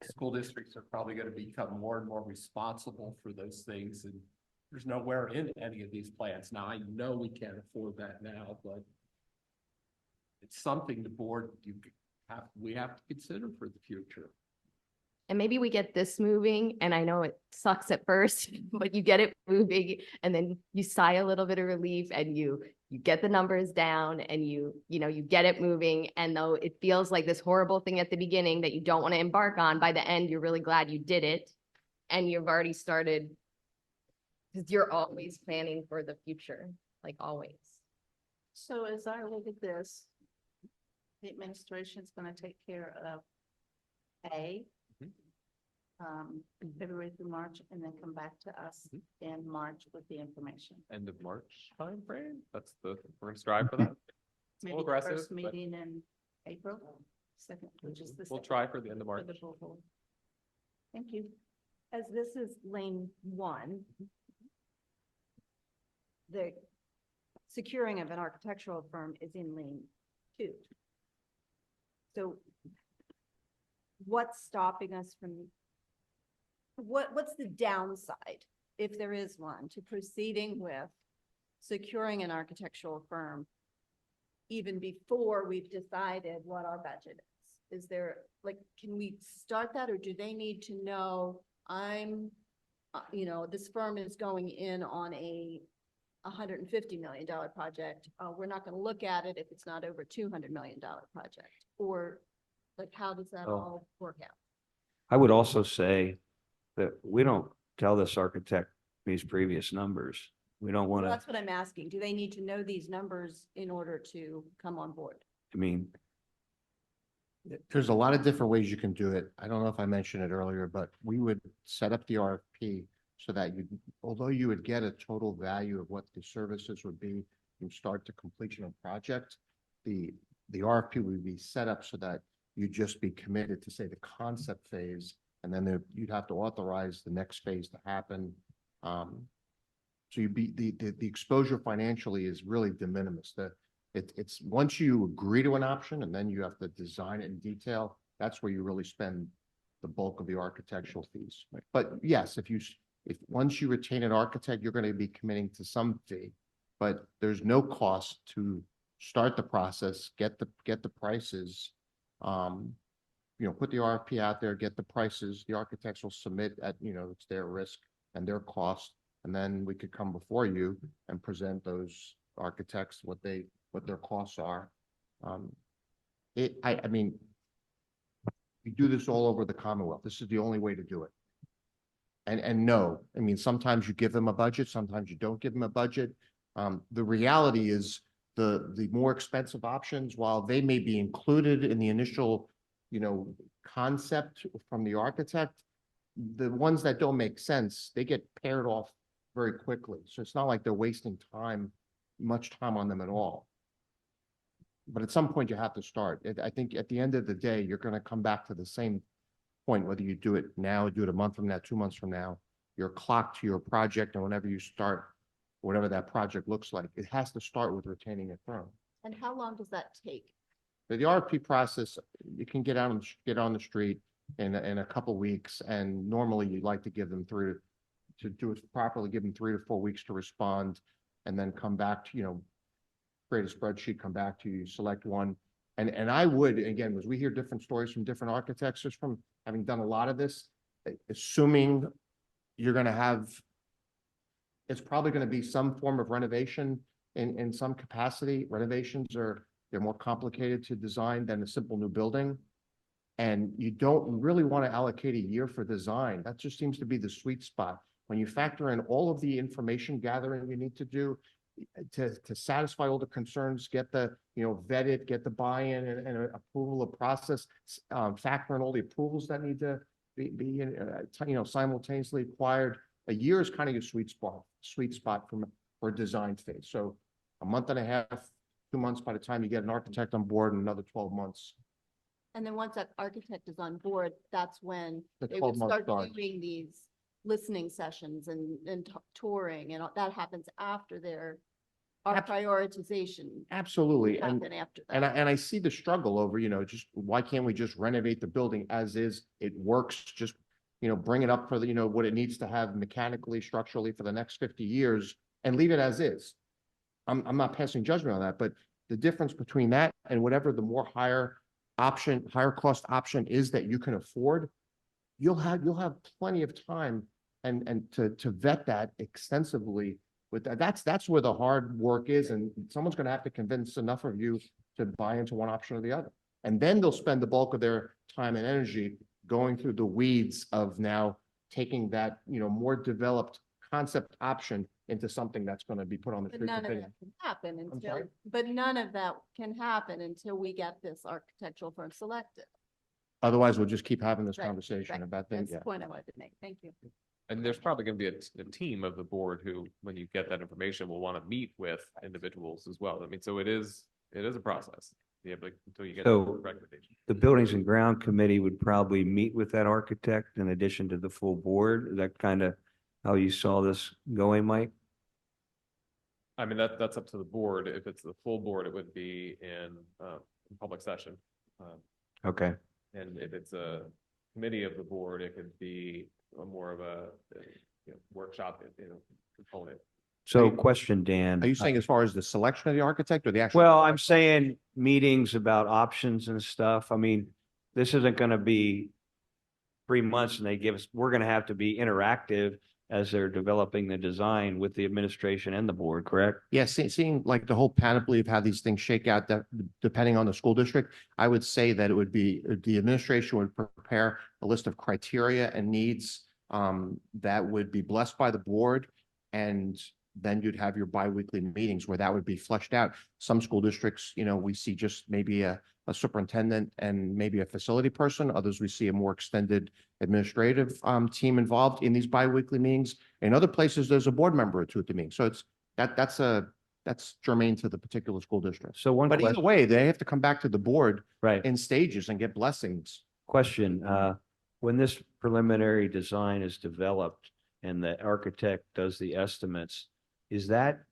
S13: school districts are probably going to become more and more responsible for those things. And there's nowhere in any of these plans. Now, I know we can't afford that now, but it's something the board, we have to consider for the future.
S9: And maybe we get this moving, and I know it sucks at first, but you get it moving, and then you sigh a little bit of relief, and you get the numbers down, and you get it moving. And though it feels like this horrible thing at the beginning that you don't want to embark on, by the end, you're really glad you did it. And you've already started, because you're always planning for the future, like always.
S15: So as I look at this, the administration's gonna take care of A, February through March, and then come back to us in March with the information.
S7: End of March timeframe. We're gonna strive for that. It's a
S15: Maybe
S7: little
S15: the
S7: aggressive,
S15: first
S7: but
S15: meeting in April, second, which is the.
S7: we'll
S15: second
S7: try for the end of
S15: for
S7: March.
S15: the full board. Thank you.
S18: As this is lane 1, the securing of an architectural firm is in lane 2. So what's stopping us from, what's the downside, if there is one, to proceeding with securing an architectural firm even before we've decided what our budget is? Is there, can we start that, or do they need to know this firm is going in on a $150 million project. We're not going to look at it if it's not over $200 million project, or how does that all work out?
S1: I would also say that we don't tell this architect these previous numbers. We don't want
S18: Well,
S1: to,
S18: that's what I'm asking. Do they need to know these numbers in order to come on board?
S1: I mean,
S5: There's a lot of different ways you can do it. I don't know if I mentioned it earlier, but we would set up the RFP so that although you would get a total value of what the services would be from start to completion of project, the RFP would be set up so that you'd just be committed to, say, the concept phase, and then you'd have to authorize the next phase to happen. So you'd be, the exposure financially is really de minimis. It's once you agree to an option and then you have to design it in detail, that's where you really spend the bulk of the architectural fees. But yes, if once you retain an architect, you're going to be committing to some fee, but there's no cost to start the process, get the prices, put the RFP out there, get the prices, the architects will submit at, it's their risk and their cost. And then we could come before you and present those architects what their costs are. I mean, we do this all over the Commonwealth. This is the only way to do it. And no, I mean, sometimes you give them a budget, sometimes you don't give them a budget. The reality is the more expensive options, while they may be included in the initial concept from the architect, the ones that don't make sense, they get paired off very quickly. So it's not like they're wasting much time on them at all. But at some point you have to start. I think at the end of the day, you're going to come back to the same point, whether you do it now, do it a month from now, 2 months from now, you're clocked to your project, and whenever you start, whatever that project looks like, it has to start with retaining a firm.
S18: And how long does that take?
S5: But the RFP process, you can get on the street in a couple weeks, and normally you'd like to give them to do it properly, give them 3 to 4 weeks to respond, and then come back to, create a spreadsheet, come back to you, select one. And I would, again, as we hear different stories from different architects, just from having done a lot of this, assuming you're going to have, it's probably going to be some form of renovation in some capacity. Renovations they're more complicated to design than a simple new building. And you don't really want to allocate a year for design. That just seems to be the sweet spot. When you factor in all of the information gathering you need to do to satisfy all the concerns, get the, vet it, get the buy-in and approval of process, factor in all the approvals that need to be simultaneously acquired. A year is kind of your sweet spot for a design phase. So a month and a half, 2 months by the time you get an architect on board, and another 12 months.
S18: And then once that architect is on board, that's when
S5: The
S18: they would
S5: 12-month
S18: start
S5: start.
S18: doing these listening sessions and touring, and that happens after our prioritization.
S5: Absolutely.
S18: Happen after that.
S5: And I see the struggle over, just why can't we just renovate the building as is? It works, just, bring it up for the, what it needs to have mechanically, structurally for the next 50 years and leave it as is. I'm not passing judgment on that, but the difference between that and whatever the higher cost option is that you can afford, you'll have plenty of time and to vet that extensively. With that's where the hard work is, and someone's going to have to convince enough of you to buy into one option or the other, and then they'll spend the bulk of their time and energy going through the weeds of now taking that more developed concept option into something that's going to be put on the
S18: But
S5: street.
S18: none of that can happen until we get this architectural firm selected.
S5: Otherwise, we'll just keep having this
S18: Right,
S5: conversation
S18: right.
S5: about things.
S18: That's the point I wanted to make. Thank you.
S7: And there's probably going to be a team of the board who, when you get that information, will want to meet with individuals as well. I mean, so it is a process. Until you get the
S1: So
S7: recommendation.
S1: the Buildings and Ground Committee would probably meet with that architect in addition to the full board. Is that kind of how you saw this going, Mike?
S7: I mean, that's up to the board. If it's the full board, it would be in public session.
S1: Okay.
S7: And if it's a committee of the board, it could be more of a workshop, component.
S1: So question, Dan.
S5: Are you saying as far as the selection of the architect or the actual?
S1: Well, I'm saying meetings about options and stuff. I mean, this isn't going to be 3 months and we're going to have to be interactive as they're developing the design with the administration and the board, correct?
S5: Yeah, seeing like the whole panoply of how these things shake out, that depending on the school district, I would say that it would be the administration would prepare a list of criteria and needs that would be blessed by the board, and then you'd have your biweekly meetings where that would be fleshed out. Some school districts, we see just maybe a superintendent and maybe a facility person. Others, we see a more extended administrative team involved in these biweekly meetings. In other places, there's a board member or two at the meeting. So it's that's germane to the particular school district.
S1: So one
S5: But either
S1: question,
S5: way, they have to come back to the board
S1: right?
S5: in stages and get blessings.
S1: Question, when this preliminary design is developed and the architect does the estimates, is that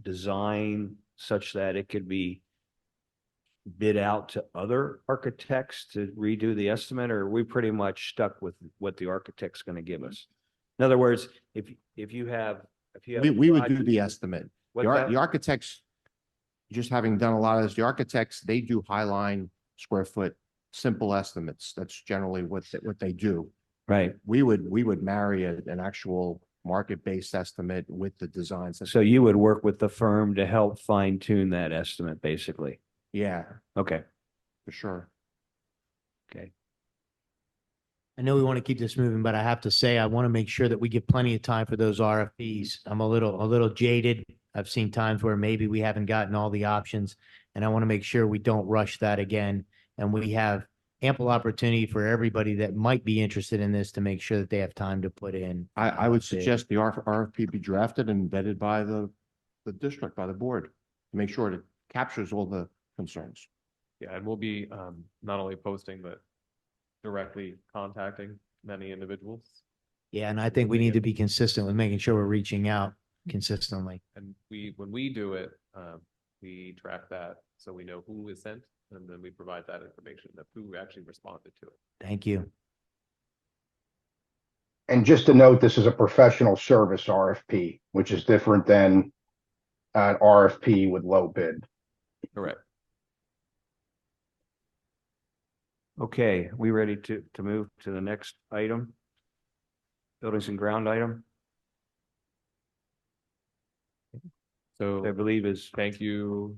S1: design such that it could be bid out to other architects to redo the estimate, or are we pretty much stuck with what the architect's going to give us? In other words, if you have.
S5: We would do the estimate.
S1: What's that?
S5: The architects, just having done a lot of this, the architects, they do highline, square foot, simple estimates. That's generally what they do.
S1: Right.
S5: We would marry an actual market-based estimate with the designs.
S1: So you would work with the firm to help fine tune that estimate, basically.
S5: Yeah,
S1: Okay.
S5: for sure.
S1: Okay.
S6: I know we want to keep this moving, but I have to say, I want to make sure that we give plenty of time for those RFPs. I'm a little jaded. I've seen times where maybe we haven't gotten all the options, and I want to make sure we don't rush that again. And we have ample opportunity for everybody that might be interested in this to make sure that they have time to put in.
S5: I would
S6: bid.
S5: suggest the RFP be drafted and vetted by the district, by the board, to make sure it captures all the concerns.
S7: Yeah, and we'll be not only posting, but directly contacting many individuals.
S6: Yeah, and I think we need to be consistent with making sure we're reaching out consistently.
S7: And when we do it, we track that so we know who is sent, and then we provide that information of who actually responded to it.
S6: Thank you.
S20: And just to note, this is a professional service RFP, which is different than an RFP with low bid.
S7: Correct.
S1: Okay, we ready to move to the next item? Buildings and ground item,
S7: So
S1: I believe is,
S7: thank you,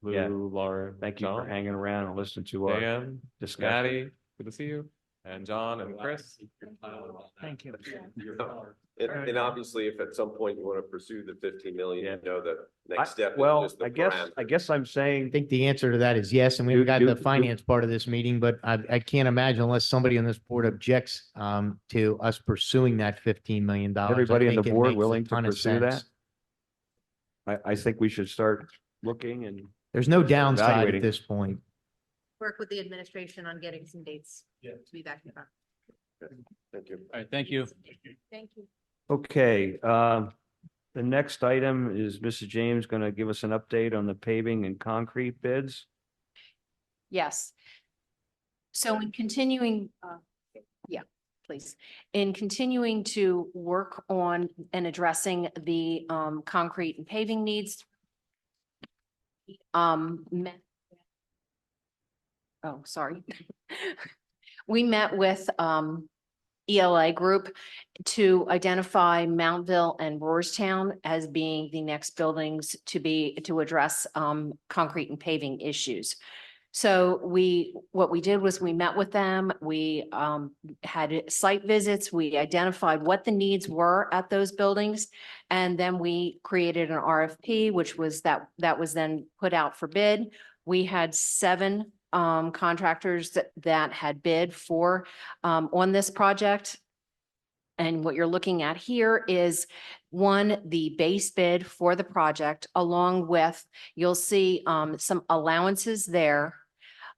S1: Yeah.
S7: Lou, Lauren.
S1: thank you for
S7: John,
S1: hanging around and listening to our
S7: Dan,
S1: discussion.
S7: Maddie, good to see you, and John and Chris.
S8: Thank you.
S10: And obviously, if at some point you want to pursue the 15 million, you know, the next step is
S1: Well,
S10: just the
S1: I guess
S10: parameters.
S1: I'm
S6: I
S1: saying,
S6: think the answer to that is yes, and we've got
S1: Do-
S6: the
S1: do-
S6: finance part of this meeting, but I can't imagine unless somebody on this board objects to us pursuing that $15 million.
S1: everybody on the board willing to pursue that? I think we should start looking and
S6: There's no downside
S1: Evaluating.
S6: at this point.
S4: Work with the administration on getting some dates to be back in front.
S10: Thank you.
S11: All right, thank you.
S4: Thank you.
S1: okay, the next item is Mrs. James going to give us an update on the paving and concrete bids.
S4: Yes. So in continuing, yeah, please. In continuing to work on and addressing the concrete and paving needs. Oh, sorry. We met with ELA Group to identify Mountville and Roarstown as being the next buildings to address concrete and paving issues. So what we did was we met with them, we had site visits, we identified what the needs were at those buildings. And then we created an RFP, which was that was then put out for bid. We had 7 contractors that had bid for on this project. And what you're looking at here is the base bid for the project, along with, you'll see some allowances there.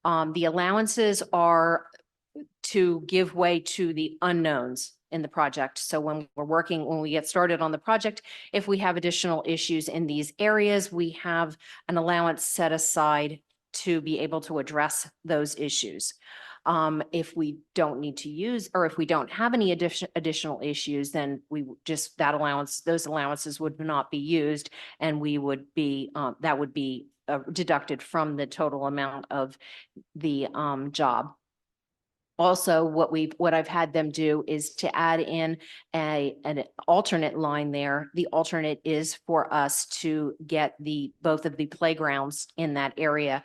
S4: The allowances are to give way to the unknowns in the project. So when we get started on the project, if we have additional issues in these areas, we have an allowance set aside to be able to address those issues. If we don't need to use, or if we don't have any additional issues, then those allowances would not be used, and we would be, that would be deducted from the total amount of the job. Also, what I've had them do is to add in an alternate line there. The alternate is for us to get both of the playgrounds in that area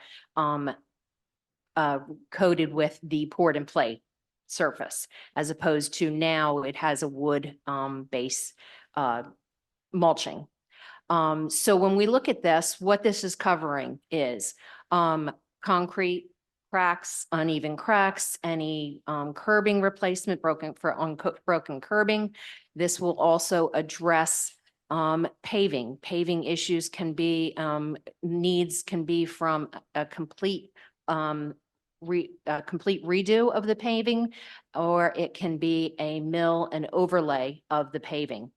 S4: coated with the poured and play surface, as opposed to now it has a wood base mulching. So when we look at this, what this is covering is concrete cracks, uneven cracks, any curbing replacement, broken curbing. This will also address paving. Paving issues can be, needs can be from a complete redo of the paving, or it can be a mill and overlay of the paving.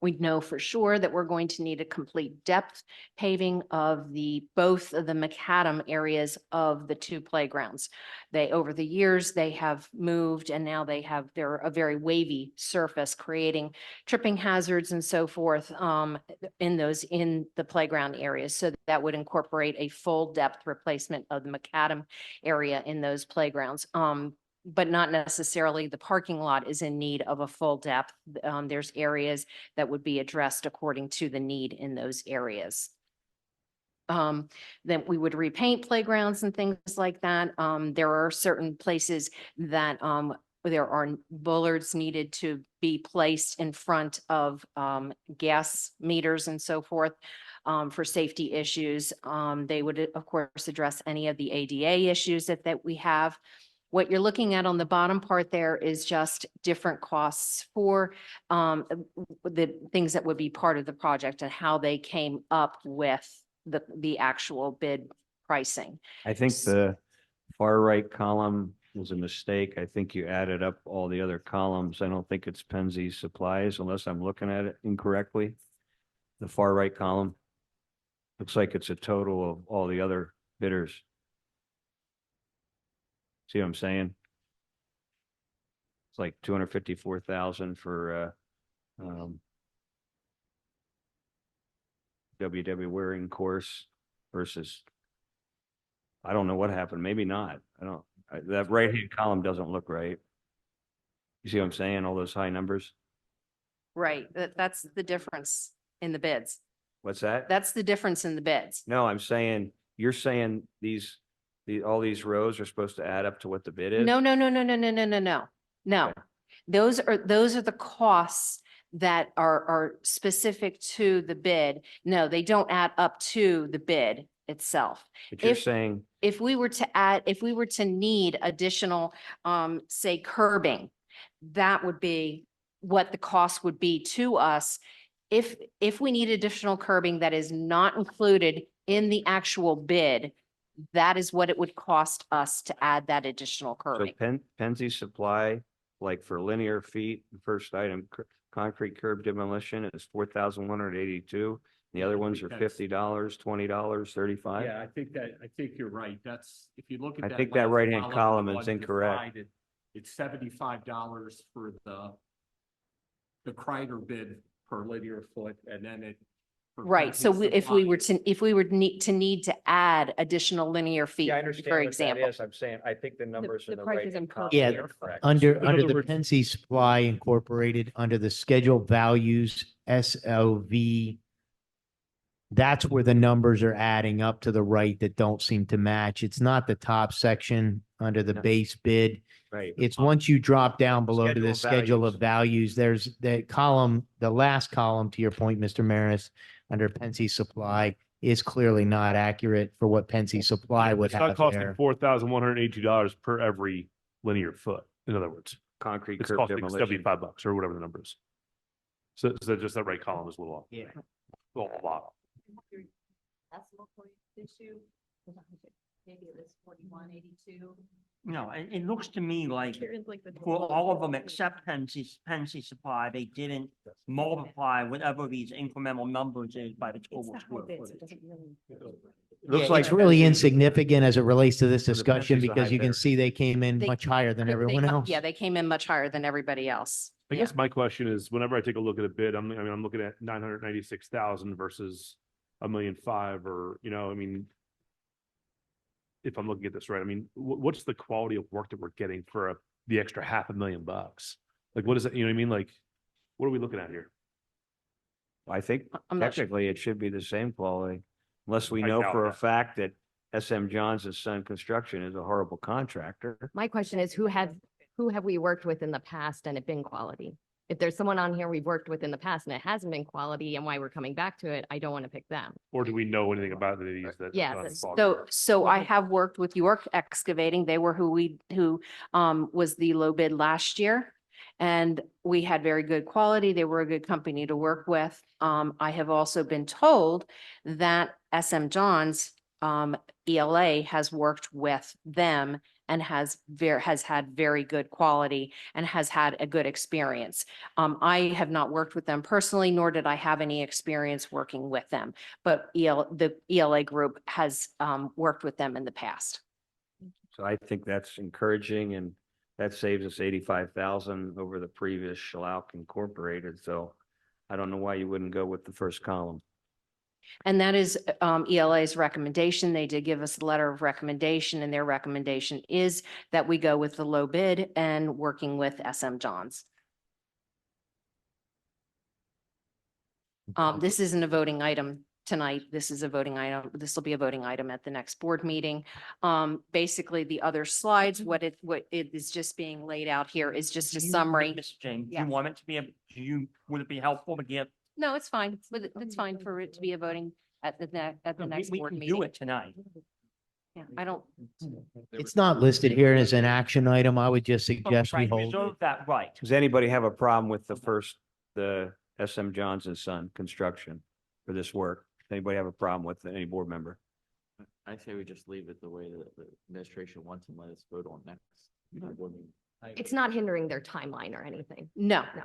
S4: We know for sure that we're going to need a complete depth paving of both of the macadam areas of the 2 playgrounds. Over the years, they have moved, and now they're a very wavy surface, creating tripping hazards and so forth in the playground areas. So that would incorporate a full depth replacement of the macadam area in those playgrounds. But not necessarily the parking lot is in need of a full depth. There's areas that would be addressed according to the need in those areas. Then we would repaint playgrounds and things like that. There are certain places that there are bollards needed to be placed in front of gas meters and so forth. for safety issues. They would, of course, address any of the ADA issues that we have. What you're looking at on the bottom part there is just different costs for the things that would be part of the project and how they came up with the actual bid pricing.
S1: I think the far right column was a mistake. I think you added up all the other columns. I don't think it's Penzi Supplies unless I'm looking at it incorrectly. The far right column looks like it's a total of all the other bidders. See what I'm saying? It's like 254,000 for WW Waring course versus, I don't know what happened. Maybe not. That right-hand column doesn't look right. You see what I'm saying? All those high numbers?
S4: Right, that's the difference in the bids.
S1: What's that?
S4: That's the difference in the bids.
S1: No, I'm saying, you're saying all these rows are supposed to add up to what the bid is?
S4: No, no, no, no, no, no, no, no, no, no.
S1: Okay.
S4: Those are the costs that are specific to the bid. No, they don't add up to the bid itself.
S1: But you're
S4: If-
S1: saying,
S4: If we were to need additional, say curbing, that would be what the cost would be to us. If we need additional curbing that is not included in the actual bid, that is what it would cost us to add that additional
S1: so
S4: curbing.
S1: Penzi Supply, like for linear feet, the first item, concrete curb demolition is 4,182. The other ones are $50, $20, $35.
S13: Yeah, I think you're right. That's, if you look at
S1: I
S13: that.
S1: think that
S13: last
S1: right-hand column
S13: the
S1: is
S13: one
S1: incorrect.
S13: divided, It's $75 for the Kreider bid per linear foot, and then it. for
S4: Right, so
S13: Penzi
S4: if we were
S13: Supply,
S4: to need to add additional linear feet, for example.
S1: I'm saying, I think the numbers
S14: the prices in per
S6: Yeah,
S14: linear foot.
S6: Under
S19: In
S6: the
S19: other words-
S6: Penzi Supply Incorporated, under the scheduled values, SOV, that's where the numbers are adding up to the right that don't seem to match. It's not the top section under the
S1: No.
S6: base bid.
S1: Right.
S6: It's once you drop down below to the
S1: Schedule
S6: schedule of values, there's the column, the last column, to your point, Mr. Maris, under Penzi Supply is clearly not accurate for what Penzi Supply would
S19: It's not
S6: have
S19: costing
S6: there.
S19: $4,182 per every linear foot. In other words,
S1: Concrete
S19: it's
S1: curb
S19: costing
S1: demolition.
S19: $75 or whatever the number is. So just that right column is a little off.
S6: Yeah.
S19: A lot.
S9: Maybe it was 4182.
S8: No, it looks to me like
S14: Here's like the
S8: for
S14: total
S8: all of them
S14: bids.
S8: except Penzi Supply, they didn't multiply whatever these incremental numbers is by the
S14: It's
S8: total
S14: the
S8: square
S14: high bids, it
S8: footage.
S14: doesn't really.
S1: Looks
S6: Yeah,
S1: like
S6: it's really
S1: Penzi-
S6: insignificant as it relates to this
S1: So the
S6: discussion
S1: Penzi's the
S6: because
S1: high
S6: you can
S1: bidder.
S6: see they came in
S4: They-
S6: much higher than
S4: They
S6: everyone
S4: come-
S6: else.
S4: Yeah, they came in much higher than everybody else.
S19: I
S4: Yeah.
S19: guess my question is, whenever I take a look at a bid, I'm looking at 996,000 versus 1,000,005, or, I mean, if I'm looking at this right, I mean, what's the quality of work that we're getting for the extra $500,000? Like, what is it? You know what I mean? Like, what are we looking at here?
S1: I think
S4: I'm not sure.
S1: technically it should be the same quality, unless we
S19: I
S1: know
S19: doubt
S1: for a
S19: that.
S1: fact that SM Johns and Son Construction is a horrible contractor.
S9: My question is, who have we worked with in the past and it been quality? If there's someone on here we've worked with in the past and it hasn't been quality and why we're coming back to it, I don't want to pick them.
S19: Or do we know anything about these that?
S9: Yes.
S4: So I have worked with York Excavating. They were who was the low bid last year. And we had very good quality. They were a good company to work with. I have also been told that SM Johns ELA has worked with them and has had very good quality and has had a good experience. I have not worked with them personally, nor did I have any experience working with them, but the ELA group has worked with them in the past.
S1: So I think that's encouraging, and that saves us 85,000 over the previous Schlauch Incorporated. So I don't know why you wouldn't go with the first column.
S4: And that is ELA's recommendation. They did give us a letter of recommendation, and their recommendation is that we go with the low bid and working with SM Johns. This isn't a voting item tonight. This is a voting item. This will be a voting item at the next board meeting. Basically, the other slides, what it is just being laid out here is just a summary.
S8: Mr. James, do
S4: Yeah.
S8: you want it to be, would it be helpful to give?
S4: No, it's fine. It's fine for it to be a voting at the next
S8: We
S4: board
S8: can do
S4: meeting.
S8: it tonight.
S4: Yeah, I don't,
S6: It's not listed here as an action item. I would just suggest we
S8: Right,
S6: hold.
S8: reserve that right.
S1: Does anybody have a problem with the SM Johnson Son construction for this work? Does anybody have a problem with it? Any board member?
S17: I say we just leave it the way that the administration wants and let us vote on next. board meeting.
S9: It's not hindering their timeline or anything.
S4: no,
S9: No.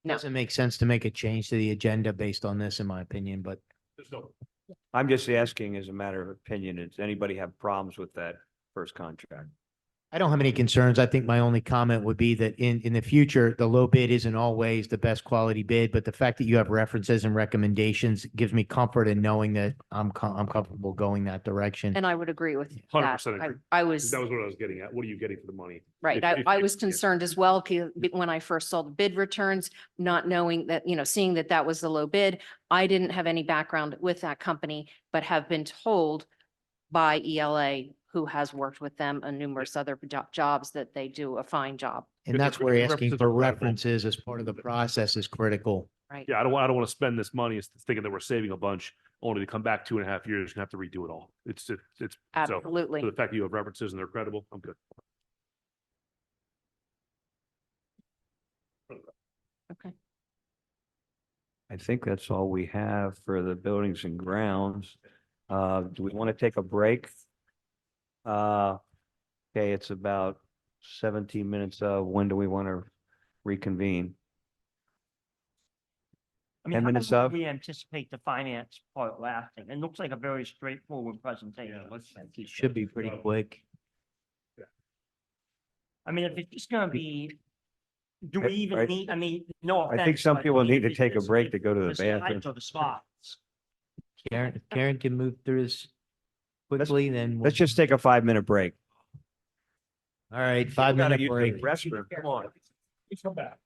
S4: no.
S6: Doesn't make sense to make a change to the agenda based on this, in my opinion, but
S1: I'm just asking as a matter of opinion, does anybody have problems with that first contract?
S6: I don't have any concerns. I think my only comment would be that in the future, the low bid isn't always the best quality bid, but the fact that you have references and recommendations gives me comfort in knowing that I'm comfortable going that direction.
S4: And I would agree with that.
S19: 100% agree.
S4: I was.
S19: That was what I was getting at. What are you getting for the money?
S4: Right. I was concerned as well when I first saw the bid returns, not knowing that, seeing that that was the low bid. I didn't have any background with that company, but have been told by ELA, who has worked with them on numerous other jobs, that they do a fine job.
S6: And that's where asking
S19: References
S6: for
S19: are critical.
S6: references as part of the process is critical.
S4: Right.
S19: Yeah, I don't want to spend this money thinking that we're saving a bunch, only to come back 2.5 years and have to redo it all. It's
S4: Absolutely.
S19: So the fact that you have references and they're credible, I'm good.
S4: Okay.
S1: I think that's all we have for the buildings and grounds. Do we want to take a break? Okay, it's about 17 minutes of when do we want to reconvene?
S8: I mean,
S1: 10
S8: how
S1: minutes
S8: long
S1: up?
S8: do we anticipate the finance part lasting? It looks like a very straightforward presentation.
S6: Should be pretty quick.
S8: I mean, if it's just gonna be, do we even
S1: Right.
S8: need, I mean, no
S1: I think
S8: offense,
S1: some
S8: but
S1: people
S8: I mean,
S1: need to
S8: if
S1: take a
S8: it's-
S1: break to go to the
S8: the slides
S1: bathroom.
S8: or the spots.
S6: Karen can move through this quickly, then.
S1: Let's just take a 5-minute break.
S6: All right,
S1: People gotta
S6: 5-minute
S1: use the
S6: break.
S1: Restroom, come on.
S19: Please come back.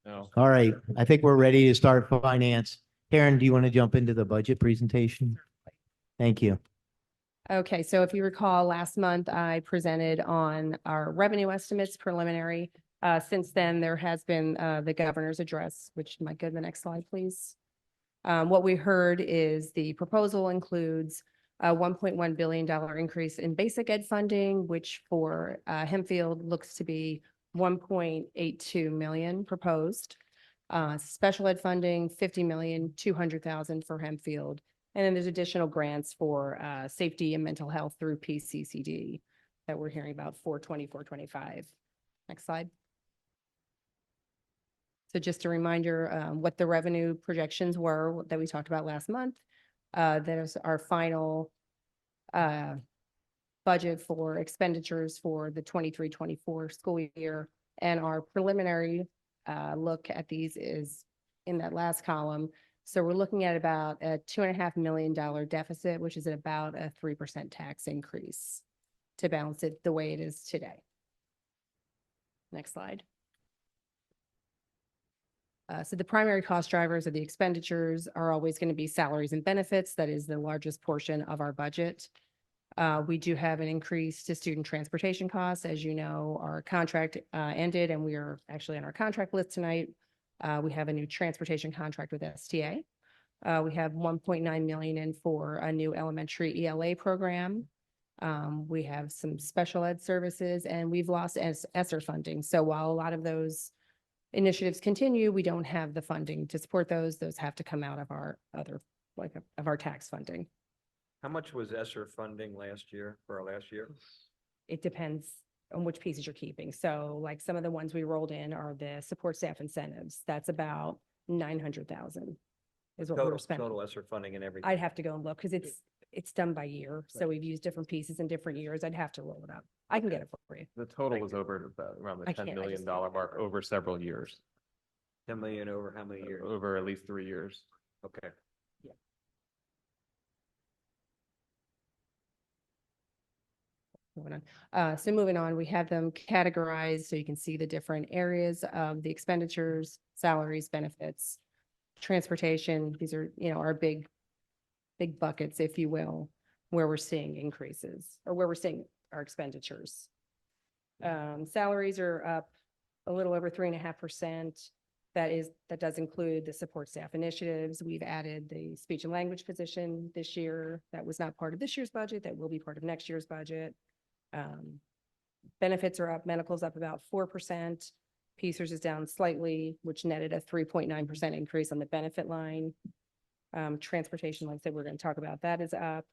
S7: No.
S6: All right, I think we're ready to start finance. Karen, do you want to jump into the budget presentation? Thank you.
S14: Okay, so if you recall, last month I presented on our revenue estimates preliminary. Since then, there has been the governor's address, which might go to the next slide, please. What we heard is the proposal includes a $1.1 billion increase in basic ed funding, which for Hempfield looks to be 1.82 million proposed. Special ed funding, 50,200,000 for Hempfield. And then there's additional grants for safety and mental health through PCCD that we're hearing about 425. Next slide. So just a reminder, what the revenue projections were that we talked about last month. There's our final budget for expenditures for the 23-24 school year. And our preliminary look at these is in that last column. So we're looking at about a $2.5 million deficit, which is about a 3% tax increase to balance it the way it is today. Next slide. So the primary cost drivers of the expenditures are always going to be salaries and benefits. That is the largest portion of our budget. We do have an increase to student transportation costs. As you know, our contract ended and we are actually on our contract list tonight. We have a new transportation contract with STA. We have 1.9 million in for a new elementary ELA program. We have some special ed services and we've lost ESSER funding. So while a lot of those initiatives continue, we don't have the funding to support those. Those have to come out of our other, of our tax funding.
S1: How much was ESSER funding last year for our last year?
S14: It depends on which pieces you're keeping. So like some of the ones we rolled in are the support staff incentives. That's about 900,000 is what we're spending.
S1: Total ESSER funding and everything.
S14: I'd have to go and look because it's done by year. So we've used different pieces in different years. I'd have to roll it up. I can get it for you.
S7: The total was over about around the
S14: I
S7: $10
S14: can't, I
S7: million
S14: just don't
S7: mark over several years,
S1: 10 million over how many years?
S7: over at least 3 years.
S1: Okay.
S14: Moving on. So moving on, we have them categorized so you can see the different areas of the expenditures, salaries, benefits, transportation. These are, you know, our big buckets, if you will, where we're seeing increases or where we're seeing our expenditures. Salaries are up a little over 3.5%. That does include the support staff initiatives. We've added the speech and language position this year. That was not part of this year's budget. That will be part of next year's budget. Benefits are up, medical's up about 4%. PCERS is down slightly, which netted a 3.9% increase on the benefit line. Transportation, like I said, we're going to talk about that, is up.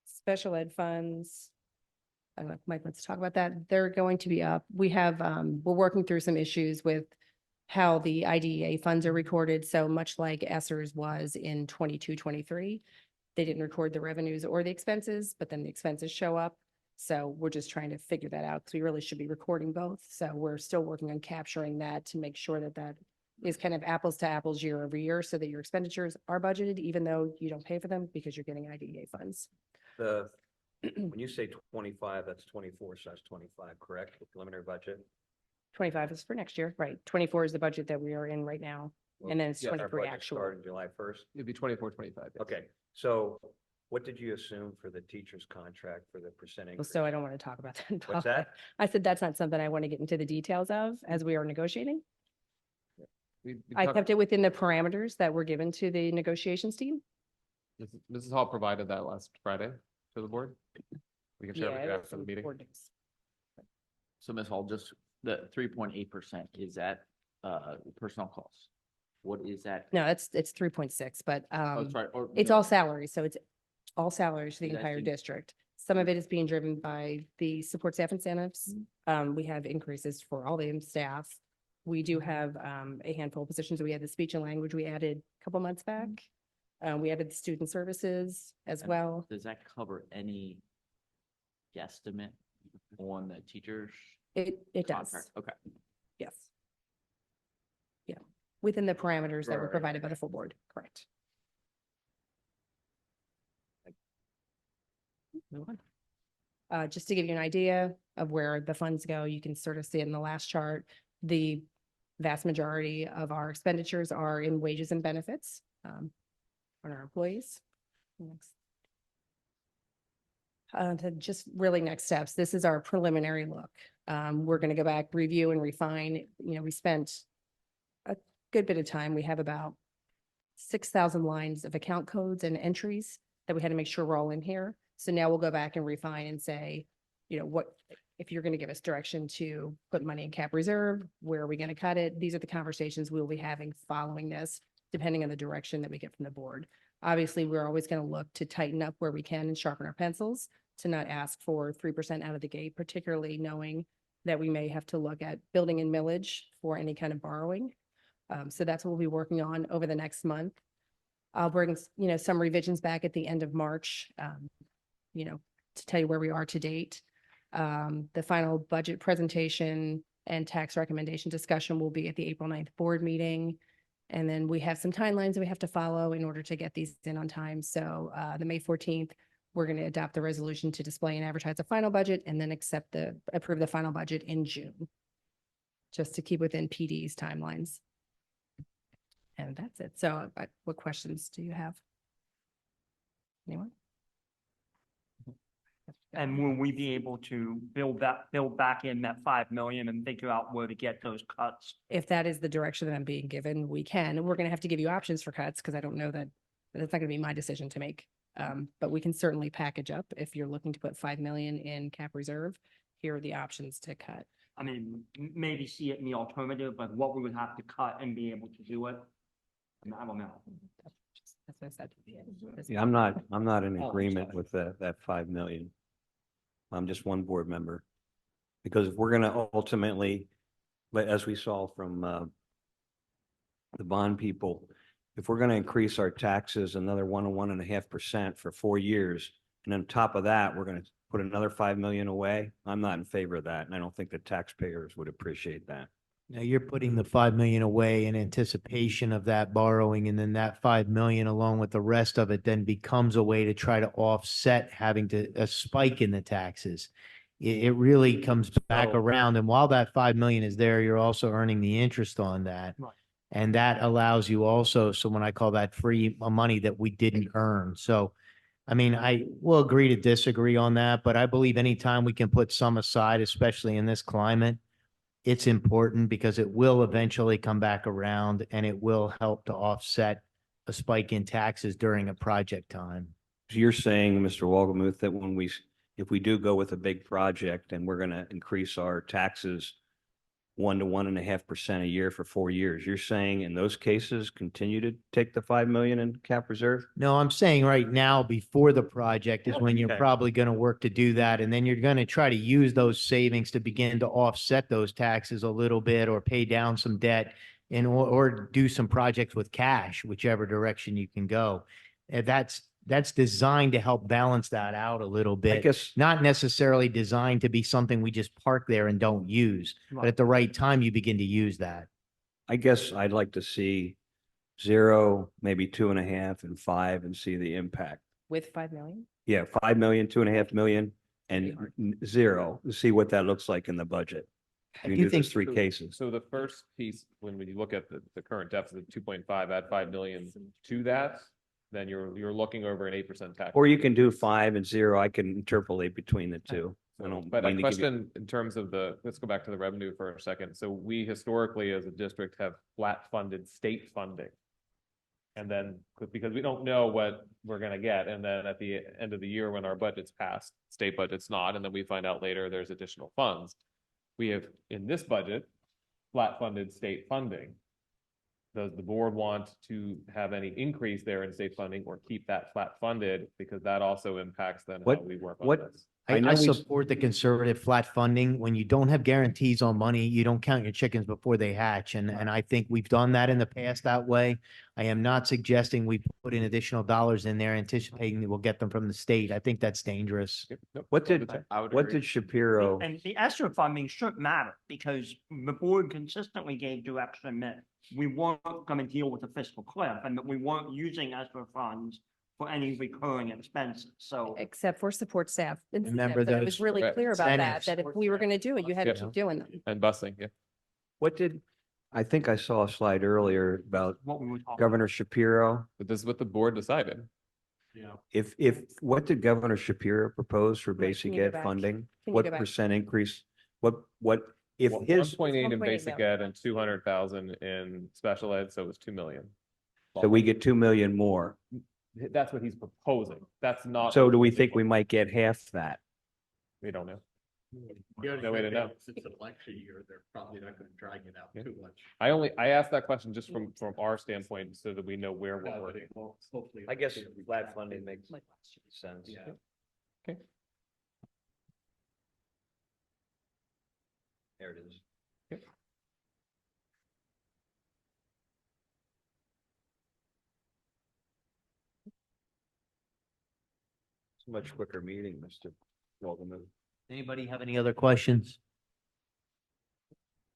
S14: Special ed funds, Mike wants to talk about that. They're going to be up. We have, we're working through some issues with how the IDEA funds are recorded. So much like ESSER's was in 22-23. They didn't record the revenues or the expenses, but then the expenses show up. So we're just trying to figure that out because we really should be recording both. So we're still working on capturing that to make sure that that is kind of apples to apples year over year so that your expenditures are budgeted, even though you don't pay for them because you're getting IDEA funds.
S1: When you say 25, that's 24/25, correct? The preliminary budget?
S14: 25 is for next year, right? 24 is the budget that we are in right now. And then it's
S1: Yes, our
S14: 23
S1: budget
S14: actual.
S1: started July 1st.
S7: It'd be 24-25. Yes.
S1: Okay, so what did you assume for the teacher's contract for the percent
S14: Well,
S1: increase?
S14: so I don't want to talk about that. in
S1: What's
S14: public.
S1: that?
S14: I said that's not something I want to get into the details of as we are negotiating.
S7: We
S14: I
S7: talked-
S14: kept it within the parameters that were given to the negotiations team.
S7: Mrs. Hall provided that last Friday to the board. We can share with you
S14: Yeah,
S7: after the meeting.
S17: So Ms. Hall, just the 3.8%, is that personnel costs? What is that?
S14: No, it's 3.6, but
S17: Oh, sorry, or
S14: it's
S17: no.
S14: all salaries. So it's all salaries for the
S17: Is that
S14: entire
S17: in-
S14: district. Some of it is being driven by the support staff incentives.
S17: Mm-hmm.
S14: We have increases for all the staff. We do have a handful of positions. We had the speech and language we added a couple months back. We added the student services as
S17: And
S14: well.
S17: Does that cover any guesstimate on the teachers?
S14: It does.
S17: contract? Okay.
S14: Yes. Yeah, within the parameters that were
S17: Right.
S14: provided by the full board, correct. Move on. Just to give you an idea of where the funds go, you can sort of see it in the last chart. The Vast majority of our expenditures are in wages and benefits on our employees. Next. To just really next steps, this is our preliminary look. We're going to go back, review and refine. You know, we spent a good bit of time. We have about 6,000 lines of account codes and entries that we had to make sure we're all in here. So now we'll go back and refine and say, you know, what, if you're going to give us direction to put money in cap reserve, where are we going to cut it? These are the conversations we'll be having following this, depending on the direction that we get from the board. Obviously, we're always going to look to tighten up where we can and sharpen our pencils to not ask for 3% out of the gate, particularly knowing that we may have to look at building in millage for any kind of borrowing. So that's what we'll be working on over the next month. I'll bring, you know, some revisions back at the end of March, you know, to tell you where we are to date. The final budget presentation and tax recommendation discussion will be at the April 9th board meeting. And then we have some timelines that we have to follow in order to get these in on time. So the May 14th, we're going to adopt the resolution to display and advertise the final budget and then approve the final budget in June, just to keep within PD's timelines. And that's it. So what questions do you have? Anyone?
S8: And will we be able to build back in that 5 million and figure out where to get those cuts?
S14: If that is the direction that I'm being given, we can. And we're going to have to give you options for cuts because I don't know that that's not going to be my decision to make. But we can certainly package up if you're looking to put 5 million in cap reserve. Here are the options to cut.
S8: I mean, maybe see it in the alternative, but what we would have to cut and be able to do it. I don't know.
S14: That's what I said.
S1: Yeah, I'm not in
S8: Oh,
S1: agreement
S8: sorry.
S1: with that 5 million. I'm just one board member. Because if we're gonna ultimately, but as we saw from the bond people, if we're gonna increase our taxes another 1 or 1.5% for 4 years, and on top of that, we're gonna put another 5 million away, I'm not in favor of that, and I don't think the taxpayers would appreciate that.
S6: Now you're putting the 5 million away in anticipation of that borrowing, and then that 5 million along with the rest of it then becomes a way to try to offset having a spike in the taxes. It really comes back
S1: So-
S6: around. And while that 5 million is there, you're also earning the interest on that.
S8: Right.
S6: And that allows you also, so when I call that free money that we didn't earn. So, I mean, I will agree to disagree on that, but I believe anytime we can put some aside, especially in this climate, it's important because it will eventually come back around and it will help to offset a spike in taxes during a project time.
S1: So you're saying, Mr. Wolgemuth, that if we do go with a big project and we're gonna increase our taxes 1 to 1.5% a year for 4 years, you're saying in those cases, continue to take the 5 million in cap reserve?
S6: No, I'm saying right now, before the project is when you're
S1: Okay.
S6: probably going to work to do that. And then you're going to try to use those savings to begin to offset those taxes a little bit or pay down some debt and or do some projects with cash, whichever direction you can go. And that's designed to help balance that out a little
S1: I
S6: bit.
S1: guess,
S6: Not necessarily designed to be something we just park there and don't use, but at the right time, you begin to use that.
S1: I guess I'd like to see 0, maybe 2.5 and 5 and see the impact.
S14: With 5 million?
S1: Yeah, 5 million, 2.5 million and 0, to see what that looks like in the budget.
S6: I
S1: You
S6: do
S1: do
S6: think
S1: those 3 cases.
S7: So the first piece, when you look at the current deficit of 2.5, add 5 million to that, then you're looking over an 8% tax.
S1: Or you can do 5 and 0. I can interpolate between the two. I don't
S7: But a
S1: mean to give you-
S7: question in terms of let's go back to the revenue for a second. So we historically, as a district, have flat funded state funding. And then, because we don't know what we're gonna get, and then at the end of the year, when our budget's passed, state budget's not, and then we find out later there's additional funds. We have, in this budget, flat funded state funding. Does the board want to have any increase there in state funding or keep that flat funded? Because that also impacts then how we work on this.
S1: I know
S6: I
S1: we-
S6: support the conservative flat funding. When you don't have guarantees on money, you don't count your chickens before they hatch. And I think we've done that in the past that way. I am not suggesting we put in additional dollars in there anticipating that we'll get them from the state. I think that's dangerous.
S1: What did Shapiro?
S8: And the ESSER funding should matter because the board consistently gave direction that we weren't gonna deal with the fiscal cliff and that we weren't using ESSER funds for any recurring expenses. So
S14: Except for support staff.
S6: Remember
S14: But it was
S6: those
S14: really clear about that,
S6: incentives.
S14: that if we were going to do it, you had to
S7: Yeah.
S14: keep doing them.
S7: And busing, yeah.
S1: What did I think I saw a slide earlier about
S8: What we were talking.
S1: Governor Shapiro.
S7: But this is what the board decided.
S13: Yeah.
S1: If, what did Governor Shapiro propose for
S14: Wait, can
S1: basic
S14: you go
S1: ed
S14: back?
S1: funding?
S14: Can you
S1: What
S14: go back?
S1: percent increase? What, if
S7: One
S1: his,
S7: point eight in
S14: 1.8
S7: basic
S14: million.
S7: ed and 200,000 in special ed, so it was 2 million.
S1: so we get 2 million more.
S7: That's what he's proposing. That's not.
S1: So do we think we might get half that?
S7: We don't know.
S13: No
S7: No way to know.
S13: Since it's election year, they're probably not gonna drag it out
S7: Yeah.
S13: too much.
S7: I asked that question just from our standpoint so that we know where we're
S13: But
S7: working.
S13: it will hopefully.
S1: I guess flat funding makes sense.
S13: Yeah.
S7: Okay.
S1: There it is. It's a much quicker meeting, Mr. Waldman.
S6: Anybody have any other questions?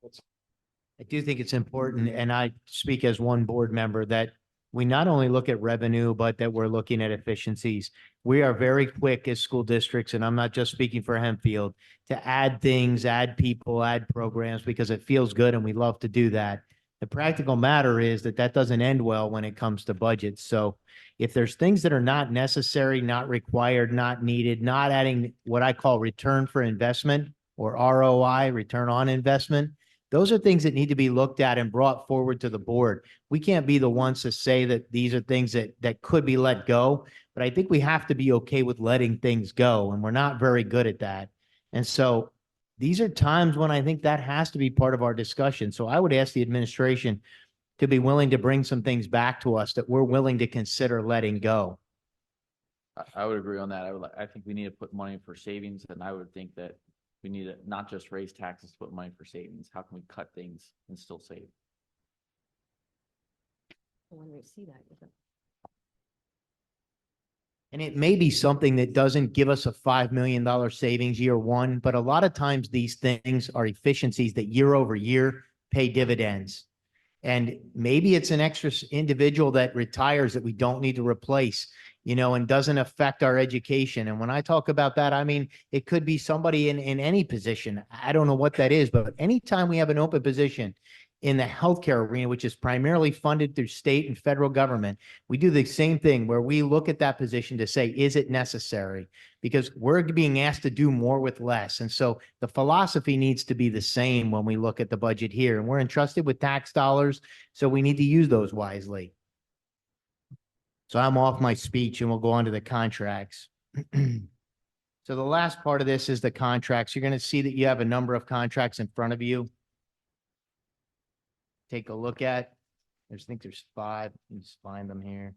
S6: I do think it's important, and I speak as one board member, that we not only look at revenue, but that we're looking at efficiencies. We are very quick as school districts, and I'm not just speaking for Hempfield, to add things, add people, add programs, because it feels good and we love to do that. The practical matter is that that doesn't end well when it comes to budgets. So if there's things that are not necessary, not required, not needed, not adding what I call return for investment or ROI, return on investment, those are things that need to be looked at and brought forward to the board. We can't be the ones to say that these are things that could be let go, but I think we have to be okay with letting things go, and we're not very good at that. And so these are times when I think that has to be part of our discussion. So I would ask the administration to be willing to bring some things back to us that we're willing to consider letting go.
S17: I would agree on that. I think we need to put money for savings, and I would think that we need to not just raise taxes, to put money for savings. How can we cut things and still save?
S9: When we see that.
S6: And it may be something that doesn't give us a $5 million savings year one, but a lot of times these things are efficiencies that year over year pay dividends. And maybe it's an extra individual that retires that we don't need to replace, and doesn't affect our education. And when I talk about that, I mean, it could be somebody in any position. I don't know what that is, but anytime we have an open position in the healthcare arena, which is primarily funded through state and federal government, we do the same thing where we look at that position to say, is it necessary? Because we're being asked to do more with less. And so the philosophy needs to be the same when we look at the budget here. And we're entrusted with tax dollars, so we need to use those wisely. So I'm off my speech and we'll go on to the contracts. So the last part of this is the contracts. You're going to see that you have a number of contracts in front of you. Take a look at. I think there's 5. You just find them here.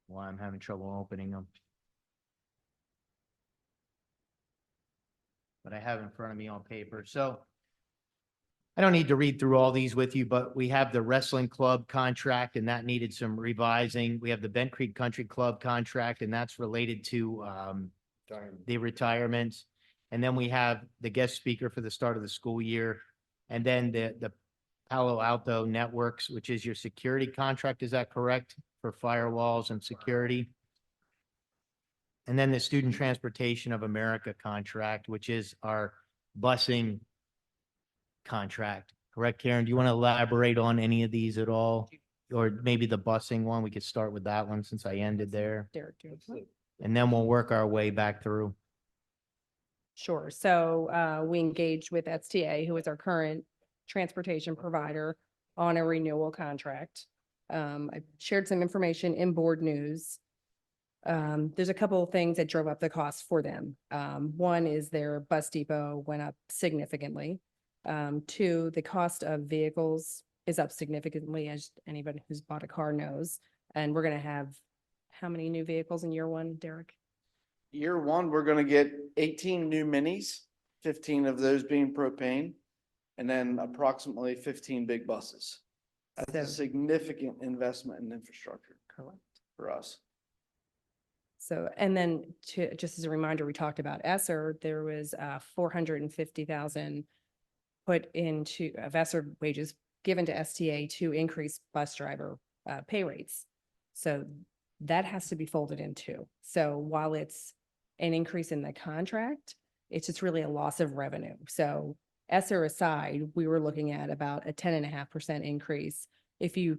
S6: Why I'm having trouble opening them. But I have in front of me on paper. So I don't need to read through all these with you, but we have the wrestling club contract, and that needed some revising. We have the Bent Creek Country Club contract, and that's related to the retirements. And then we have the guest speaker for the start of the school year. And then the Palo Alto Networks, which is your security contract. Is that correct? For firewalls and security. And then the Student Transportation of America contract, which is our busing contract. Correct, Karen? Do you want to elaborate on any of these at all? Or maybe the busing one? We could start with that one since I ended there.
S14: Derek.
S6: And then we'll work our way back through.
S14: Sure. So we engaged with STA, who is our current transportation provider, on a renewal contract. I shared some information in board news. There's a couple of things that drove up the cost for them. One is their bus depot went up significantly. 2, the cost of vehicles is up significantly, as anybody who's bought a car knows. And we're going to have how many new vehicles in year one, Derek?
S21: Year one, we're gonna get 18 new minis, 15 of those being propane, and then approximately 15 big buses. That's a significant investment in infrastructure.
S14: Correct.
S21: For us.
S14: So, and then just as a reminder, we talked about ESSER, there was 450,000 put into ESSER wages given to STA to increase bus driver pay rates. So that has to be folded in too. So while it's an increase in the contract, It's just really a loss of revenue. So ESSER aside, we were looking at about a 10.5% increase. If you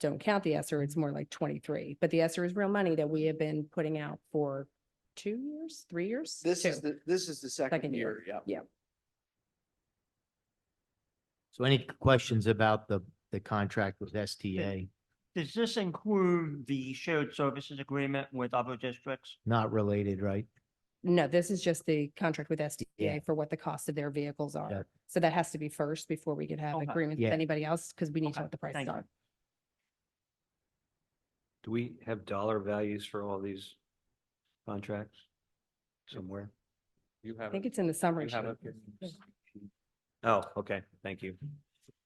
S14: don't count the ESSER, it's more like 23, but the ESSER is real money that we have been putting out for 2 years, 3 years?
S21: This is
S14: Two.
S21: this is the second
S14: Second
S21: year,
S14: year.
S21: yeah.
S14: Yeah.
S6: So any questions about the contract with STA?
S8: Does this include the shared services agreement with other districts?
S6: Not related, right?
S14: No, this is just the contract with
S6: Yeah.
S14: SDA for what the cost of their vehicles
S6: Yeah.
S14: are. So that has to be first before we could have
S8: Okay.
S14: agreements with
S6: Yeah.
S14: anybody else, because we need to know
S8: Okay,
S14: what the prices
S8: thank you.
S14: are.
S1: Do we have dollar values for all these contracts somewhere?
S7: You
S14: I
S7: have
S14: think
S7: it.
S14: it's in the summary
S7: You have
S14: sheet.
S7: it.
S1: Oh, okay, thank you.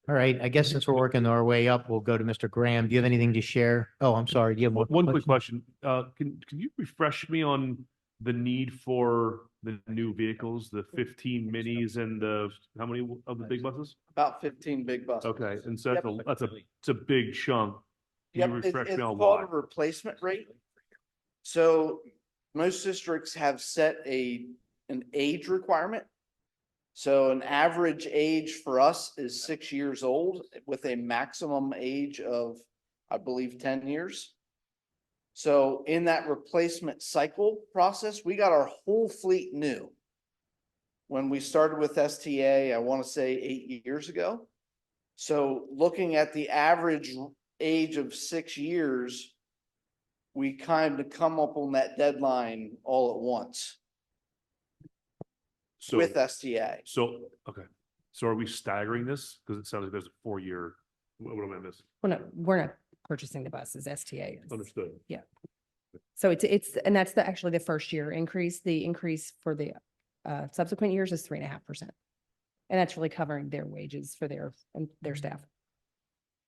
S6: All right, I guess since we're working our way up, we'll go to Mr. Graham. Do you have anything to share? Oh, I'm sorry. Do you have
S19: One quick question. Can you refresh me on the need for the new vehicles, the 15 minis and how many of the big buses?
S21: About 15 big buses.
S19: Okay, and so
S21: Yep.
S19: it's a big chunk. Can you
S21: Yep,
S19: refresh
S21: it's
S19: me on
S21: called
S19: why?
S21: a replacement rate. So most districts have set an age requirement. So an average age for us is 6 years old with a maximum age of, I believe, 10 years. So in that replacement cycle process, we got our whole fleet new. When we started with STA, I want to say 8 years ago. So looking at the average age of 6 years, we kind of come up on that deadline all at once
S19: So,
S21: with STA.
S19: okay. So are we staggering this? Because it sounds like there's a 4-year, what am I missing?
S14: We're not purchasing the buses, STA is.
S19: Understood.
S14: So it's, and that's actually the first year increase. The increase for the subsequent years is 3.5%. And that's really covering their wages for their staff.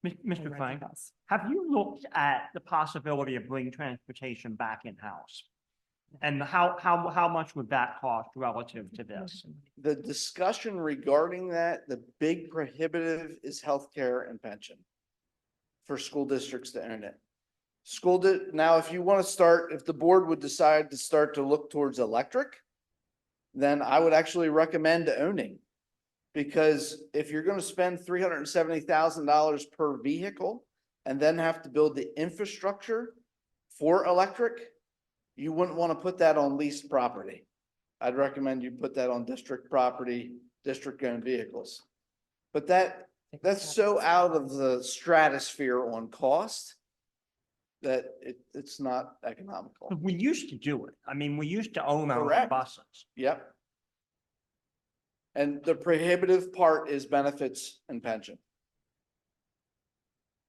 S14: and
S8: Mr.
S14: rental
S8: Frank,
S14: costs.
S8: have you looked at the possibility of bringing transportation back in-house? And how much would that cost relative to this?
S21: The discussion regarding that, the big prohibitive is healthcare and pension for school districts to own it. Now, if you want to start, if the board would decide to start to look towards electric, then I would actually recommend owning. Because if you're going to spend $370,000 per vehicle and then have to build the infrastructure for electric, you wouldn't want to put that on leased property. I'd recommend you put that on district property, district-owned vehicles. But that's so out of the stratosphere on cost that it's not economical.
S8: We used to do it. I mean, we used to own our own
S21: Correct.
S8: buses.
S21: Yep. And the prohibitive part is benefits and pension.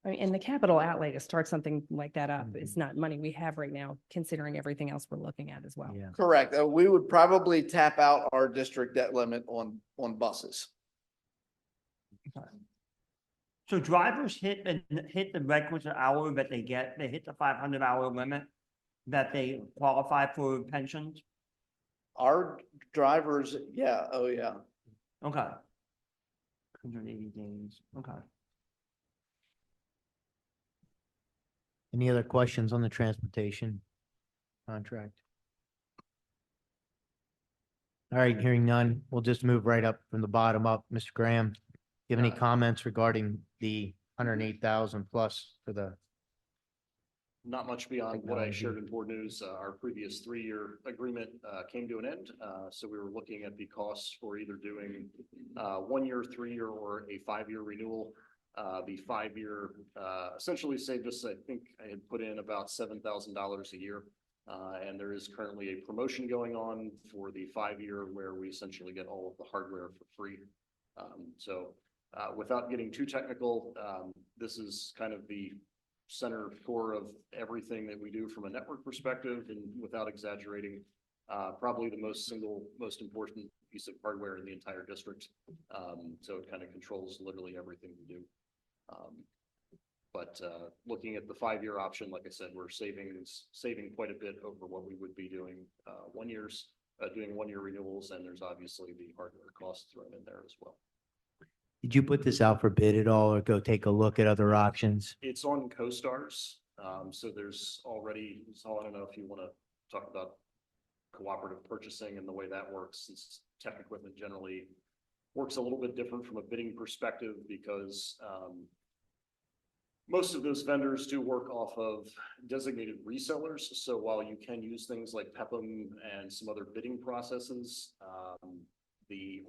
S14: I mean, and the capital outlay to start something like that up is not money we have right now, considering everything else we're looking at as well.
S6: Yeah.
S21: Correct. We would probably tap out our district debt limit on buses.
S8: So drivers hit the requisite hour that they get, they hit the 500-hour limit that they qualify for pensions?
S21: Our drivers, yeah, oh yeah.
S8: Okay. 180 days, okay.
S6: Any other questions on the transportation contract? All right, hearing none, we'll just move right up from the bottom up. Mr. Graham, do you have any comments regarding the 108,000 plus for the?
S2: Not much beyond what I
S6: Technology.
S2: shared in board news. Our previous 3-year agreement came to an end. So we were looking at the costs for either doing 1 year, 3-year, or a 5-year renewal. The 5-year essentially saved us, I think I had put in about $7,000 a year. And there is currently a promotion going on for the 5-year where we essentially get all of the hardware for free. Without getting too technical, this is kind of the center core of everything that we do from a network perspective, and without exaggerating, probably the most important piece of hardware in the entire district. So it kind of controls literally everything we do. Looking at the 5-year option, like I said, we're saving quite a bit over what we would be doing 1-year renewals, and there's obviously the hardware costs thrown in there as well.
S6: Did you put this out for bid at all or go take a look at other options?
S2: It's on CoStars. So there's already, so I don't know if you want to talk about cooperative purchasing and the way that works. tech equipment generally works a little bit different from a bidding perspective because most of those vendors do work off of designated resellers. So while you can use things like PEPM and some other bidding processes, the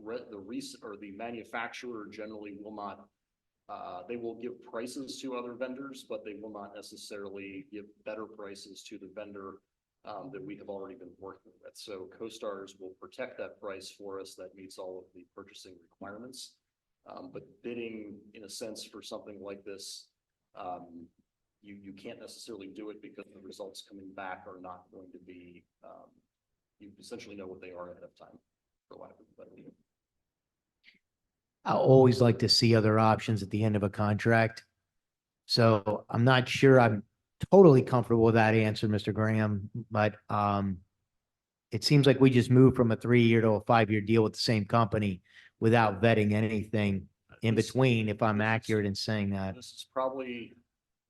S2: manufacturer generally will not, they will give prices to other vendors, but they will not necessarily give better prices to the vendor that we have already been working with. So CoStars will protect that price for us that meets all of the purchasing requirements. But bidding, in a sense, for something like this, you can't necessarily do it because the results coming back are not going to be, you essentially know what they are ahead of time, for lack of a better word.
S6: I always like to see other options at the end of a contract. So I'm not sure I'm totally comfortable with that answer, Mr. Graham, but it seems like we just moved from a 3-year to a 5-year deal with the same company without vetting anything in between, if I'm accurate in saying that.
S2: This is probably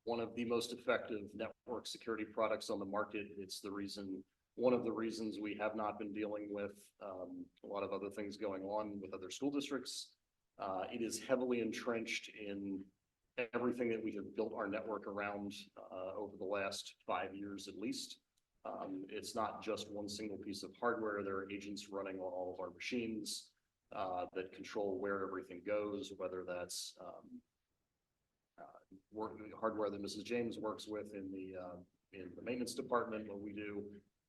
S2: one of the most effective network security products on the market. It's one of the reasons we have not been dealing with a lot of other things going on with other school districts. It is heavily entrenched in everything that we have built our network around over the last 5 years at least. It's not just one single piece of hardware. There are agents running on all of our machines that control where everything goes, whether that's hardware that Mrs. James works with in the maintenance department, what we do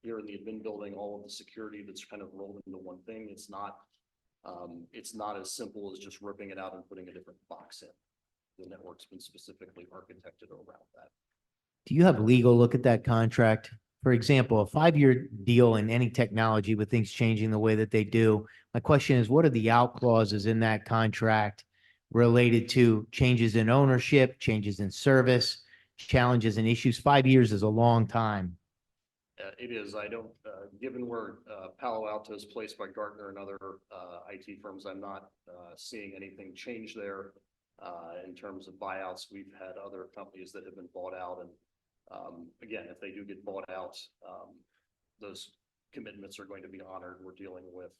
S2: here in the admin building, all of the security that's kind of rolled into one thing. It's not as simple as just ripping it out and putting a different box in. The network's been specifically architected around that.
S6: Do you have legal look at that contract? For example, a 5-year deal in any technology with things changing the way that they do. My question is, what are the out clauses in that contract related to changes in ownership, changes in service, challenges and issues? 5 years is a long time.
S2: It is. I don't, given where Palo Alto is placed by Gartner and other IT firms, I'm not seeing anything change there. In terms of buyouts, we've had other companies that have been bought out. And again, if they do get bought out, those commitments are going to be honored. We're dealing with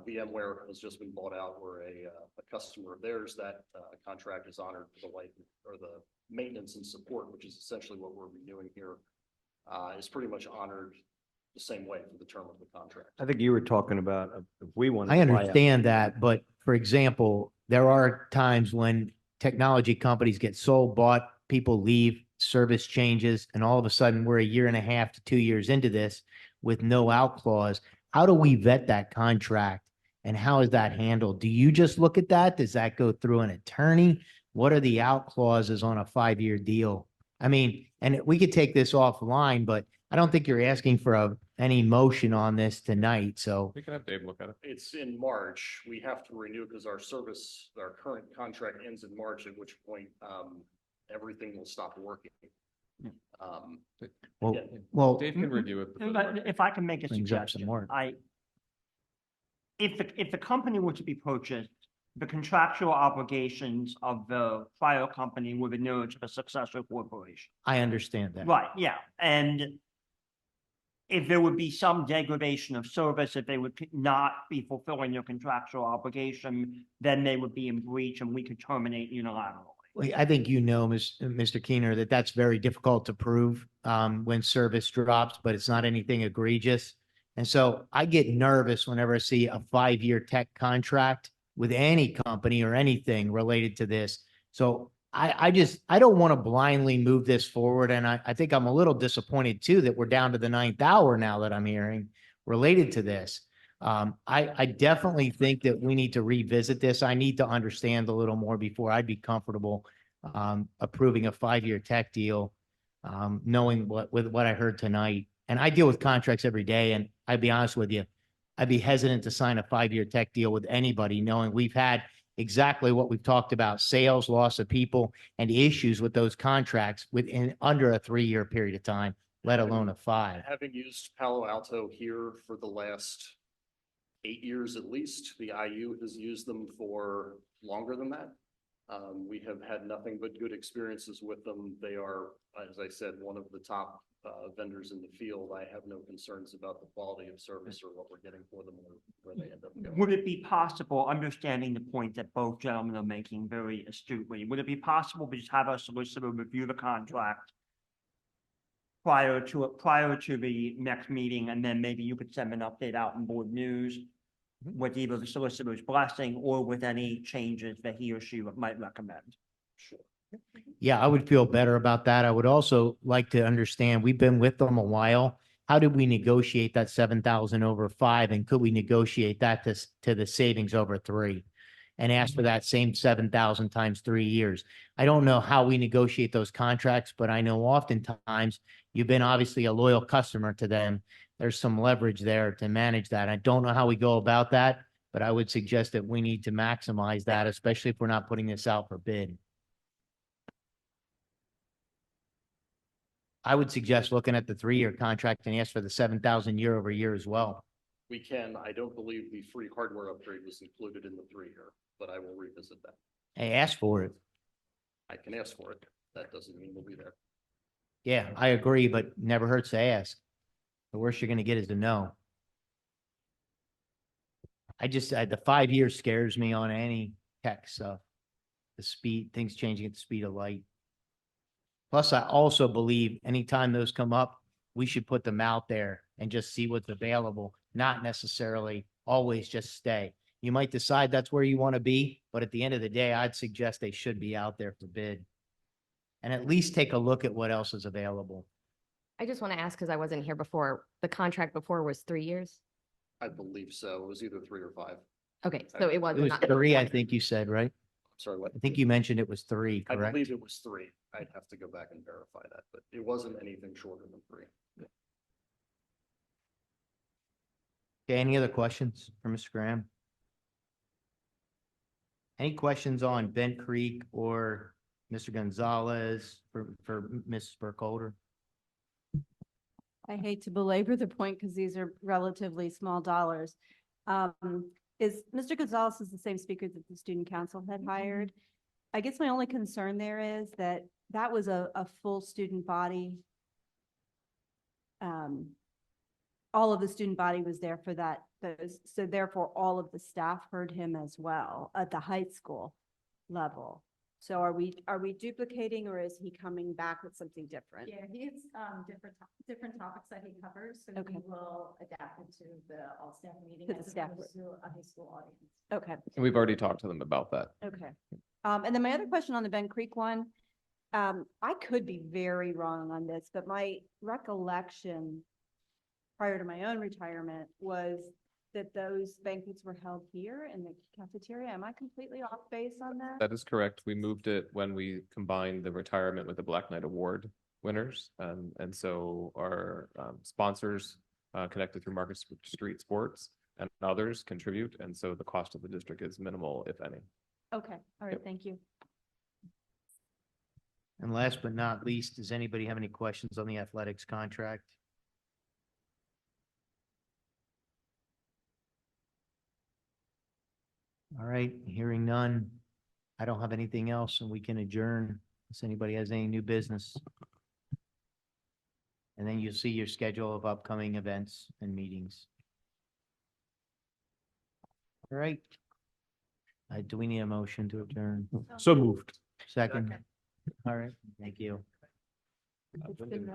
S2: VMware has just been bought out. We're a customer of theirs. That contract is honored for the life or the maintenance and support, which is essentially what we're renewing here, is pretty much honored the same way for the term of the contract.
S1: I think you were talking about if we want.
S6: I understand that, but for example, there are times when technology companies get sold, bought, people leave, service changes, and all of a sudden we're 1.5 to 2 years into this with no out clause. How do we vet that contract and how is that handled? Do you just look at that? Does that go through an attorney? What are the out clauses on a 5-year deal? I mean, and we could take this offline, but I don't think you're asking for any motion on this tonight. So
S7: We can have Dave look at it.
S2: It's in March. We have to renew because our current contract ends in March, at which point everything will stop working.
S6: Well,
S7: Dave can review it.
S8: If I can make a
S6: Brings up some
S8: suggestion,
S6: more.
S8: if the company were to be purchased, the contractual obligations of the prior company would inure to the successor corporation.
S6: I understand that.
S8: Right, yeah, and if there would be some degradation of service, if they would not be fulfilling their contractual obligation, then they would be in breach and we could terminate unilaterally.
S6: Well, I think Mr. Keener, that that's very difficult to prove when service drops, but it's not anything egregious. And so I get nervous whenever I see a 5-year tech contract with any company or anything related to this. So I don't want to blindly move this forward. And I think I'm a little disappointed too that we're down to the 9th hour now that I'm hearing related to this. I definitely think that we need to revisit this. I need to understand a little more before I'd be comfortable approving a 5-year tech deal, knowing what I heard tonight. And I deal with contracts every day, and I'd be honest with you, I'd be hesitant to sign a 5-year tech deal with anybody, knowing we've had exactly what we've talked about: sales, loss of people, and issues with those contracts within under a 3-year period of time, let alone a 5.
S2: Having used Palo Alto here for the last 8 years at least, the IU has used them for longer than that. We have had nothing but good experiences with them. They are, as I said, one of the top vendors in the field. I have no concerns about the quality of service or what we're getting for them or where they end up going.
S8: Would it be possible, understanding the point that both gentlemen are making very astutely, would it be possible to just have our solicitor review the contract prior to the next meeting, and then maybe you could send an update out in board news with either the solicitor's blessing or with any changes that he or she might recommend?
S2: Sure.
S6: Yeah, I would feel better about that. I would also like to understand, we've been with them a while. How did we negotiate that 7,000 over 5? And could we negotiate that to the savings over 3? And ask for that same 7,000 times 3 years. I don't know how we negotiate those contracts, but I know oftentimes you've been obviously a loyal customer to them. There's some leverage there to manage that. I don't know how we go about that, but I would suggest that we need to maximize that, especially if we're not putting this out for bid. I would suggest looking at the 3-year contract and ask for the 7,000 year over year as well.
S2: We can, I don't believe the free hardware upgrade was included in the 3-year, but I will revisit that.
S6: Hey, ask for it.
S2: I can ask for it. That doesn't mean we'll be there.
S6: Yeah, I agree, but never hurts to ask. The worst you're gonna get is a no. The 5 years scares me on any tech stuff. The speed, things changing at the speed of light. Plus, I also believe anytime those come up, we should put them out there and just see what's available, not necessarily always just stay. You might decide that's where you want to be, but at the end of the day, I'd suggest they should be out there for bid. And at least take a look at what else is available.
S9: I just want to ask, because I wasn't here before, the contract before was 3 years?
S2: I believe so. It was either 3 or 5.
S9: Okay, so it was
S6: It was
S9: not.
S6: 3, I think you said, right?
S2: Sorry, what?
S6: I think you mentioned it was 3,
S2: I
S6: correct?
S2: believe it was 3. I'd have to go back and verify that, but it wasn't anything shorter than 3.
S6: Okay, any other questions for Mr. Graham? Any questions on Bent Creek or Mr. Gonzalez for Mrs. Burkholder?
S18: I hate to belabor the point because these are relatively small dollars. Is Mr. Gonzalez is the same speaker that the student council had hired? I guess my only concern there is that that was a full student body. All of the student body was there for that. So therefore, all of the staff heard him as well at the high school level. So are we duplicating, or is he coming back with something different?
S3: Yeah, he has different topics that he covers, so
S18: Okay.
S3: we will adapt it to the all staff meeting
S18: To the
S3: as
S18: staff
S3: opposed to a high school audience.
S18: Okay,
S7: And we've already talked to them about that.
S18: okay. And then my other question on the Bent Creek one, I could be very wrong on this, but my recollection prior to my own retirement was that those banquets were held here in the cafeteria. Am I completely off base on that?
S7: That is correct. We moved it when we combined the retirement with the Black Knight Award winners. And so our sponsors connected through Market Street Sports and others contribute. And so the cost of the district is minimal, if any.
S18: Okay, all right,
S7: Yep.
S18: thank you.
S6: And last but not least, does anybody have any questions on the athletics contract? All right, hearing none. I don't have anything else and we can adjourn unless anybody has any new business. And then you'll see your schedule of upcoming events and meetings. All right. Do we need a motion to adjourn?
S19: So moved.
S6: Second. All right, thank you.
S18: It's been,